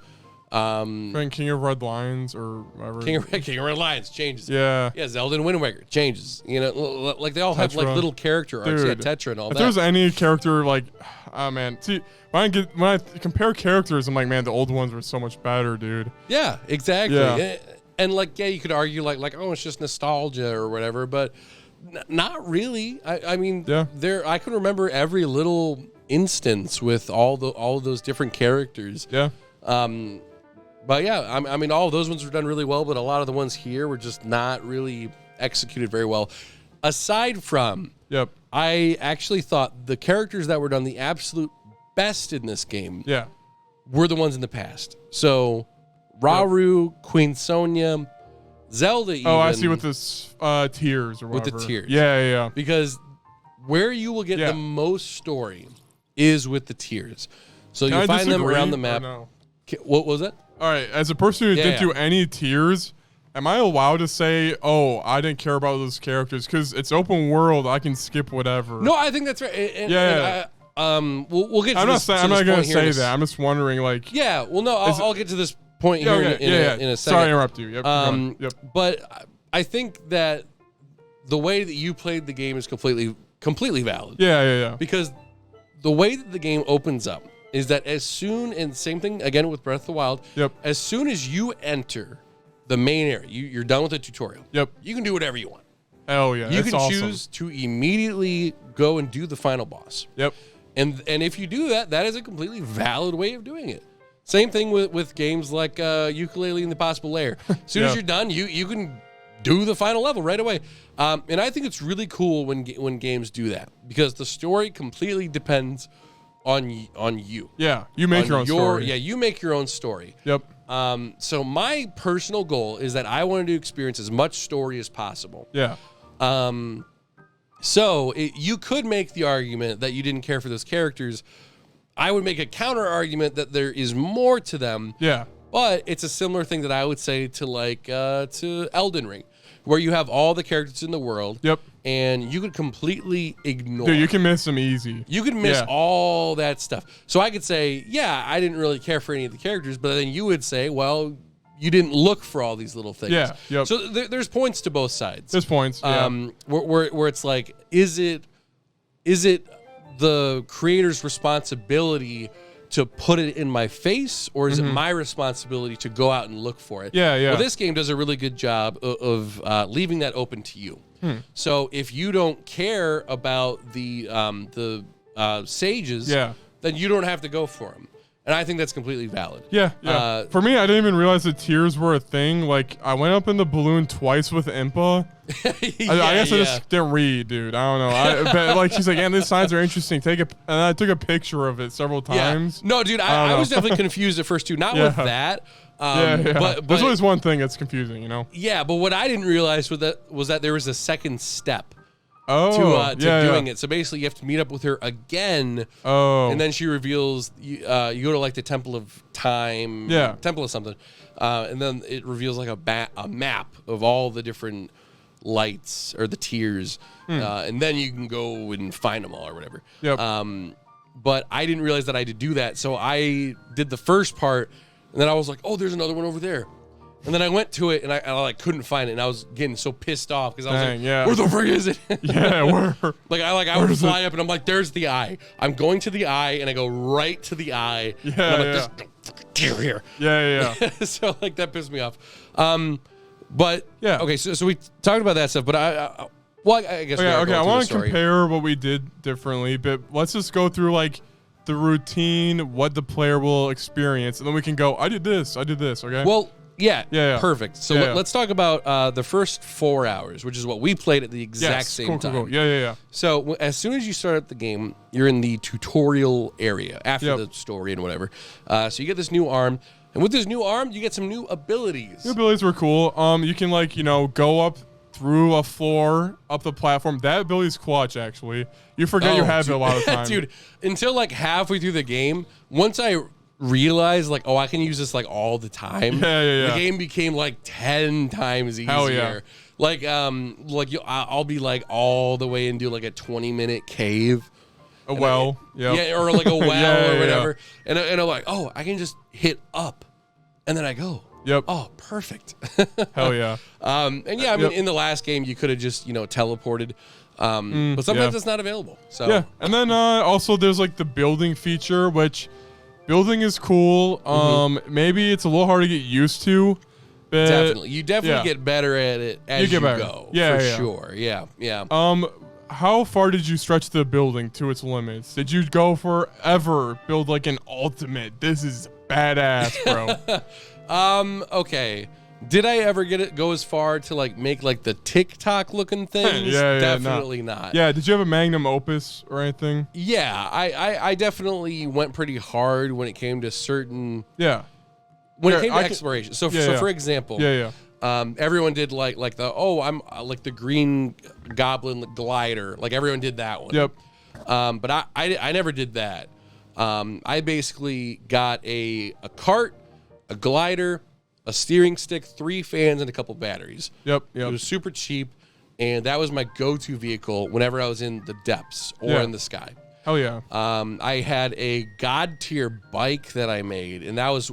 Playing King of Red Lions or whatever. King of Red Lions changes. Yeah. Yeah, Zelda and Wind Waker changes. You know, like they all have like Tetra. little character arcs. Dude, Yeah, Tetra and all If that. there's any character like, oh man, see when I compare characters, I'm like, man, the old ones were so much better, dude. Yeah, exactly. Yeah. And like, yeah, you could argue like, oh, it's just nostalgia or whatever, but not really. I mean, Yeah. I can remember every little instance with all of those different characters. Yeah. But yeah, I mean, all of those ones were done really well, but a lot of the ones here were just not really executed very well. Aside from, Yep. I actually thought the characters that were done the absolute best in this game Yeah. were the ones in the past. So, Rauru, Queen Sonia, Zelda even. Oh, I see with this tiers or With whatever. the tiers. Yeah. Because where you will get Yeah. the most story is with the tiers. So Can you'll I find them disagree around the or map. no? What was it? All right, as a person who Yeah, didn't do any tiers, am I allowed to say, "Oh, I didn't care about those characters because it's open world. I can skip whatever." No, I think that's right. Yeah. We'll get to I'm not this, saying. to I'm this not gonna point here in say a that. I'm just wondering, like. Yeah, well, no, Is it- I'll get to this point Yeah. here Okay. in a second. Sorry to interrupt you. Yep. go on. Yep. But I think that the way that you played the game is completely valid. Yeah. Because the way that the game opens up is that as soon, and same thing again with Breath of the Wild, Yep. as soon as you enter the main area, you're done with the tutorial. Yep. You can do whatever you want. Hell yeah. You It's can awesome. choose to immediately go and do the final boss. Yep. And if you do that, that is a completely valid way of doing it. Same thing with games like Ukulele and the Possible Lair. As soon as Yeah. you're done, you can do the final level right away. And I think it's really cool when games do that, because the story completely depends on you. Yeah, you make your own story. Yeah, you make your own story. Yep. So my personal goal is that I wanted to experience as much story as possible. Yeah. So you could make the argument that you didn't care for those characters. I would make a counter argument that there is more to them. Yeah. But it's a similar thing that I would say to to Elden Ring, where you have all the characters in the world. Yep. And you could completely ignore. Dude, you can miss them easy. You could miss all that stuff. So I could say, yeah, I didn't really care for any of the characters, but then you would say, well, you didn't look for all these little things. Yeah. Yep. So there's points to both sides. There's points. Yeah. Where it's like, is it the creator's responsibility to put it in my face, or is it my responsibility to go out and look for it? Yeah, yeah. Well, this game does a really good job of leaving that open to you. So if you don't care about the sages, then you don't have to go for them. And I think that's completely valid. Yeah, yeah. For me, I didn't even realize that tears were a thing. Like, I went up in the balloon twice with Impa. I guess I just didn't read, dude. I don't know. But like, she's like, and these signs are interesting. And I took a picture of it several times. No, dude, I was definitely confused at first too. Not with that. But there's always one thing that's confusing, you know? Yeah, but what I didn't realize was that there was a second step to doing it. So basically, you have to meet up with her again. And then she reveals you go to like the Temple of Time, Temple of something, and then it reveals like a map of all the different lights or the tiers, and then you can go and find them all or whatever. Yep. But I didn't realize that I had to do that, so I did the first part, and then I was like, oh, there's another one over there. And then I went to it, and I like couldn't find it, and I was getting so pissed off because I was like, "Where the frick is it?" Where? I would fly up, and I'm like, "There's the eye." I'm going to the eye, and I go right to the eye. Yeah, and I'm like, "There's no fucking deer here." Yeah. So like that pissed me off. But okay, so we talked about that stuff, but I guess okay. I want to compare what we did differently, but let's just go through like the routine, what the player will experience, and then we can go. I did this. Okay. Well. Yeah, perfect. So let's talk about the first 4 hours, which is what we played at the exact same time. Cool. Yeah. So as soon as you start up the game, you're in the tutorial area after the story and whatever. So you get this new arm, and with this new arm, you get some new abilities. New abilities were cool. You can go up through a floor, up the platform. That ability is clutch, actually. You forget you have it a lot of times. Dude, until like halfway through the game, once I realized like, I can use this like all the time. Yeah. The game became like 10 times easier. Hell yeah. I'll be like all the way into like a 20-minute cave. A well. Or like a well or whatever. And I'm like, I can just hit up, and then I go. Yep. Oh, perfect. Hell yeah. In the last game you could have just teleported. But sometimes it's not available. So yeah. And then also there's like the building feature, which building is cool. Maybe it's a little hard to get used to. But definitely. You definitely get better at it as you go. Yeah, for sure. Yeah. How far did you stretch the building to its limits? Did you go forever, build like an ultimate? This is badass, bro. Okay. Did I ever go as far to like make like the TikTok looking things? Definitely not. Yeah, did you have a magnum opus or anything? Yeah, I definitely went pretty hard when it came to certain. Yeah. When it came to exploration. So for example. Everyone did like I'm like the green goblin glider. Like everyone did that one. Yep. But I never did that. I basically got a cart, a glider, a steering stick, 3 fans, and a couple batteries. Yep. It was super cheap, and that was my go-to vehicle whenever I was in the depths or in the sky. Hell yeah. I had a god tier bike that I made, and that was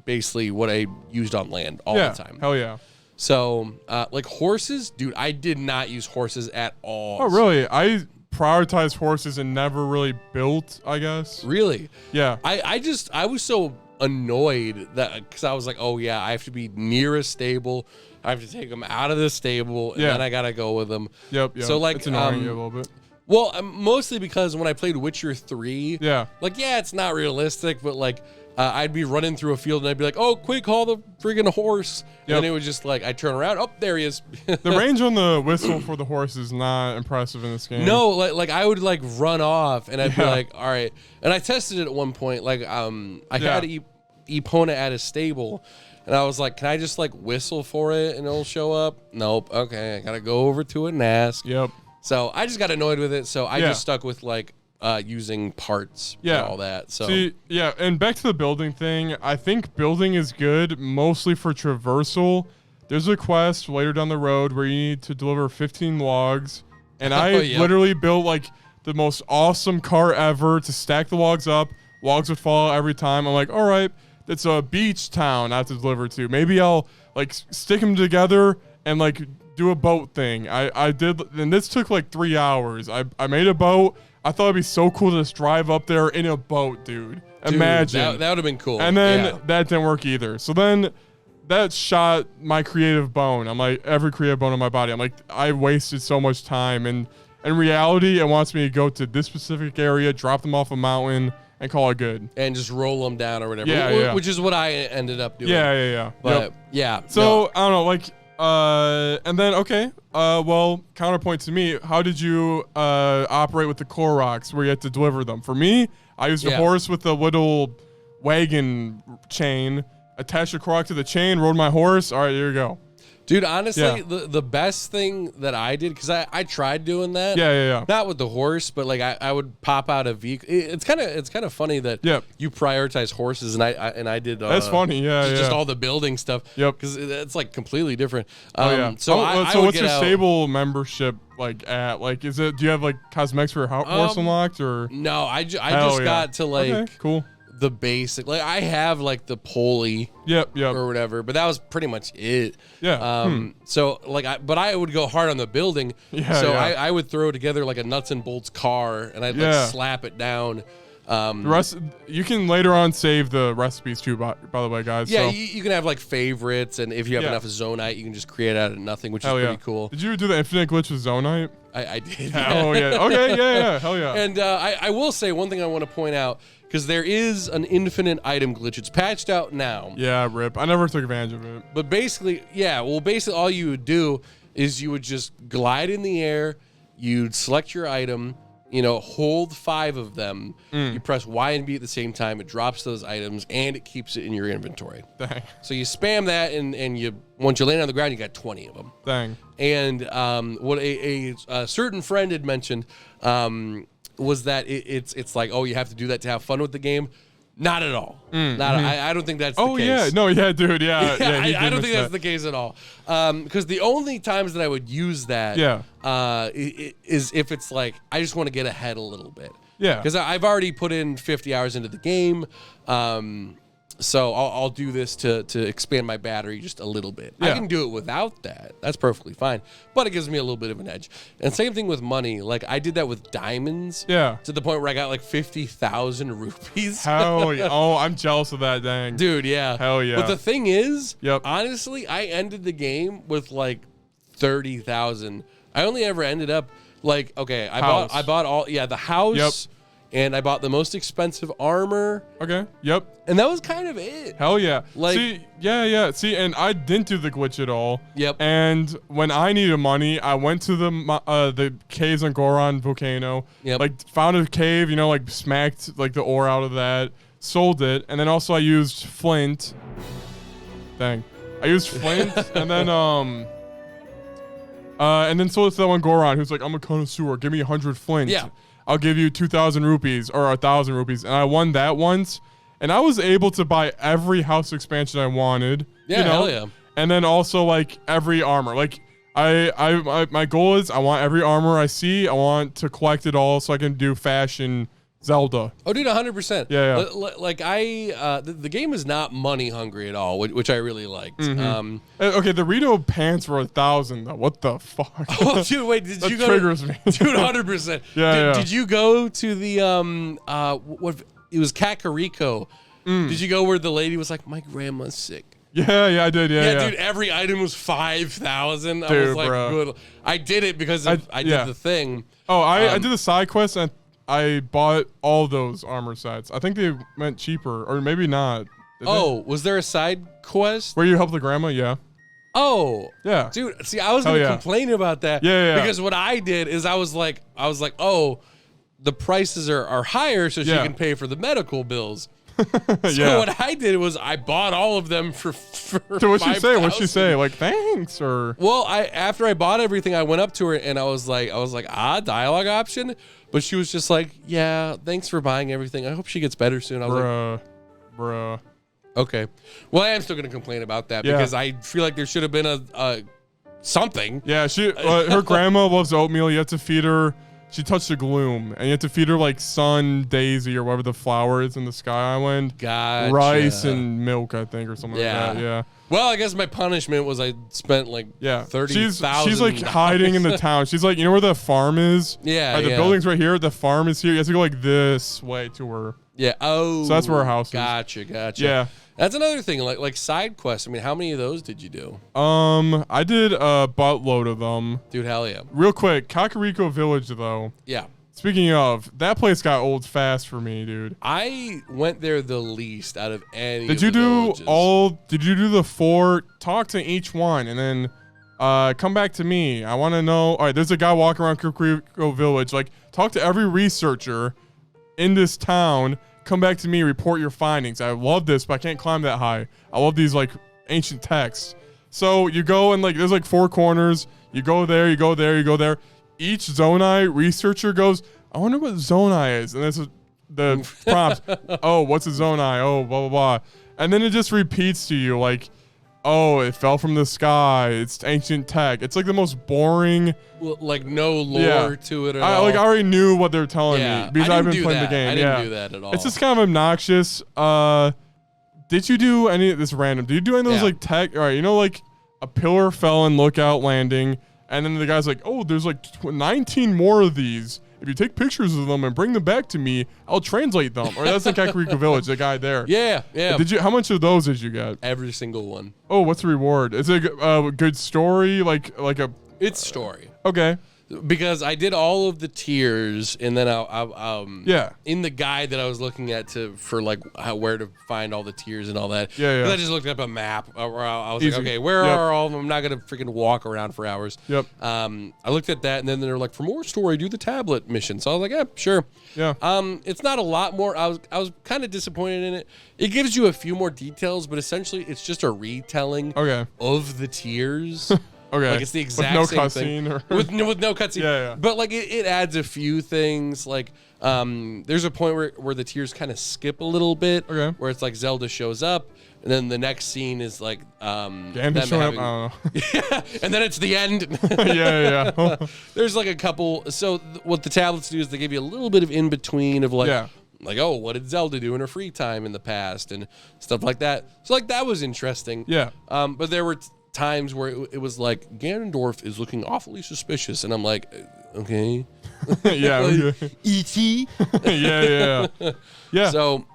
basically what I used on land all the time. Hell yeah. So, like horses, dude, I did not use horses at all. Oh, really? I prioritized horses and never really built, I guess. Really? Yeah. I was so annoyed that because I was like, I have to be near a stable. I have to take them out of the stable, and then I gotta go with them. Yep. So like, it's annoying you a little bit. Well, mostly because when I played Witcher 3, it's not realistic, but like I'd be running through a field and I'd be like, oh, quick, call the friggin' horse. Yep. And it would just like, I'd turn around. Oh, there he is. The range on the whistle for the horse is not impressive in this game. No, like I would like run off and I'd be like, all right. And I tested it at one point. Like, I had Epona at a stable and I was like, can I just like whistle for it and it'll show up? Nope. Okay. I got to go over to it and ask. Yep. So I just got annoyed with it. So I just stuck with like, using parts and all that. So see, and back to the building thing, I think building is good mostly for traversal. There's a quest later down the road where you need to deliver 15 logs, and I literally built like the most awesome car ever to stack the logs up. Logs would fall every time. I'm like, all right, it's a beach town I have to deliver to. Maybe I'll like stick them together and like do a boat thing. I did, and this took like 3 hours. I made a boat. I thought it'd be so cool to just drive up there in a boat, dude. Imagine. That would have been cool. And then that didn't work either. So then that shot my creative bone. I'm like, every creative bone in my body. I'm like, I wasted so much time. And in reality, it wants me to go to this specific area, drop them off a mountain, and call it good. And just roll them down or whatever. Which is what I ended up doing. Yeah. But So I don't know, like, and then, okay. Well, counterpoint to me, how did you operate with the Koroks where you had to deliver them? For me, I used a horse with a little wagon chain, attached a Korok to the chain, rode my horse. All right, here you go. Dude, honestly, the best thing that I did, because I tried doing that. Yeah. Not with the horse, but like I would pop out a vehicle. It's kind of funny that you prioritize horses, and I did. That's funny. Just all the building stuff. Yep. Because it's like completely different. So what's your stable membership like at? Like, is it? Do you have like cosmetics for your horse unlocked or? No, I just got to like. Okay, cool. The basic, like I have like the pulley, or whatever, but that was pretty much it. So like, I would go hard on the building. I would throw together like a nuts and bolts car, and I'd like slap it down. The rest, you can later on save the recipes too, by the way, guys. Yeah, you can have like favorites, and if you have enough Zonite, you can just create out of nothing, which is pretty cool. Did you do the infinite glitch with Zonite? I did. Oh yeah. Okay. Yeah. Hell yeah. And I will say one thing I want to point out. Because there is an infinite item glitch. It's patched out now. Yeah, rip. I never took advantage of it. But basically, basically all you would do is you would just glide in the air. You'd select your item, hold 5 of them. You press Y and B at the same time. It drops those items, and it keeps it in your inventory. Dang. So you spam that, and you once you land on the ground, you got 20 of them. Dang. And what a certain friend had mentioned was that it's like, oh, you have to do that to have fun with the game. Not at all. I don't think that's the case. Oh, yeah. No, yeah, dude. Yeah. I don't think that's the case at all. Because the only times that I would use that is if it's like, I just want to get ahead a little bit. Yeah. Because I've already put in 50 hours into the game. So I'll do this to expand my battery just a little bit. I can do it without that. That's perfectly fine. But it gives me a little bit of an edge. And same thing with money. Like I did that with diamonds. Yeah. To the point where I got like 50,000 rupees. Hell yeah. Oh, I'm jealous of that, dang. Dude, yeah. Hell yeah. But the thing is, honestly, I ended the game with like 30,000. I only ever ended up like, okay, I bought all the house. Yep. And I bought the most expensive armor. Okay. Yep. And that was kind of it. Hell yeah. Like, See, and I didn't do the glitch at all. Yep. And when I needed money, I went to the caves on Goron Volcano. Yep. Like found a cave, like smacked like the ore out of that, sold it, and then also I used flint. Dang. I used flint, and then sold it to that one Goron who's like, I'm a connoisseur. Give me 100 flint. Yeah. I'll give you 2,000 rupees or 1,000 rupees. And I won that once. And I was able to buy every house expansion I wanted. Yeah, hell yeah. And then also like every armor. Like my goal is I want every armor I see. I want to collect it all so I can do fashion Zelda. Oh, dude, 100%. Yeah. Like the game is not money hungry at all, which I really liked. Okay, the Rito pants were 1,000 though. What the fuck? Oh, dude, wait, did you go? That triggers me. Dude, 100%. Yeah. Did you go to the what? It was Kakariko. Did you go where the lady was like, my grandma's sick? Yeah, I did. Yeah, dude, every item was 5,000. I was like, bro. good. I did it because I did the thing. Oh, I did the side quest and I bought all those armor sets. I think they meant cheaper, or maybe not. Was there a side quest? Where you help the grandma? Yeah. Oh. Yeah. Dude, see, I was going to complain about that. Yeah. Because what I did is I was like, oh, the prices are higher so she can pay for the medical bills. So what I did was I bought all of them for So what'd she say? What'd she say? Like, thanks, or? Well, after I bought everything, I went up to her and I was like, dialogue option. But she was just like, yeah, thanks for buying everything. I hope she gets better soon. I was like, bruh. Okay. Well, I am still going to complain about that because I feel like there should have been a something. Yeah, her grandma loves oatmeal. You have to feed her. She touched the gloom, and you have to feed her like sun daisy or whatever the flower is in the Sky Island. Gotcha. Rice and milk, I think, or something like that. Yeah. Well, I guess my punishment was I spent like $30,000. She's like hiding in the town. She's like, you know where the farm is? Yeah. The building's right here. The farm is here. You have to go like this way to her. Yeah. Oh. So that's where her house is. Gotcha. Yeah. That's another thing. Like side quests. I mean, how many of those did you do? I did a buttload of them. Dude, hell yeah. Real quick, Kakariko Village though. Yeah. Speaking of, that place got old fast for me, dude. I went there the least out of any. Did you do the 4? Talk to each one and then come back to me. I want to know. All right, there's a guy walking around Kakariko Village. Like, talk to every researcher in this town. Come back to me, report your findings. I love this, but I can't climb that high. I love these like ancient texts. So you go and like there's like 4 corners. You go there, you go there, you go there. Each Zonai researcher goes, I wonder what Zonai is. And that's the prompt. Oh, what's a Zonai? Oh, blah, blah, blah. And then it just repeats to you like, oh, it fell from the sky. It's ancient tech. It's like the most boring. Like no lore to it at all. I already knew what they were telling me because I've been playing the game. I didn't do that at all. It's just kind of obnoxious. Did you do any of this random? Did you do any of those like tech? All right, you know, like a pillar fell in Lookout Landing, and then the guy's like, oh, there's like 19 more of these. If you take pictures of them and bring them back to me, I'll translate them. Or that's in Kakariko Village, the guy there. Yeah. How much of those did you get? Every single one. Oh, what's the reward? Is it a good story? Like a? It's story. Okay. Because I did all of the tiers, and then in the guide that I was looking at for like where to find all the tiers and all that. Yeah. I just looked up a map. Where I was like, okay, where are all of them? I'm not gonna freaking walk around for hours. Yep. I looked at that, and then they're like, for more story, do the tablet mission. So I was like, yeah, sure. Yeah. It's not a lot more. I was kind of disappointed in it. It gives you a few more details, but essentially it's just a retelling of the tiers. Okay. Like it's the exact same thing. With no cutscene. Yeah. But like it adds a few things. Like there's a point where the tiers kind of skip a little bit. Okay. Where it's like Zelda shows up, and then the next scene is like Ganon showing up. I don't know. Yeah, and then it's the end. yeah. There's like a couple. So what the tablets do is they give you a little bit of in between of like. Like, oh, what did Zelda do in her free time in the past and stuff like that. So like that was interesting. Yeah. But there were times where it was like Ganondorf is looking awfully suspicious, and I'm like, okay, yeah, E.T. yeah. So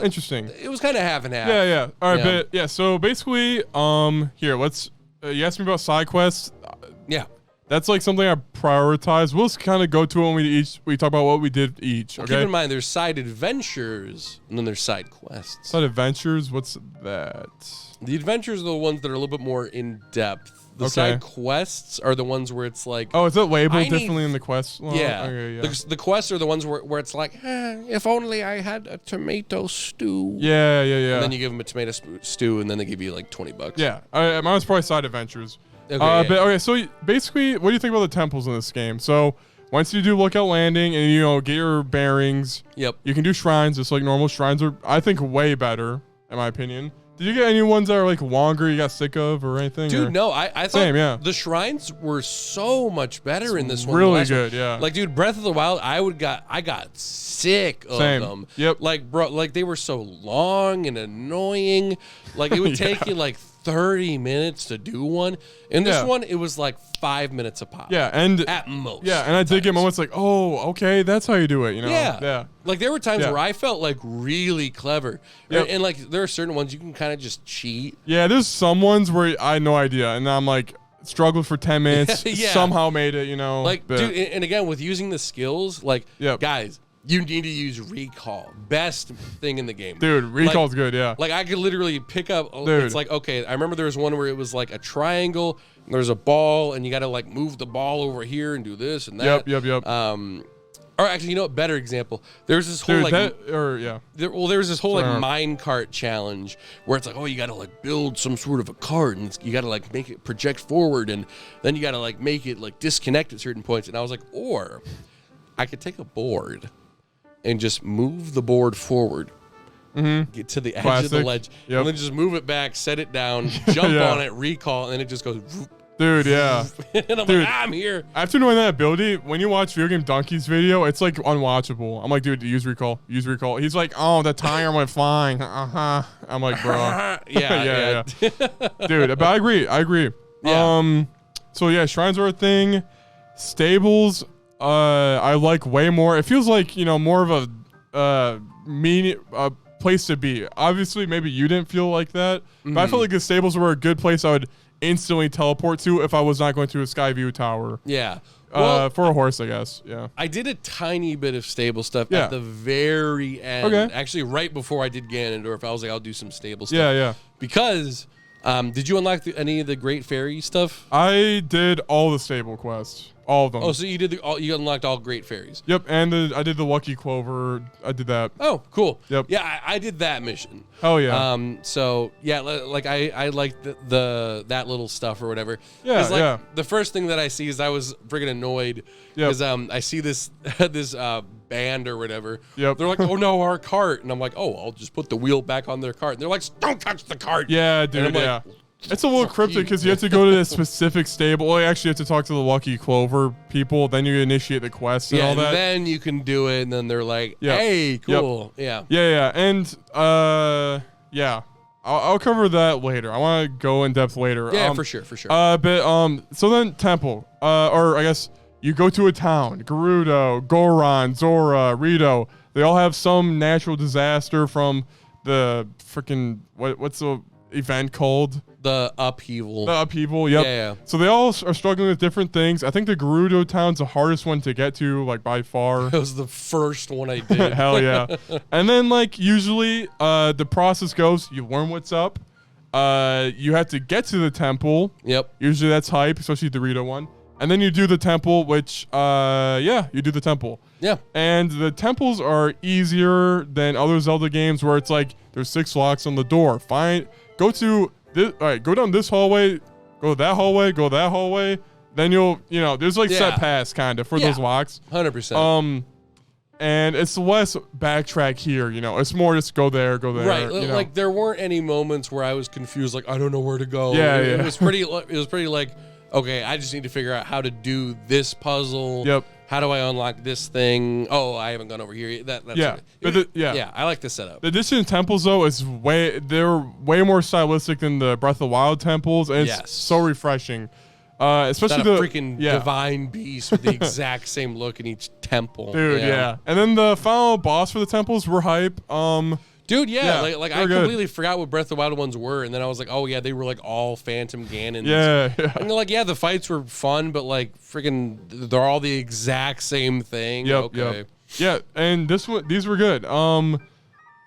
interesting. It was kind of half and half. Yeah. All right, but so basically, here, let's. You asked me about side quests. Yeah. That's like something I prioritize. We'll kind of go to it when we talk about what we did each. Okay. Keep in mind, there's side adventures and then there's side quests. Side adventures. What's that? The adventures are the ones that are a little bit more in depth. The side quests are the ones where it's like, oh, is it labeled differently in the quest? Well, yeah. Okay, The quests are the ones where it's like, if only I had a tomato stew. Yeah. And then you give them a tomato stew, and then they give you like $20. Yeah, mine was probably side adventures. Okay, so basically, what do you think about the temples in this game? So once you do Lookout Landing and get your bearings, you can do shrines just like normal. Shrines are, I think, way better in my opinion. Did you get any ones that are like longer you got sick of or anything? Dude, no, I thought the shrines were so much better in this one. Really good, yeah. Like, dude, Breath of the Wild, I got sick of them. Yep. Like, bro, like they were so long and annoying. Like it would take you like 30 minutes to do one. In this one, it was like 5 minutes a pop. Yeah, and at most. Yeah, and I did get moments like, oh, okay, that's how you do it. You know? Yeah. Like there were times where I felt like really clever. Yep. And like there are certain ones you can kind of just cheat. Yeah, there's some ones where I had no idea, and I'm like struggled for 10 minutes, somehow made it. You know, like dude, and again with using the skills, like guys. you need to use recall. Best thing in the game. Dude, recall's good, yeah. Like I could literally pick up. Dude. It's like, okay, I remember there was one where it was like a triangle. And there's a ball, and you got to like move the ball over here and do this and that. Yep. Or actually, you know what? Better example. There's this whole Dude, there's this whole like mine cart challenge where it's like, oh, you got to like build some sort of a cart, and you got to like make it project forward, and then you got to like make it like disconnect at certain points. And I was like, or I could take a board and just move the board forward. Get to the edge of the ledge, and then just move it back, set it down, jump on it, recall, and then it just goes. Dude, yeah. And I'm like, I'm here. After knowing that ability, when you watch Video Game Donkey's video, it's like unwatchable. I'm like, dude, use recall. He's like, oh, the tire went flying. I'm like, bro. yeah. Dude, but I agree. Yeah. So yeah, shrines are a thing. Stables, I like way more. It feels like, more of a place to be. Obviously, maybe you didn't feel like that, but I felt like the stables were a good place I would instantly teleport to if I was not going to a Skyview Tower. Yeah. For a horse, I guess. Yeah. I did a tiny bit of stable stuff at the very end. Okay. Actually, right before I did Ganondorf, I was like, I'll do some stable stuff. Yeah. Because, did you unlock any of the Great Fairy stuff? I did all the stable quests. All of them. Oh, so you did you unlocked all Great Fairies. Yep, and I did the Lucky Clover. I did that. Oh, cool. Yep. Yeah, I did that mission. Hell yeah. So yeah, like I like the that little stuff or whatever. Yeah, like, the first thing that I see is I was friggin' annoyed because I see this band or whatever. Yep. They're like, oh no, our cart, and I'm like, oh, I'll just put the wheel back on their cart. And they're like, don't touch the cart. Yeah, dude. Yeah. It's a little cryptic because you have to go to a specific stable. Well, you actually have to talk to the Lucky Clover people. Then you initiate the quest and all that. And then you can do it. And then they're like, hey, cool. Yep. Yeah. And, I'll cover that later. I want to go in depth later. Yeah, for sure. So then temple, or I guess you go to a town, Gerudo, Goron, Zora, Rito. They all have some natural disaster from the freaking, what's the event called? The upheaval. Yep. Yeah. So they all are struggling with different things. I think the Gerudo town's the hardest one to get to, like by far. That was the first one I did. Hell yeah. And then like usually the process goes, you learn what's up. You have to get to the temple. Yep. Usually that's hype, especially the Rito one. And then you do the temple, which you do the temple. Yeah. And the temples are easier than other Zelda games where it's like there's 6 locks on the door. Go down this hallway, go that hallway. Then there's like set paths kind of for those locks. 100%. And it's less backtrack here, it's more just go there. Right. Like there weren't any moments where I was confused, like I don't know where to go. Yeah. It was pretty like, okay, I just need to figure out how to do this puzzle. Yep. How do I unlock this thing? Oh, I haven't gone over here. That's I like this setup. The addition of temples though they're way more stylistic than the Breath of the Wild temples, and it's so refreshing. Especially the freaking divine beast with the exact same look in each temple. Dude, yeah. And then the final boss for the temples were hype. Dude, like I completely forgot what Breath of the Wild ones were, and then I was like, oh yeah, they were like all Phantom Ganons. Yeah. And they're like, the fights were fun, but like freaking, they're all the exact same thing. Yep. Yeah, and these were good. I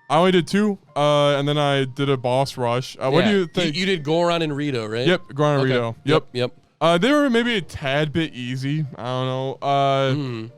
only did 2, and then I did a boss rush. What do you think? You did Goron and Rito, right? Yep, Goron and Rito. Yep. They were maybe a tad bit easy. I don't know.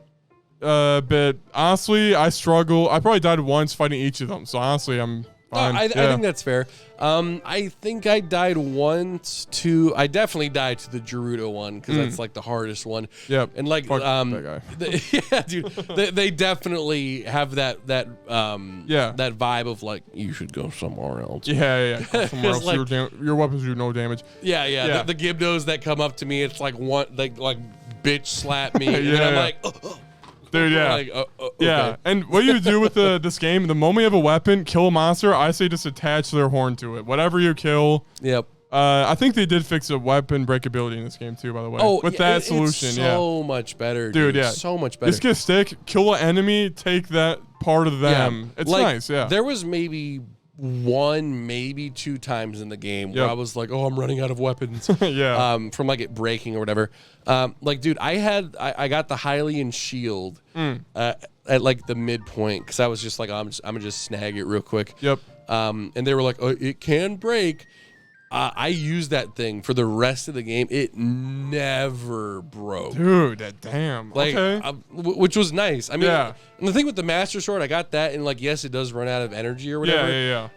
But honestly, I struggle. I probably died once fighting each of them. So honestly, I'm fine. I think that's fair. I think I died once to. I definitely died to the Gerudo one because that's like the hardest one. Yep. And like, that guy. dude, they definitely have that vibe of like you should go somewhere else. Yeah. Somewhere else. Like, your weapons do no damage. Yeah. The Gibdos that come up to me, it's like like bitch slap me, and I'm like. Dude, yeah. Like, okay. Yeah, and what you do with this game, the moment you have a weapon, kill a monster, I say just attach their horn to it. Whatever you kill. Yep. I think they did fix a weapon breakability in this game too, by the way. Oh, with that solution, it's so much better, dude. Yeah, so much better. Just get a stick, kill an enemy, take that part of them. It's like, nice. Yeah. There was maybe one, maybe 2 times in the game where Yep. I was like, oh, I'm running out of weapons. Yeah. From like it breaking or whatever. Like, dude, I got the Hylian shield at like the midpoint because I was just like, I'm gonna just snag it real quick. Yep. And they were like, oh, it can break. I used that thing for the rest of the game. It never broke. Dude, that damn. Like, Okay. which was nice. I mean, Yeah. and the thing with the Master Sword, I got that, and like, yes, it does run out of energy or whatever. Yeah.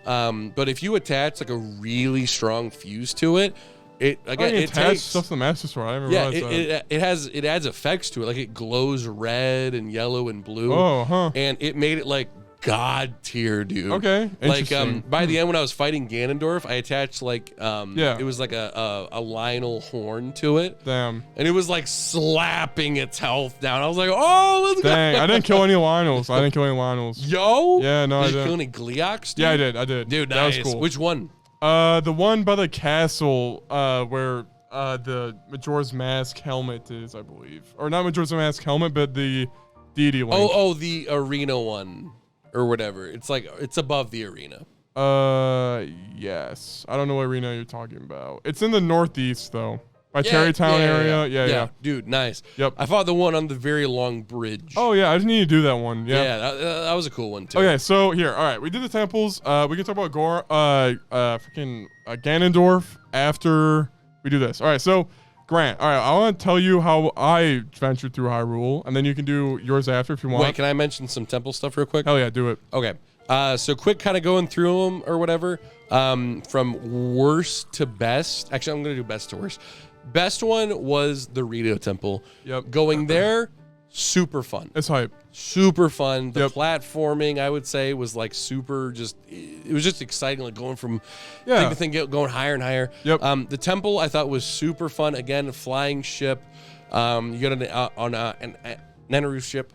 But if you attach like a really strong fuse to it, it again, it attached takes stuff to the Master Sword. I didn't yeah, realize that. it adds effects to it. Like it glows red and yellow and blue. Oh, huh. And it made it like God tier, dude. Okay, Like interesting. by the end when I was fighting Ganondorf, I attached like Yeah. it was like a Lionel horn to it. Damn. And it was like slapping its health down. I was like, oh, let's Dang. go. I didn't kill any Lionels. Yo. Yeah, no, I Did you didn't. kill any Gleoks, dude? Yeah, I did. Dude, that nice. was cool. Which one? The one by the castle, where the Majora's Mask helmet is, I believe, or not Majora's Mask helmet, but the deity link. Oh, the arena one or whatever. It's like it's above the arena. Yes. I don't know what arena you're talking about. It's in the northeast though, by Terrytown area. Yeah. Dude, nice. Yep. I fought the one on the very long bridge. Oh yeah, I just need to do that one. Yeah. yeah, that was a cool one too. Okay, so here, all right, we did the temples. We can talk about freaking Ganondorf after we do this. All right, so Grant, all right, I want to tell you how I ventured through Hyrule, and then you can do yours after if you want. Wait, can I mention some temple stuff real quick? Hell yeah, do it. Okay. So quick kind of going through them or whatever. From worst to best. Actually, I'm going to do best to worst. Best one was the Rito Temple. Yep. Going there, super fun. It's hype. Super fun. The Yep. platforming, I would say, was like super just, it was just exciting, like going from Yeah. thing to thing, going higher and higher. Yep. The temple I thought was super fun. Again, a flying ship. You got on an Nenaru ship.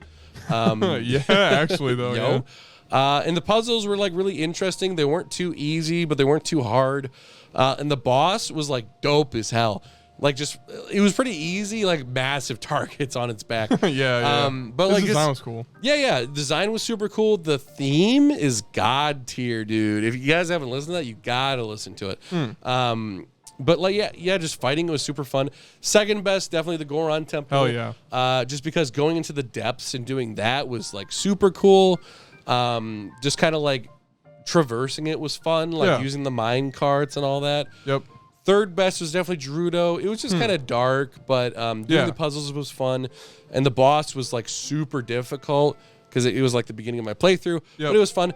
Yeah, actually though. Yo. And the puzzles were like really interesting. They weren't too easy, but they weren't too hard. And the boss was like dope as hell. Like just, it was pretty easy, like massive targets on its back. Yeah. But This like design was cool. Yeah. Design was super cool. The theme is god tier, dude. If you guys haven't listened to that, you gotta listen to it. But like, yeah, just fighting was super fun. Second best, definitely the Goron Temple. Hell yeah. Just because going into the depths and doing that was like super cool. Just kind of like traversing it was fun, like Yeah. using the mine carts and all that. Yep. Third best was definitely Gerudo. It was just kind of dark, but doing Yeah. the puzzles was fun. And the boss was like super difficult because it was like the beginning of my playthrough, Yep. but it was fun.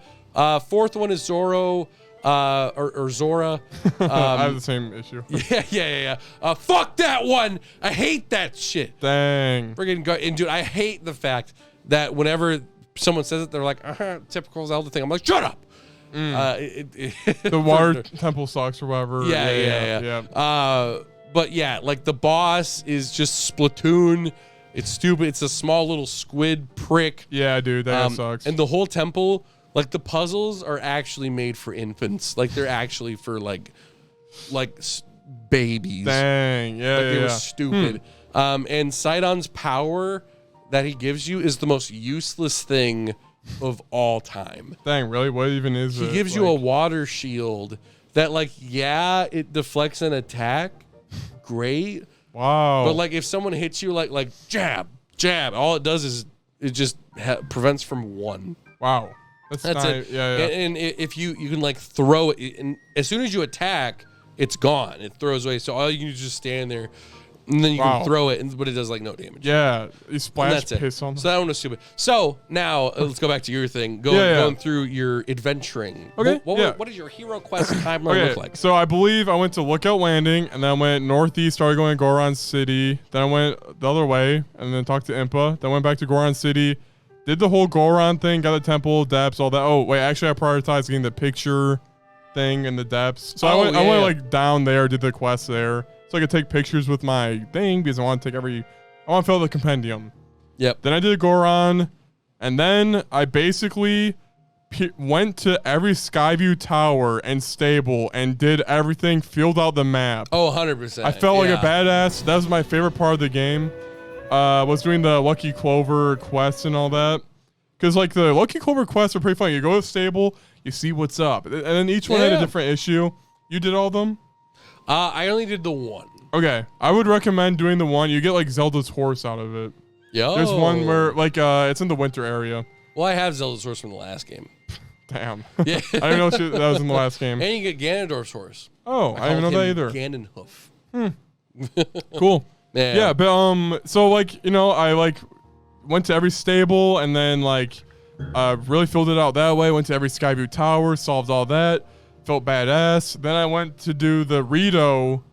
Fourth one is Zoro, or Zora. I have the same issue. Yeah. Fuck that one. I hate that shit. Dang. Friggin' and dude, I hate the fact that whenever someone says it, they're like, typical Zelda thing. I'm like, shut up. The water temple sucks or whatever. Yeah. But yeah, like the boss is just Splatoon. It's stupid. It's a small little squid prick. Yeah, dude, that sucks. And the whole temple, like the puzzles are actually made for infants. Like they're actually for like babies. Dang. Yeah, Like yeah. it was stupid. And Sidon's power that he gives you is the most useless thing of all time. Dang, really? What even is it? He gives you a water shield that, like, yeah, it deflects an attack. Great. Wow. But, like, if someone hits you, like jab, all it does is it just prevents from one. Wow. That's That's not, it. Yeah. And if you can, like, throw it, and as soon as you attack, it's gone. It throws away. So all you can do is just stand there, and then you can throw it, but it does, like, no damage. Yeah. You And splash that's it. piss on them. So that one was stupid. So now let's go back to your thing. Going through your adventuring. Okay, What does your hero quest timeline look like? So I believe I went to Lookout Landing, and then I went northeast, started going to Goron City. Then I went the other way, and then talked to Impa. Then went back to Goron City, did the whole Goron thing, got the temple, depths, all that. Oh, wait, actually I prioritized getting the picture thing in the depths. So I went like down there, did the quest there. So I could take pictures with my thing because I want to take I want to fill the compendium. Yep. Then I did Goron, and then I basically went to every Skyview tower and stable and did everything, filled out the map. Oh, 100%. I felt like a badass. That was my favorite part of the game. Was doing the Lucky Clover quests and all that. Because like the Lucky Clover quests are pretty fun. You go to the stable, You see what's up. And then each one had a different issue. You did all of them? I only did the one. Okay. I would recommend doing the one. You get like Zelda's horse out of it. Yo. There's one where like it's in the winter area. Well, I have Zelda's horse from the last game. Damn. Yeah. I didn't know that was in the last game. And you get Ganondorf's horse. Oh, I didn't know that either. Ganonhoof. Cool. Yeah. But so like, you know, I like went to every stable and then like really filled it out that way. Went to every Skyview Tower, solved all that, felt badass. Then I went to do the Rito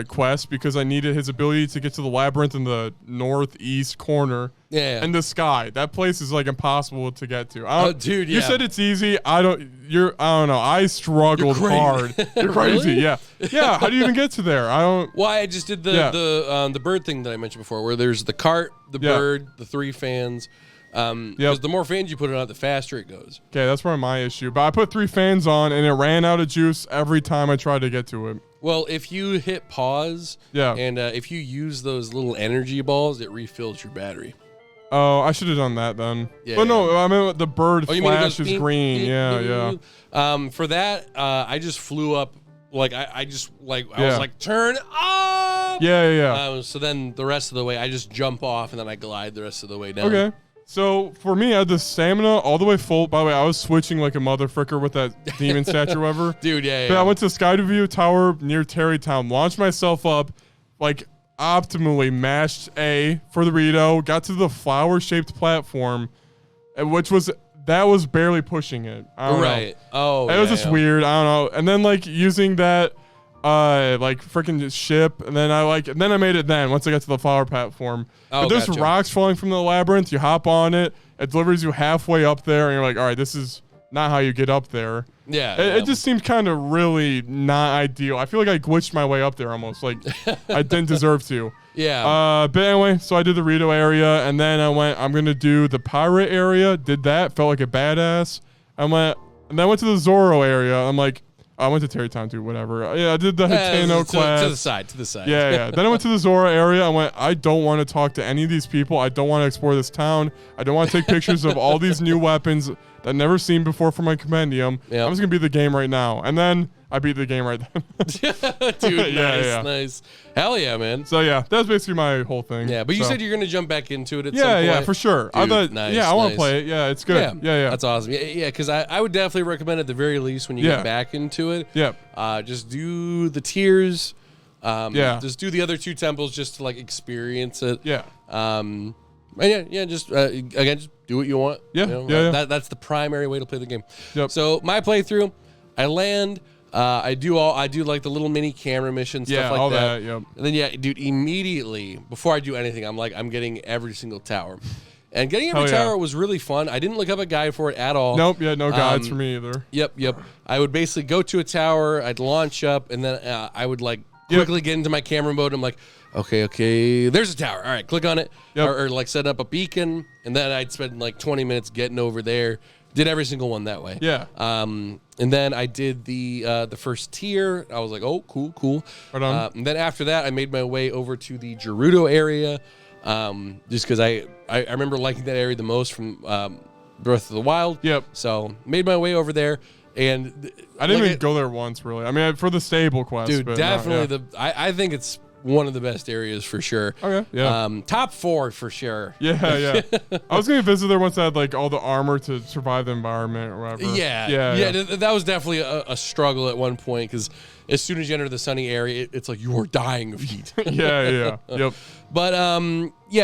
quest because I needed his ability to get to the labyrinth in the northeast corner. Yeah. And the sky. That place is like impossible to get to. Dude, You said it's easy. I don't know. I struggled hard. You're crazy. Really? Yeah. Yeah. How do you even get to there? I don't. Well, I just did the bird thing that I mentioned before, where there's the cart, the bird, the 3 fans. Because the more fans you put it on, the faster it goes. Okay, that's probably my issue. But I put 3 fans on, and it ran out of juice every time I tried to get to it. Well, if you hit pause, and if you use those little energy balls, it refills your battery. Oh, I should have done that then. Yeah, but no, I mean the bird flash is green. Yeah. For that, I just flew up. Like I was like, turn off. Yeah. So then the rest of the way, I just jump off and then I glide the rest of the way down. Okay. So for me, I had the stamina all the way full. By the way, I was switching like a motherfucker with that demon statue or whatever. Dude, yeah. But I went to Skyview Tower near Terrytown, launched myself up, like optimally mashed A for the Rito, got to the flower-shaped platform, which was barely pushing it. I don't know. Oh, it was just weird. I don't know. And then like using that like freaking ship, and then I made it once I got to the flower platform. But there's rocks falling from the labyrinth. You hop on it, it delivers you halfway up there, and you're like, all right, this is not how you get up there. It just seemed kind of really not ideal. I feel like I glitched my way up there almost. Like I didn't deserve to. Yeah. But anyway, so I did the Rito area, and then I'm going to do the pirate area. Did that. Felt like a badass. And then I went to the Zoro area. I'm like, I went to Terrytown too, whatever. Yeah, I did the Hateno class. To the side. Yeah. Then I went to the Zoro area. I went, I don't want to talk to any of these people. I don't want to explore this town. I don't want to take pictures of all these new weapons that I've never seen before for my compendium. Yep. I'm just going to beat the game right now. And then I beat the game right then. Dude, nice. Hell yeah, man. So yeah, that's basically my whole thing. Yeah, but you said you're going to jump back into it at some point. Yeah, for sure. Dude, I thought, I want to play it. Yeah, it's good. Yeah. That's awesome. Yeah, because I would definitely recommend at the very least when you get back into it. Yeah. Just do the tiers. Just do the other 2 temples just to like experience it. Yeah. And just again, just do what you want. Yeah. That's the primary way to play the game. Yep. So my playthrough, I land. I do like the little mini camera missions, stuff like all that. Yep. And then dude, immediately before I do anything, I'm getting every single tower. And getting every tower was really fun. I didn't look up a guide for it at all. Nope, no guides for me either. Yep. I would basically go to a tower, I'd launch up, and then I would like quickly get into my camera mode. I'm like, okay, there's a tower. All right, click on it. Or like set up a beacon, and then I'd spend like 20 minutes getting over there. Did every single one that way. Yeah. And then I did the first tier. I was like, oh, cool. Right on. And then after that, I made my way over to the Gerudo area, just because I remember liking that area the most from Breath of the Wild. Yep. So made my way over there, and I didn't even go there once, really. I mean, for the stable quest. Dude, but definitely I think it's one of the best areas for sure. Okay. Yeah. Top 4 for sure. Yeah. I was gonna visit there once I had like all the armor to survive the environment or whatever. Yeah. That was definitely a struggle at one point because as soon as you enter the sunny area, it's like you are dying of heat. Yeah. Yep. But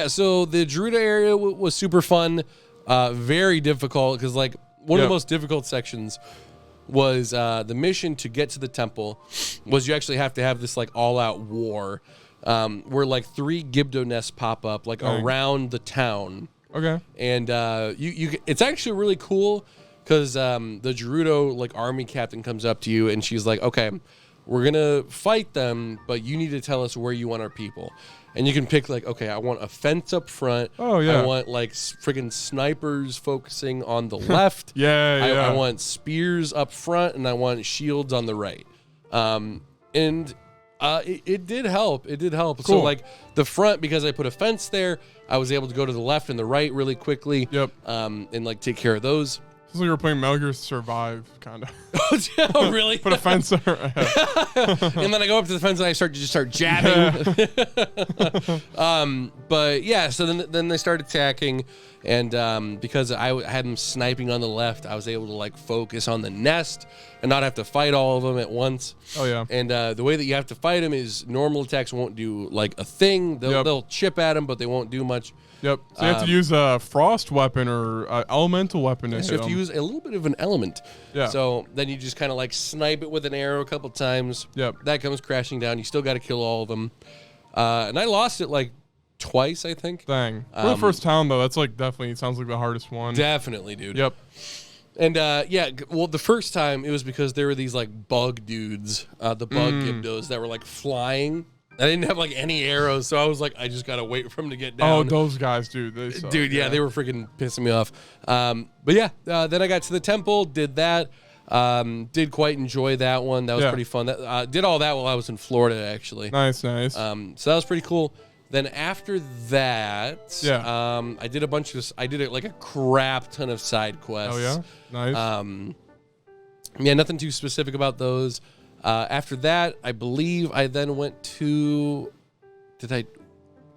so the Gerudo area was super fun, very difficult because like one of the most difficult sections was the mission to get to the temple was you actually have to have this like all-out war where like 3 Gibdo nests pop up like around the town. Okay. And it's actually really cool because the Gerudo like army captain comes up to you and she's like, okay, we're gonna fight them, but you need to tell us where you want our people. And you can pick like, okay, I want a fence up front. Oh, yeah. I want like friggin' snipers focusing on the left. Yeah. I want spears up front, and I want shields on the right. It did help. It did help. Cool. So like the front, because I put a fence there, I was able to go to the left and the right really quickly. Yep. And like take care of those. It's like you're playing Metal Gear Survive, kind of. Oh, really? Put a fence there. And then I go up to the fence and I start jabbing. But yeah, so then they start attacking, and because I had them sniping on the left, I was able to like focus on the nest and not have to fight all of them at once. Oh yeah. And the way that you have to fight them is normal attacks won't do like a thing. They'll chip at them, but they won't do much. Yep. So you have to use a frost weapon or elemental weapon to hit So you have to them. use a little bit of an element. Yeah. So then you just kind of like snipe it with an arrow a couple times. Yep. That comes crashing down. You still got to kill all of them. And I lost it like twice, I think. Dang. For the first town though, that's like definitely sounds like the hardest one. Definitely, dude. Yep. And yeah, well, the first time it was because there were these like bug dudes, the bug gibdos that were like flying. I didn't have like any arrows, so I was like, I just gotta wait for them to get down. Oh, those guys, dude. They suck. Dude, yeah, they were freaking pissing me off. But yeah, then I got to the temple, did that. Did quite enjoy that one. That was pretty fun. That, did all that while I was in Florida, actually. Nice. So that was pretty cool. Then after that, I did like a crap ton of side quests. Oh yeah, nice. Yeah, nothing too specific about those. After that, I believe I then went to.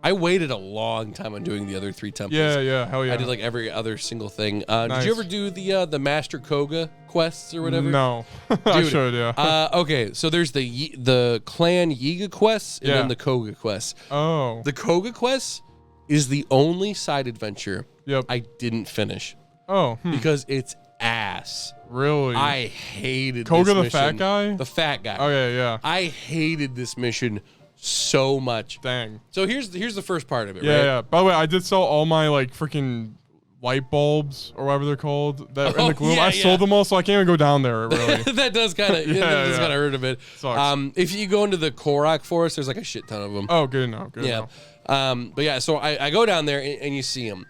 I waited a long time on doing the other 3 temples. Yeah, hell yeah. I did like every other single thing. Nice. Did you ever do the Master Koga quests or whatever? No, I should. Yeah. Okay, so there's the Clan Yiga quests and then the Koga quests. Oh. The Koga quest is the only side adventure I didn't finish. Oh. Because it's ass. Really? I hated Koga this mission. the fat guy? The fat guy. Okay, yeah. I hated this mission so much. Dang. So here's the first part of it, Yeah, right? yeah. By the way, I did sell all my like freaking light bulbs or whatever they're called that in the gloom. I sold them all, so I can't even go down there. Really. That does kind of kind of hurt a bit. Sucks. If you go into the Korok forest, there's like a shit ton of them. Oh, good enough. Good Yeah. enough. But yeah, so I go down there and you see him,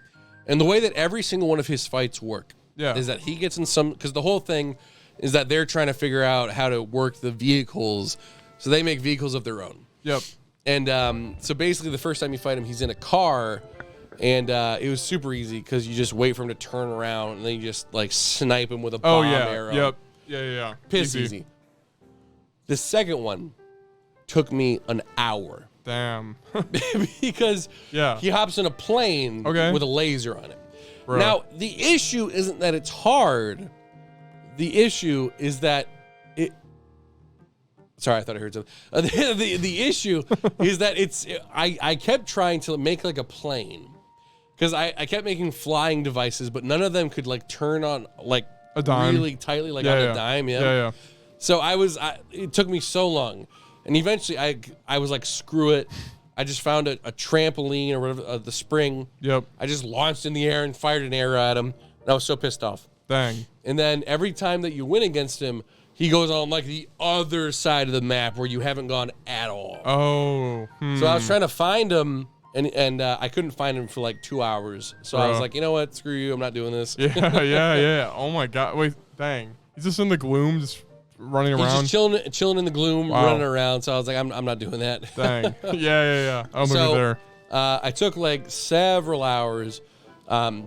and the way that every single one of his fights work is that he gets in some, because the whole thing is that they're trying to figure out how to work the vehicles, so they make vehicles of their own. Yep. And so basically, the first time you fight him, he's in a car, and it was super easy because you just wait for him to turn around, and then you just like snipe him with a bomb arrow. Yep. Yeah. Piss easy. The second one took me an hour. Damn. Because he hops in a plane with a laser on it. Bro. Now, the issue isn't that it's hard. The issue is that it... Sorry, I thought I heard something. The issue is that it's... I kept trying to make like a plane. Because I kept making flying devices, but none of them could like turn on like a dime. Really tightly, like on a dime. Yeah. So it took me so long. And eventually I was like, screw it. I just found a trampoline or whatever, the spring. Yep. I just launched in the air and fired an arrow at him. And I was so pissed off. Dang. And then every time that you win against him, he goes on like the other side of the map where you haven't gone at all. Oh. So I was trying to find him, and I couldn't find him for like 2 hours. So I was like, you know what? Screw you. I'm not doing this. Yeah. Oh my God. Wait, dang. He's just in the gloom, just running around. He's just chilling in the gloom, running around. So I was like, I'm not doing that. Dang. Yeah. I'll move it there. I took like several hours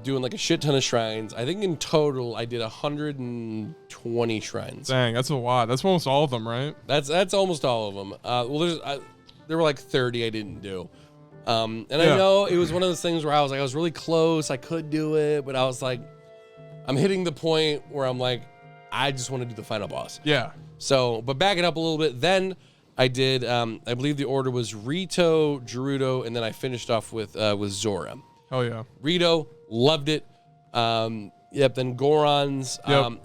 doing like a shit ton of shrines. I think in total I did 120 shrines. Dang, that's a lot. That's almost all of them, right? That's almost all of them. There were like 30 I didn't do. And I know it was one of those things where I was really close. I could do it, but I was like, I'm hitting the point where I'm like, I just want to do the final boss. Yeah. So, but back it up a little bit. Then I did, I believe the order was Rito, Gerudo, and then I finished off with Zora. Oh yeah. Rito, loved it. Then Goron's. Yep.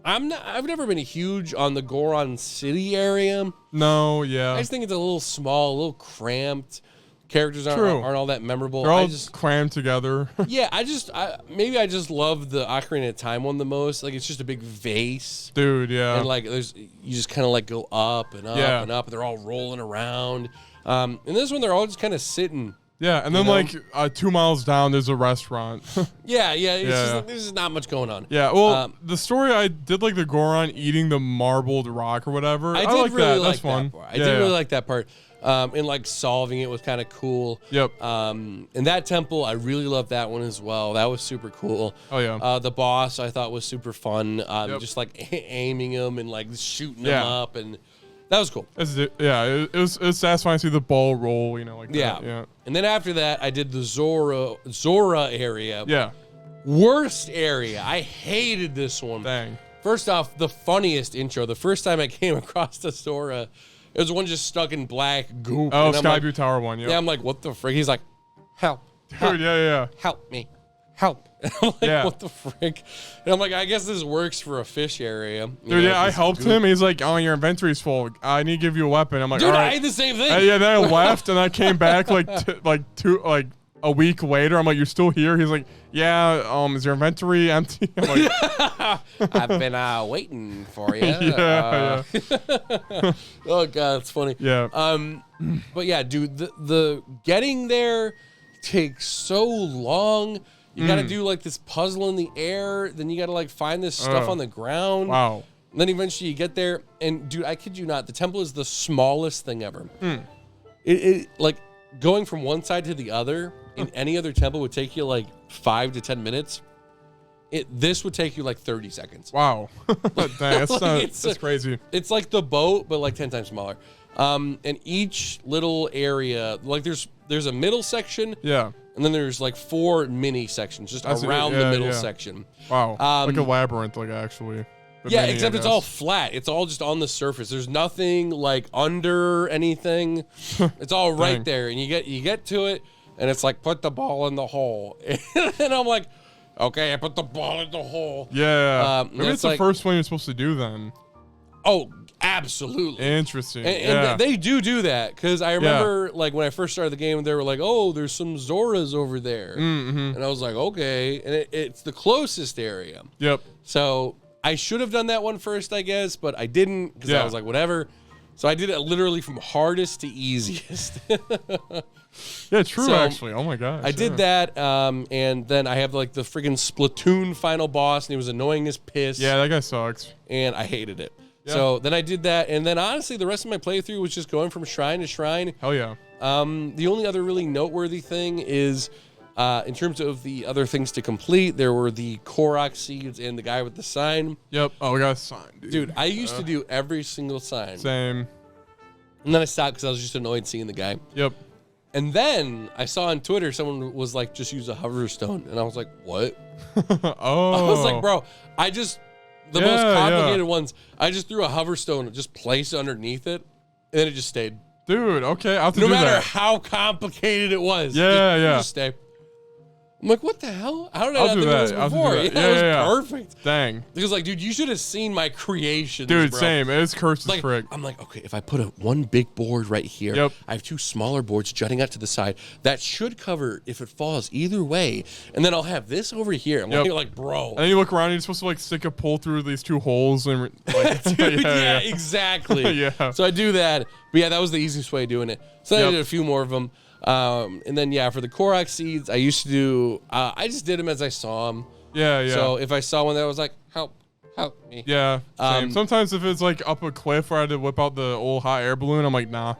I've never been huge on the Goron City area. No, yeah. I just think it's a little small, a little cramped. Characters aren't all that memorable. They're all crammed together. Yeah, I just love the Ocarina of Time one the most. Like, it's just a big vase. Dude, yeah. And like you just kind of like go up and up and up, and they're all rolling around. And this one they're all just kind of sitting Yeah, and then like 2 miles down, there's a restaurant. Yeah. It's just like, there's just not much going on. Yeah, well, the story I did like the Goron eating the marbled rock or whatever. I did like really that. like That's fun. Part. I did really like that part. And like solving it was kind of cool. Yep. And that temple, I really loved that one as well. That was super cool. Oh yeah. The boss I thought was super fun. Yep. Just like aiming him and like shooting him up, and that was cool. It was satisfying to see the ball roll. You know, like that. Yeah. And then after that, I did the Zora area. Yeah. Worst area. I hated this one. Dang. First off, the funniest intro. The first time I came across the Zora, it was one just stuck in black goop. Oh, and Skyview Tower one. Yeah, I'm like, what the frick? He's like, help. Dude, yeah. Help me. Help. I'm like, what the frick? And I'm like, I guess this works for a fish area. Dude, I helped him. He's like, oh, your inventory's full. I need to give you a weapon. I'm like, dude, all right. I had the same thing. Yeah, then I left and I came back a week later. I'm like, you're still here? He's like, yeah, is your inventory empty? I'm like, I've been waiting for you. Yeah. Oh god, it's funny. Yeah. But yeah, dude, the getting there takes so long. You got to do like this puzzle in the air, then you got to like find this stuff on the ground. Wow. And then eventually you get there, and dude, I kid you not, the temple is the smallest thing ever. It like going from one side to the other in any other temple would take you like 5 to 10 minutes. This would take you like 30 seconds. Wow. Dang, that's crazy. It's like the boat, but like 10 times smaller. And each little area, like there's a middle section. Yeah. And then there's like 4 mini sections just around the middle section. Wow. Like a labyrinth, like actually. Yeah, except it's all flat. It's all just on the surface. There's nothing like under anything. It's all right there. And you get to it, and it's like, put the ball in the hole. And I'm like, okay, I put the ball in the hole. Yeah. Maybe it's the like, first one you're supposed to do then. Oh, absolutely. Interesting. And they do that, because I remember like when I first started the game, they were like, oh, there's some Zoras over there. Mm-hmm. And I was like, okay. And it's the closest area. Yep. So I should have done that one first, I guess, but I didn't, because I was like, whatever. So I did it literally from hardest to easiest. Yeah, true, actually. Oh my gosh. I did that, and then I have like the friggin' Splatoon final boss, and he was annoying as piss. Yeah, that guy sucks. And I hated it. Yeah. So then I did that, and then honestly, the rest of my playthrough was just going from shrine to shrine. Hell yeah. The only other really noteworthy thing is, in terms of the other things to complete, there were the Korok seeds and the guy with the sign. Yep. Oh, we got a sign, dude. Dude, I used to do every single sign. Same. And then I stopped because I was just annoyed seeing the guy. Yep. And then I saw on Twitter someone was like, just use a hover stone. And I was like, what? Oh. I was like, bro, the most complicated ones, I just threw a hover stone and just placed underneath it, and then it just stayed. Dude, okay, I'll have to no do matter that. how complicated it was. Just stay. I'm like, what the hell? How did I I'll not do think of that. this I'll do before? that. Yeah, it was perfect. Dang. Because like, dude, you should have seen my creations, Dude, bro. same. It is cursed as frick. I'm like, okay, if I put one big board right here, Yep. I have 2 smaller boards jutting out to the side. That should cover if it falls either way. And then I'll have this over here. I'm like, bro. And then you look around and you're supposed to like stick a pole through these 2 holes and like, Dude, yeah, exactly. Yeah. So I do that. But yeah, that was the easiest way of doing it. So then I did a few more of them. And then, for the Korok seeds, I used to do, I just did them as I saw them. Yeah. So if I saw one that was like, help me. Yeah. Same. Sometimes if it's like up a cliff where I had to whip out the old hot air balloon, I'm like, nah.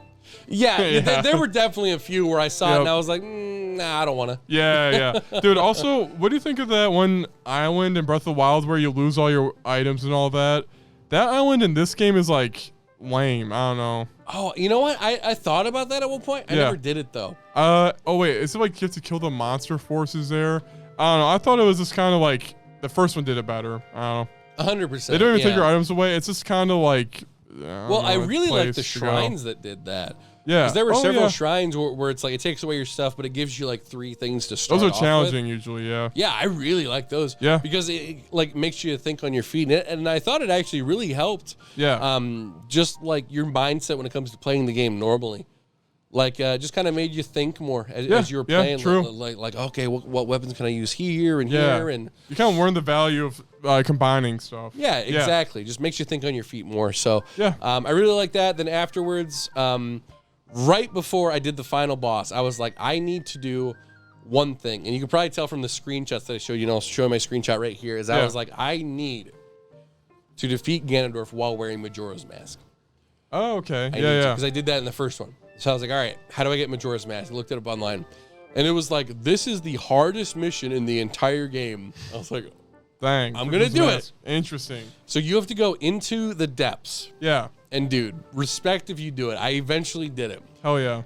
Yeah. There were definitely a few where I saw it and I was like, nah, I don't want to. Yeah. Dude, also, what do you think of that one island in Breath of the Wild where you lose all your items and all that? That island in this game is like lame. I don't know. Oh, you know what? I thought about that at one point. I never did it though. Oh wait, is it like you have to kill the monster forces there? I don't know. I thought it was just kind of like the first one did it better. I don't know. 100%. They don't even take your items away. It's just kind of like. I really like the shrines that did that. Yeah. Because there were several shrines where it's like it takes away your stuff, but it gives you like 3 things to start. Those off are challenging with. Usually, yeah. Yeah, I really like those. Yeah. Because it like makes you think on your feet, and I thought it actually really helped. Yeah. Just like your mindset when it comes to playing the game normally, like just kind of made you think more as you were playing. True. Like okay, what weapons can I use here and here, and you kind of learn the value of combining stuff. Yeah, exactly. Just makes you think on your feet more. So yeah, I really like that. Then afterwards, right before I did the final boss, I was like, I need to do one thing. And you can probably tell from the screenshots that I showed you, I'll show my screenshot right here, is I was like, I need to defeat Ganondorf while wearing Majora's Mask. Oh, okay. Yeah. Because I did that in the first one. So I was like, all right, how do I get Majora's Mask? I looked it up online. And it was like, this is the hardest mission in the entire game. I was like, dang. I'm going to do it. Interesting. So you have to go into the depths. Yeah. And dude, respect if you do it. I eventually did it. Hell yeah.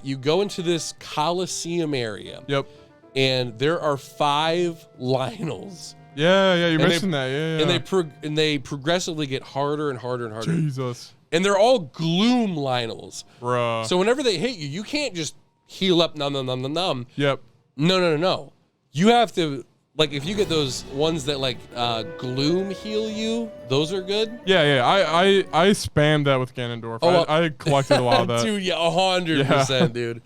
You go into this Coliseum area. Yep. And there are 5 Lionels. Yeah, you mentioned that. Yeah. And they progressively get harder and harder and harder. Jesus. And they're all gloom Lionels. Bruh. So whenever they hit you, you can't just heal up numb. Yep. No. You have to, like, if you get those ones that like gloom heal you, those are good. Yeah. I spammed that with Ganondorf. I collected a lot of that. Dude, yeah, 100%, dude.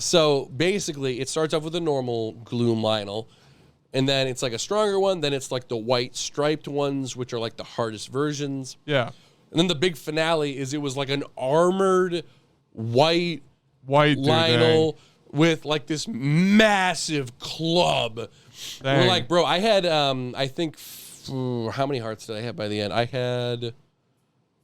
So basically, it starts off with a normal gloom Lionel, and then it's like a stronger one. Then it's like the white striped ones, which are like the hardest versions. Yeah. And then the big finale is it was like an armored white Lionel with like this massive club. Dang. We're like, bro, I had I think how many hearts did I have by the end? I had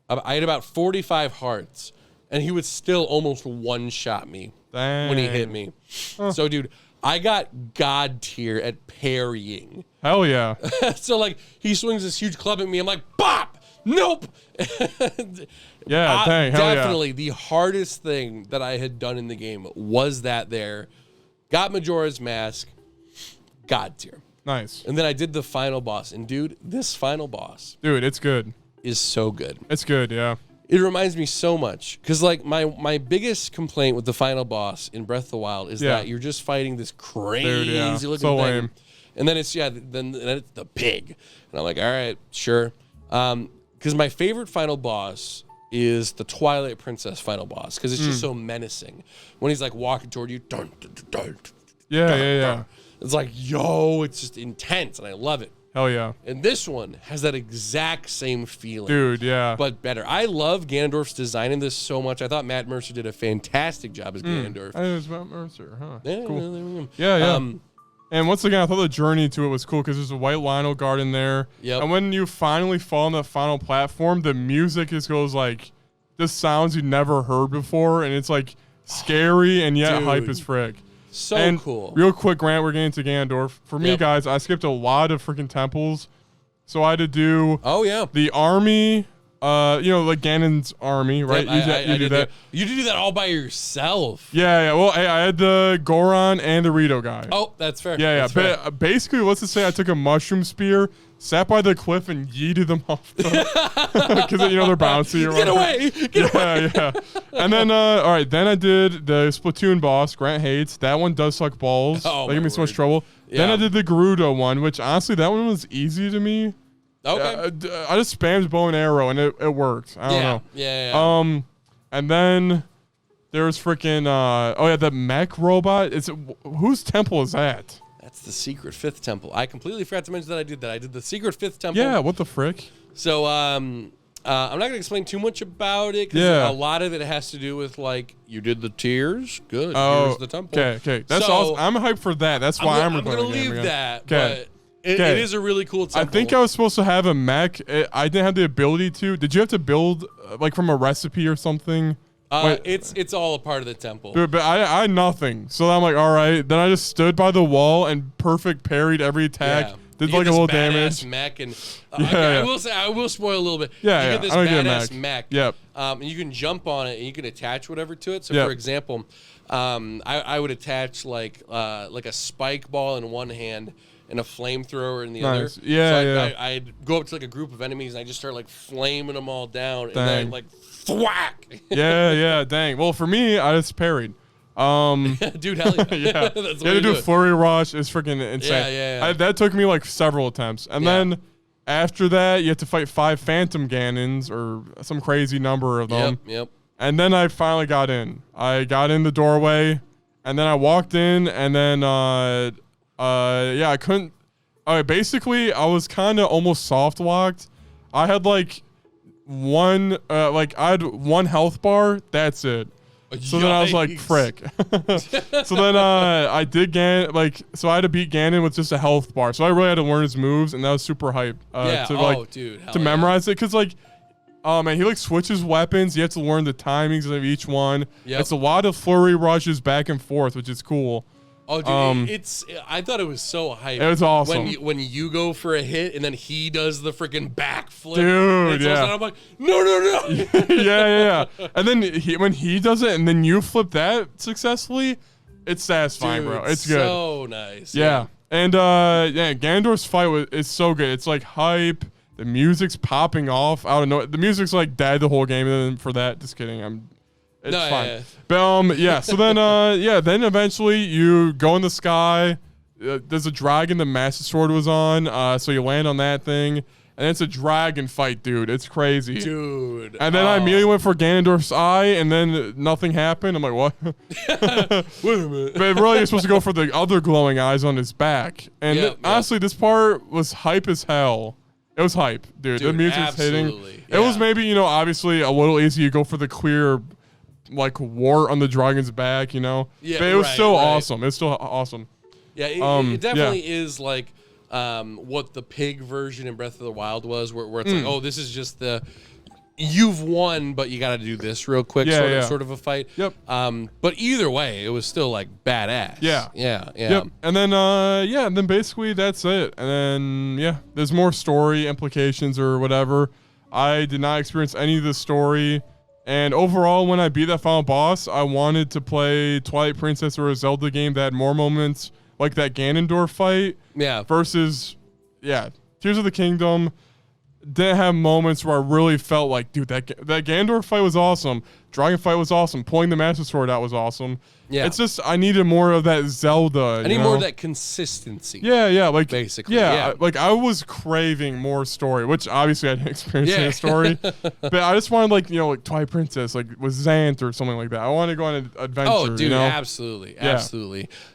about 45 hearts, and he would still almost one-shot me when he hit me. Huh. So, dude, I got God tier at parrying. Hell yeah. So, like, he swings this huge club at me. I'm like, bop! Nope. Yeah, dang, hell definitely the hardest thing that I had done in the game was that there. Got Majora's Mask, God tier. Nice. And then I did the final boss. And dude, this final boss, dude, it's good. Is so good. It's good, yeah. It reminds me so much. Because like my biggest complaint with the final boss in Breath of the Wild is that you're just fighting this crazy looking thing. Lame. And then it's then it's the pig. And I'm like, all right, sure. Because my favorite final boss is the Twilight Princess final boss, because it's just so menacing. When he's like walking toward you, dun, dun, dun, dun, yeah. It's like, yo, it's just intense, and I love it. Hell yeah. And this one has that exact same feeling. Dude, yeah. But better. I love Ganondorf's design in this so much. I thought Matt Mercer did a fantastic job as Ganondorf. I think it was Matt Mercer, huh? Yeah, cool. Yeah. And once again, I thought the journey to it was cool because there's a white Lionel guard in there. Yep. And when you finally fall on that final platform, the music just goes like, this sounds you never heard before. And it's like scary and yet hype as frick. So cool. Real quick, Grant, we're getting to Ganondorf. For me, guys, I skipped a lot of freaking temples. So I had to do the army, like Ganon's army, right? Yep, you do that. You do that all by yourself. Yeah. Well, I had the Goron and the Rito guy. Oh, that's fair. Yeah. That's fair. But basically, let's just say I took a mushroom spear, sat by the cliff, and yeeted them off. Because, they're bouncy or whatever. Get away. Yeah. And then, all right, then I did the Splatoon boss, Grant hates. That one does suck balls. Oh, that gave me so much trouble. Yeah. Then I did the Gerudo one, which honestly, that one was easy to me. Okay. I just spammed bow and arrow, and it worked. I don't know. Yeah. And then there's freaking, the mech robot. Whose temple is that? That's the secret 5th temple. I completely forgot to mention that I did that. I did the secret 5th temple. Yeah, what the frick? So, I'm not going to explain too much about it, because a lot of it has to do with, like, you did the tiers. Good. Here's the temple. Okay. That's awesome. I'm hyped for that. That's why I'm going to leave that, but it is a really cool temple. I think I was supposed to have a mech. I didn't have the ability to. Did you have to build, like, from a recipe or something? It's all a part of the temple. Dude, but I had nothing. So I'm like, all right. Then I just stood by the wall and perfect parried every attack. Did like a little damage. Mech and I will spoil a little bit. You get this badass mech. Yep. And you can jump on it and you can attach whatever to it. So for example, I would attach like a spike ball in one hand and a flamethrower in the other. Yeah. I'd go up to like a group of enemies and I just start like flaming them all down and then like thwack. yeah. Dang. Well, for me, I just parried. Dude, hell yeah. That's what you had to do a flurry rush. It's freaking insane. Yeah. That took me like several attempts. And then after that, you have to fight 5 Phantom Ganons or some crazy number of them. Yep. And then I finally got in. I got in the doorway, and then I walked in, and then, I couldn't. Basically, I was kind of almost soft locked. I had like one health bar. That's it. So then I was like, frick. So then I did so I had to beat Ganon with just a health bar. So I really had to learn his moves, and that was super hype. To memorize it, because like, oh man, he like switches weapons. You have to learn the timings of each one. Yep. It's a lot of flurry rushes back and forth, which is cool. Oh, dude, I thought it was so hype. It was awesome. When you go for a hit and then he does the freaking backflip. Dude, yeah. I'm like, no. yeah. And then when he does it and then you flip that successfully, it's satisfying, dude, bro. It's good. So nice. Yeah. And Ganondorf's fight is so good. It's like hype. The music's popping off. I don't know. The music's like dead the whole game. And then for that, just kidding. It's fine. Yeah. But so then then eventually you go in the sky. There's a dragon the Master Sword was on. So you land on that thing. And it's a dragon fight, dude. It's crazy. Dude. And then I immediately went for Ganondorf's eye, and then nothing happened. I'm like, what? Wait a minute. But really, you're supposed to go for the other glowing eyes on his back. And honestly, this part was hype as hell. It was hype, dude. The music's hitting. It was maybe, obviously a little easy to go for the clear, like, wart on the dragon's back, Yeah, but it was still awesome. It's still awesome. Yeah, it definitely is like what the pig version in Breath of the Wild was, where it's like, oh, this is just you've won, but you got to do this real quick, sort of a fight. Yep. But either way, it was still like badass. Yeah. Yep. And then basically that's it. And then there's more story implications or whatever. I did not experience any of the story. And overall, when I beat that final boss, I wanted to play Twilight Princess or a Zelda game that had more moments like that Ganondorf fight. Yeah. Versus, Tears of the Kingdom didn't have moments where I really felt like, dude, that Ganondorf fight was awesome. Dragon fight was awesome. Pulling the Master Sword out was awesome. Yeah. It's just I needed more of that Zelda. I need more of that consistency. Yeah, like basically. Yeah, like I was craving more story, which obviously I didn't experience any story. But I just wanted like Twilight Princess, like with Zant or something like that. I wanted to go on an adventure. Oh, dude, absolutely.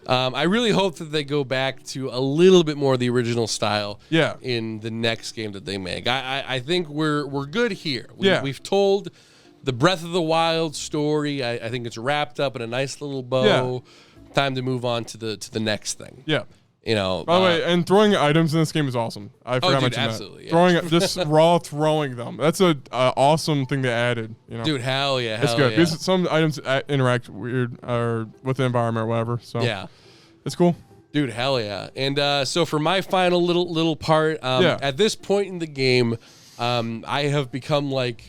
I really hope that they go back to a little bit more of the original style. Yeah. In the next game that they make, I think we're good here. We've told the Breath of the Wild story. I think it's wrapped up in a nice little bow. Yeah. Time to move on to the next thing. Yeah. By the way, and throwing items in this game is awesome. I forgot to mention absolutely, that. Yeah. Just raw throwing them. That's a awesome thing they added. Dude, hell yeah, it's good. Because some items interact weird or with the environment or whatever. So it's cool. Dude, hell yeah. And so for my final little part, at this point in the game, I have become like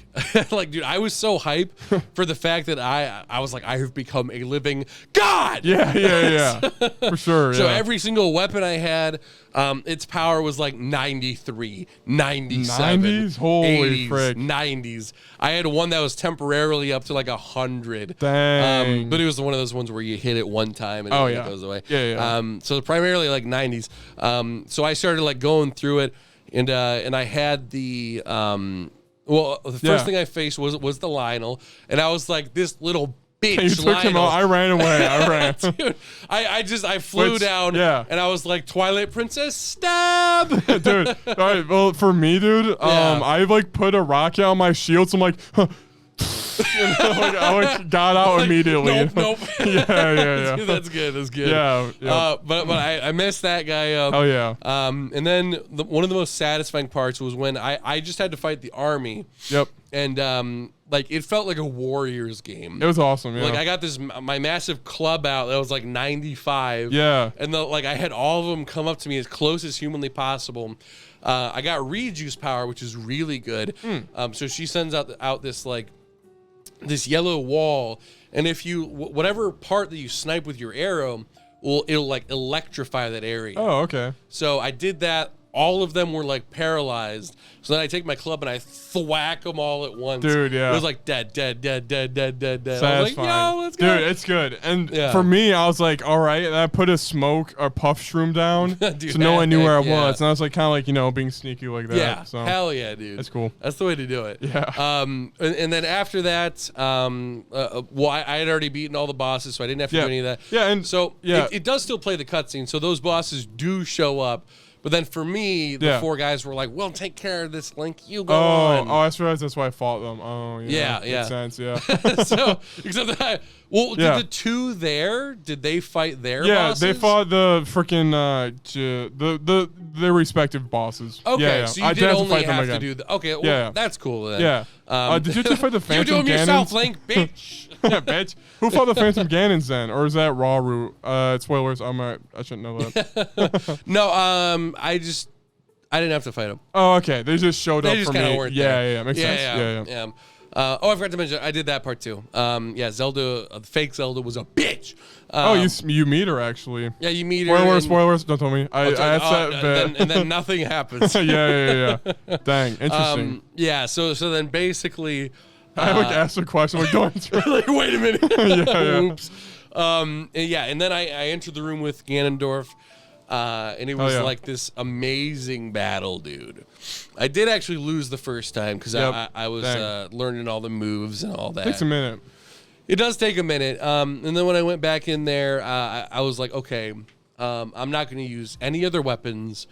dude, I was so hype for the fact that I was like, I have become a living god. Yeah. For sure. So every single weapon I had, its power was like 93, 97, 90s? Holy 80s, frick. 90s. I had one that was temporarily up to like 100. Dang. But it was one of those ones where you hit it one time and it goes away. Yeah. So primarily like 90s. So I started like going through it. And I had the the first thing I faced was the Lionel, and I was like, this little bitch. You took him out. I ran away. I ran. Dude, I flew down. And I was like, Twilight Princess, stab. Dude. All right. Well, for me, dude, I like put a rocket on my shield, so I'm like, huh. I got out immediately. Nope. Yeah. Dude, that's good. Yeah. But I messed that guy up. Oh yeah. And then one of the most satisfying parts was when I just had to fight the army. Yep. And like it felt like a Warriors game. It was awesome. Yeah. Like I got my massive club out that was like 95. Yeah. And I had all of them come up to me as close as humanly possible. I got rejuice power, which is really good. So she sends out this like this yellow wall, and if you whatever part that you snipe with your arrow, it'll like electrify that area. Oh, okay. So I did that. All of them were like paralyzed. So then I take my club and I thwack them all at once. Dude, yeah. It was like dead. Satisfying. I was like, yo, let's go. Dude, it's good. And for me, I was like, all right. And I put a smoke or puff shroom down, dude, so no one knew where I was. And I was like, kind of like, being sneaky like that. Yeah, so. Hell yeah, dude. That's cool. That's the way to do it. Yeah. And then after that, I had already beaten all the bosses, so I didn't have to do any of that. Yeah, and so it does still play the cutscene. So those bosses do show up. But then for me, the Yeah. 4 guys were like, "Well, take care of this, Link. You go Oh, on." I realized that's why I fought them. Oh, yeah. Yeah, Makes sense, yeah. So, except that, well, Yeah. did the 2 there? Did they fight their Yeah, bosses? they fought the freaking their respective bosses. Okay, yeah, yeah. so you I did did only them have again. to do the. Okay, well, Yeah. that's cool then. Yeah. Did you have to fight the You Phantom do them yourself, Ganons? Link, bitch. Yeah, bitch. Who fought the Phantom Ganons then, or is that Raw Root? Spoilers. I shouldn't know that. No, I didn't have to fight them. Oh, okay. They just showed They up just for kind of me. weren't Yeah, there. yeah, makes sense. Yeah. Oh, I forgot to mention, I did that part too. Yeah, Zelda, the fake Zelda was a bitch. Oh, you meet her actually. Yeah, you meet her. Spoilers. Don't tell me. I said that. and then nothing happens. yeah. Dang, interesting. Yeah, so then basically, I asked a question. Like, going through. like, wait a minute. Yeah. Oops. And then I entered the room with Ganondorf, and it was like this amazing battle, dude. I did actually lose the first time because I was learning all the moves and all that. Takes a minute. It does take a minute. And then when I went back in there, I was like, okay, I'm not going to use any other weapons.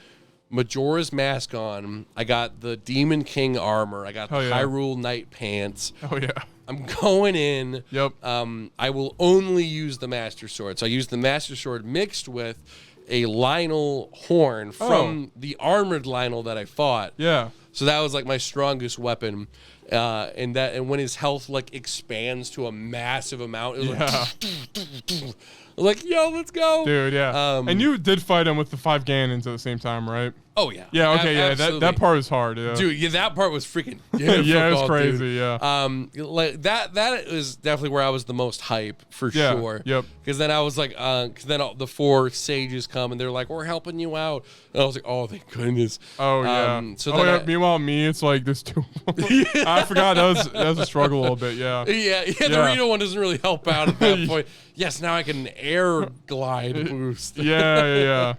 Majora's Mask on. I got the Demon King armor. I got the Hyrule Knight pants. Oh, yeah. I'm going in. Yep. I will only use the Master Sword. So I used the Master Sword mixed with a Lionel horn from the armored Lionel that I fought. Yeah. So that was like my strongest weapon. And when his health like expands to a massive amount, it was like, yo, let's go. Dude, yeah. And you did fight him with the 5 Ganons at the same time, right? Oh, yeah. Yeah, okay, yeah. That part is hard, yeah. Dude, yeah, that part was freaking yeah, it's crazy, dude. yeah. Like that is definitely where I was the most hype for sure. Yep. Because then I was like, because then the 4 sages come and they're like, we're helping you out. And I was like, oh, thank goodness. Oh, yeah. So meanwhile, me, it's like, there's 2. I forgot that was a struggle a little bit, yeah. Yeah, the Reno one doesn't really help out at that point. Yes, now I can air glide boost. Yeah.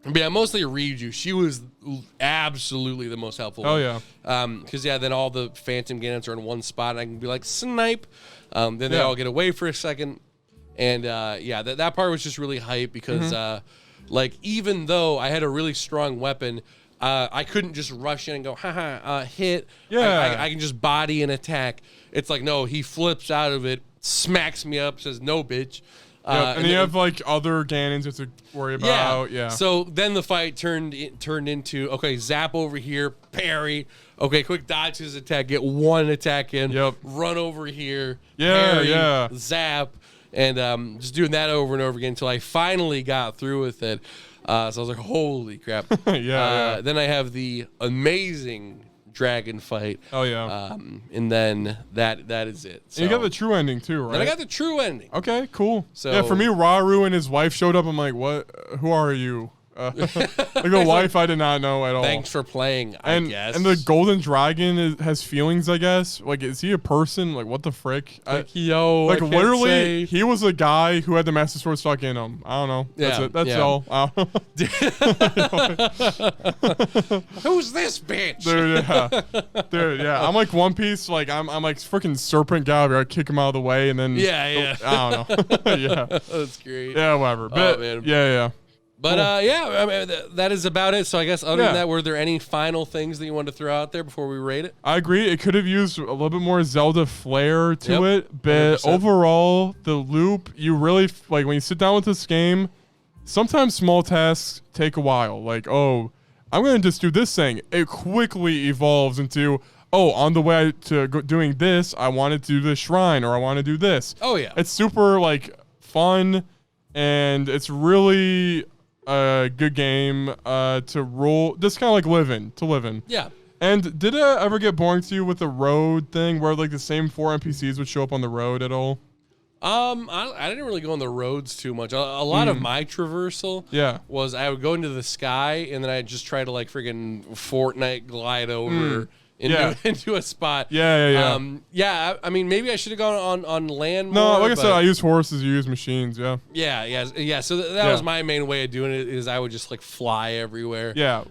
But yeah, mostly Riju. She was absolutely the most helpful. Oh, yeah. Because, then all the Phantom Ganons are in one spot, and I can be like, snipe. Then they all get away for a second. And, that part was just really hype because, even though I had a really strong weapon, I couldn't just rush in and go, hit. Yeah. I can just body and attack. It's like, no, he flips out of it, smacks me up, says, no, bitch. And you have like other Ganons you have to worry about. Yeah. So then the fight turned into, okay, zap over here, parry. Okay, quick dodge his attack, get 1 attack in. Yep. Run over here. Yeah, parry, zap, and just doing that over and over again until I finally got through with it. So I was like, holy crap. Yeah. Then I have the amazing dragon fight. Oh, yeah. And then that is it. So And you got the true ending too, right? then I got the true ending. Okay, cool. So- yeah, for me, Raru and his wife showed up. I'm like, what? Who are you? Like the wife, I did not know at all. Thanks for playing, I guess. And the golden dragon has feelings, I guess. Like, is he a person? Like, what the frick? Yo, like I can't literally, say. he was a guy who had the Master Sword stuck in him. I don't know. That's Yeah, it. That's yeah. all. I don't know. Who's this bitch? Dude, yeah. I'm like One Piece. Like, I'm like freaking Serpent guy. I kick him out of the way, and then Yeah. I don't know. Yeah, That's great. yeah, whatever. But man. yeah. But I mean, that is about it. So I guess other Yeah. than that, were there any final things that you wanted to throw out there before we rate it? I agree. It could have used a little bit more Zelda flair to Yep, it, but 100%. overall, the loop, you really like when you sit down with this game. Sometimes small tasks take a while. Like, oh, I'm gonna just do this thing. It quickly evolves into, oh, on the way to doing this, I want to do this shrine, or I want to do this. Oh yeah, It's super like fun, and it's really a good game to roll. Just kind of like live in. yeah. And did it ever get boring to you with the road thing where like the same 4 NPCs would show up on the road at all? I didn't really go on the roads too much. A lot of my traversal was I would go into the sky and then I'd just try to like friggin' Fortnite glide over into a spot. Yeah. I mean, maybe I should have gone on land more. No, like I said, but- I use horses, you use machines, yeah. Yeah. So that was my main way of doing it is I would just like fly everywhere. Yeah.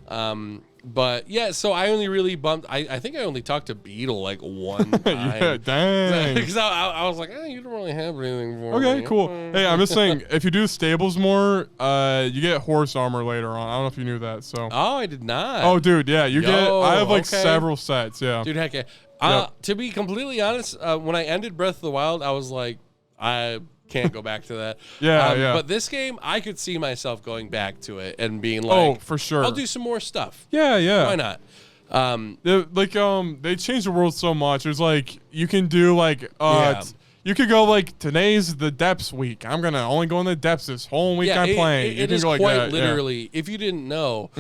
But yeah, so I only really bumped. I think I only talked to Beetle like one time. Yeah, dang. Because I was like, you don't really have anything for me. Okay, cool. Hey, I'm just saying, if you do stables more, you get horse armor later on. I don't know if you knew that. So. Oh, I did not. Oh, dude, yeah, you get. I have like okay. several sets. Yeah. Dude, heck yeah. Yep. To be completely honest, when I ended Breath of the Wild, I was like, I can't go back to that. Yeah. But this game, I could see myself going back to it and being like, oh, for sure. I'll do some more stuff. Yeah. Why not? They changed the world so much. There's like you can do like Yeah. you could go like today's the depths week. I'm gonna only go in the depths this whole week I'm playing. It is go like quite that. literally. If you didn't know,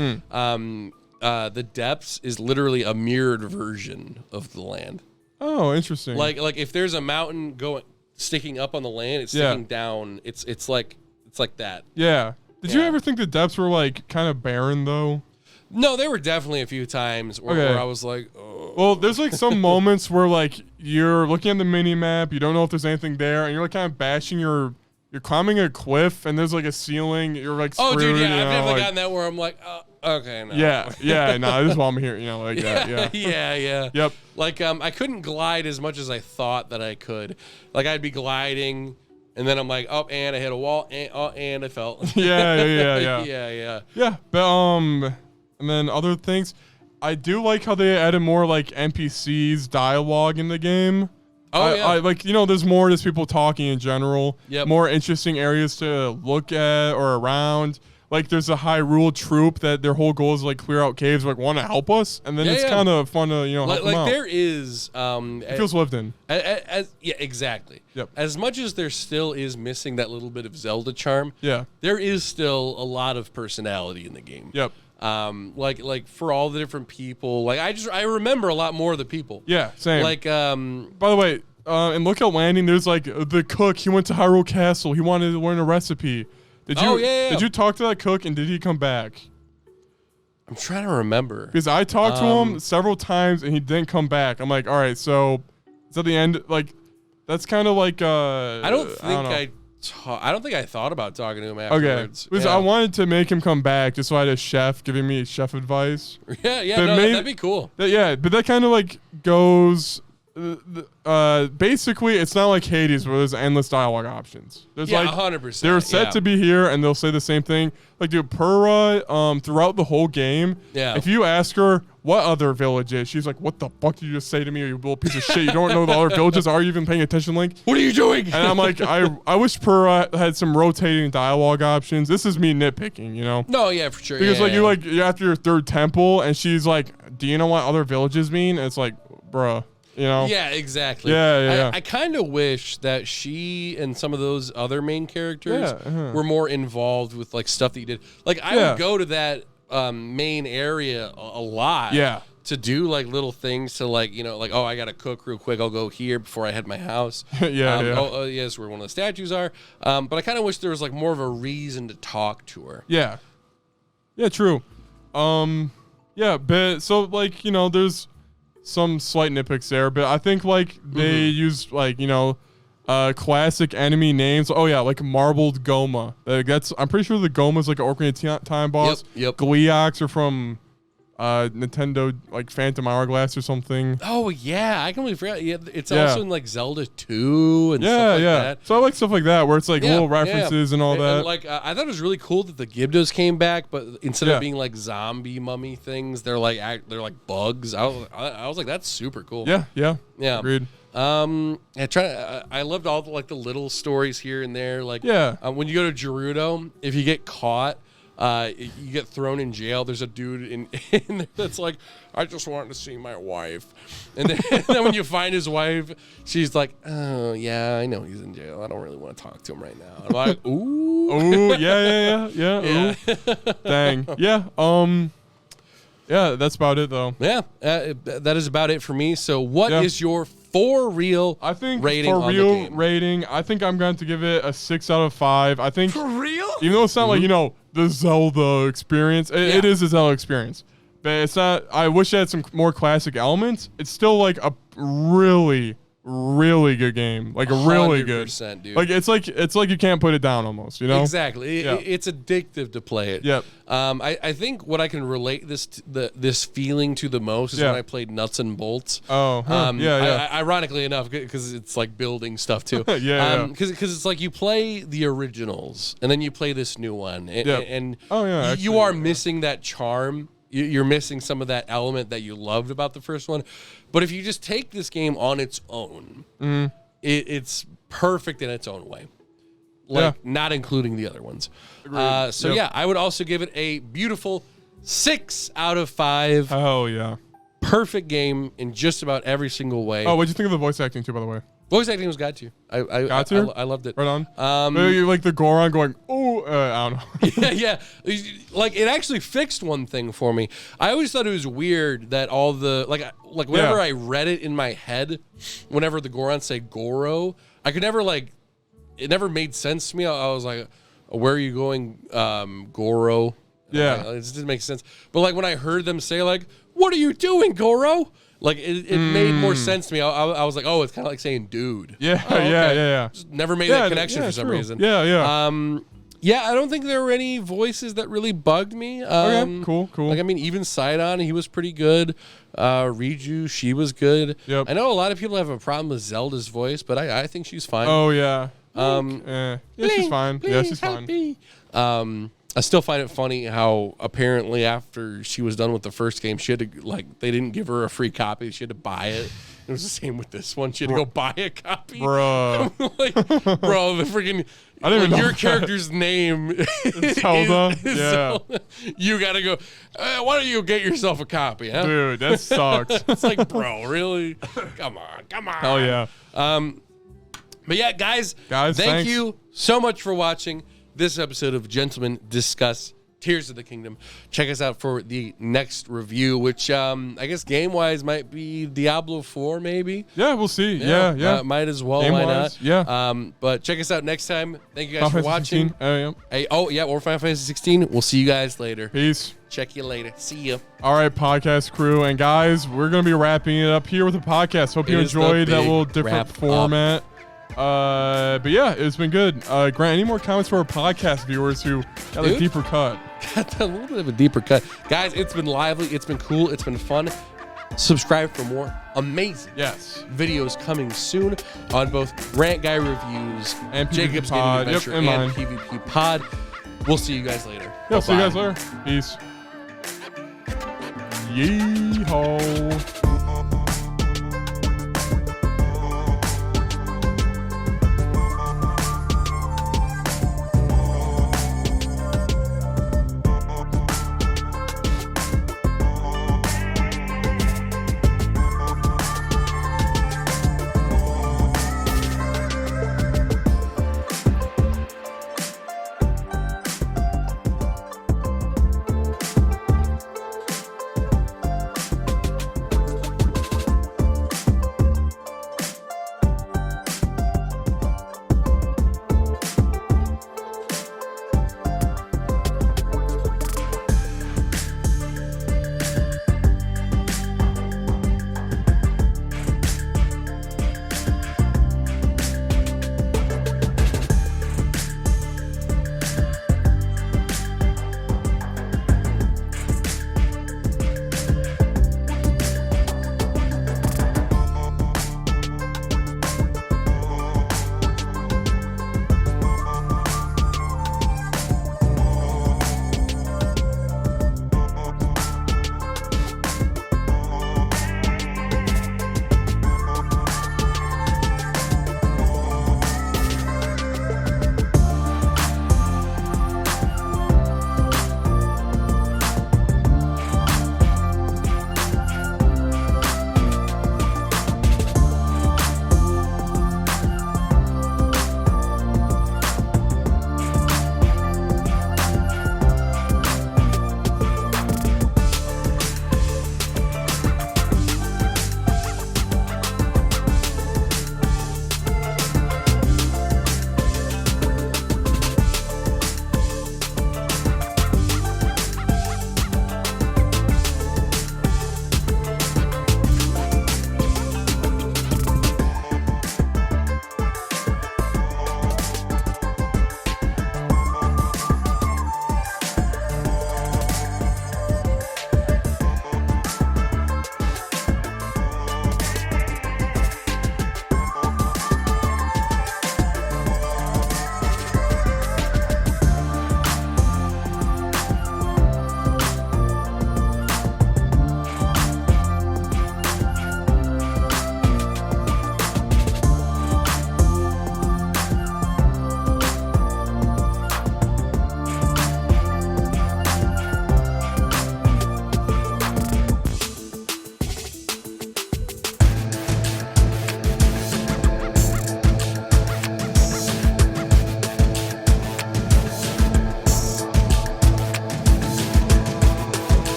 the depths is literally a mirrored version of the land. Oh, interesting. Like if there's a mountain sticking up on the land, it's sticking down. It's like that. Yeah. Did you Yeah. ever think the depths were like kind of barren though? No, there were definitely a few times where I was like, oh. Well, there's like some moments where like you're looking at the mini map, you don't know if there's anything there, and you're like kind of bashing you're climbing a cliff, and there's like a ceiling. You're like screwed. Oh, dude, yeah, you know, I've definitely like, gotten that where I'm like, okay, no. Yeah. No, this is why I'm here. You know, like that. Yeah. yeah. Yep. Like, I couldn't glide as much as I thought that I could. Like, I'd be gliding, and then I'm like, oh, and I hit a wall, and I fell. Yeah. Yeah, but and then other things, I do like how they added more like NPCs dialogue in the game. Oh, yeah. I like, you know, there's more just people talking in general. Yep. More interesting areas to look at or around. Like there's a Hyrule troop that their whole goal is like clear out caves, like want to help us, and then it's kind of fun to help them out. There is It feels lived in. Yeah, exactly. Yep. As much as there still is missing that little bit of Zelda charm, Yeah. there is still a lot of personality in the game. Yep. Like for all the different people, like I remember a lot more of the people. Yeah. Same. Like By the way, in Lookout Landing, there's like the cook. He went to Hyrule Castle. He wanted to learn a recipe. Did you? Did you talk to that cook and did he come back? I'm trying to remember. Because I talked to him several times and he didn't come back. I'm like, all right, so it's at the end. Like, that's kind of like I don't think I thought about talking to him okay. afterwards. Because I wanted to make him come back just so I had a chef giving me chef advice. Yeah, But that'd be cool. But that kind of like goes. Basically, it's not like Hades where there's endless dialogue options. There's 100%. They're set to be here, and they'll say the same thing. Like, dude, Purah, throughout the whole game, if you ask her what other village is, she's like, "What the fuck did you just say to me? You little piece of shit! You don't know the other villages? Are you even paying attention, Link? What are you doing?" And I'm like, I wish Purah had some rotating dialogue options. This is me nitpicking, you know? No, yeah, for sure. Because you're after your third temple, and she's like, "Do you know what other villages mean?" And it's like, bruh. You know? Yeah, exactly. Yeah. I kind of wish that she and some of those other main characters were more involved with like stuff that you did. Like I would go to that main area a lot. Yeah. To do like little things to like, like, oh, I got to cook real quick. I'll go here before I head my house. Yeah. Oh, yes, where one of the statues are. But I kind of wish there was like more of a reason to talk to her. Yeah. Yeah, true. Yeah, but so like, there's some slight nitpicks there, but I think like they use like classic enemy names. Oh yeah, like Marbled Goma. I'm pretty sure the Goma's like an Ocarina of Time boss. Yep. Gleeoks are from Nintendo, like Phantom Hourglass or something. Oh yeah, I completely forgot. Yeah, it's also in like Zelda 2 and stuff like that. So I like stuff like that where it's like little references and all that. And like I thought it was really cool that the Gibdos came back, but instead of being like zombie mummy things, they're like bugs. I was like, that's super cool. Yeah. Agreed. I loved all the little stories here and there. Like when you go to Gerudo, if you get caught, you get thrown in jail. There's a dude in there that's like, I just wanted to see my wife. And then when you find his wife, she's like, oh, yeah, I know he's in jail. I don't really want to talk to him right now. I'm like, ooh. Ooh, yeah. Ooh. Dang. Yeah. Yeah, that's about it, though. Yeah, that is about it for me. So what is your for real rating on the game? Rating, I think I'm going to give it a 6 out of 5. I think For real? Even though it's not like, the Zelda experience, it is a Zelda experience. But it's not, I wish it had some more classic elements. It's still like a really, really good game. Like a really good. 100%, dude. Like it's like you can't put it down almost, you know? Exactly. Yeah. It's addictive to play it. Yep. I think what I can relate this feeling to the most is when I played Nuts and Bolts. Oh, huh. Yeah. Ironically enough, because it's like building stuff too. Yeah. Because it's like you play the originals and then you play this new one, and you are missing that charm. You're missing some of that element that you loved about the first one. But if you just take this game on its own, it's perfect in its own way. Like, not including the other ones. I would also give it a beautiful 6 out of 5. Oh, yeah. Perfect game in just about every single way. Oh, what'd you think of the voice acting, too, by the way? Voice acting was got to. I loved it. Right on. You like the Goron going, oh, I don't know. yeah. Like, it actually fixed one thing for me. I always thought it was weird that all the, like whenever I read it in my head, whenever the Gorons say Goro, I could never, like, it never made sense to me. I was like, where are you going, Goro? Yeah. It just didn't make sense. But, like, when I heard them say, like, what are you doing, Goro? Like, it made more sense to me. I was like, oh, it's kind of like saying dude. Yeah, okay. yeah. Just never made that connection for some reason. Yeah. I don't think there were any voices that really bugged me. Okay, cool. Like, I mean, even Sidon, he was pretty good. Riju, she was good. Yep. I know a lot of people have a problem with Zelda's voice, but I think she's fine. Oh, yeah. Yeah, she's fine. Yeah, she's fine. I still find it funny how apparently after she was done with the first game, she had to, like, they didn't give her a free copy. She had to buy it. It was the same with this one. She had to go buy a copy. Bruh. Like, bro, the freaking, I didn't even know your that. character's name is Zelda? Yeah. Zelda. You got to go, why don't you get yourself a copy, huh? Dude, that sucks. It's like, bro, really? Come on. Hell yeah. But yeah, guys, thanks. thank you so much for watching this episode of Gentlemen Discuss Tears of the Kingdom. Check us out for the next review, which I guess game-wise might be Diablo 4, maybe. Yeah, we'll see. Yeah. Might as well. Game-wise, why not? yeah. But check us out next time. Thank you guys for watching. 16. Oh, yeah. Hey, or Final Fantasy 16. We'll see you guys later. Peace. Check you later. See you. All right, podcast crew. And guys, we're going to be wrapping it up here with the podcast. Hope you enjoyed that little different format. But yeah, it's been good. Grant, any more comments for our podcast viewers who got a deeper cut? Got a little bit of a deeper cut. Guys, it's been lively. It's been cool. It's been fun. Subscribe for more amazing videos coming soon on both Rant Guy Reviews and Jacob's Pod. Gaming Adventure and PvP Pod. We'll see you guys later. Yeah, see you guys later. Peace. Yeehaw.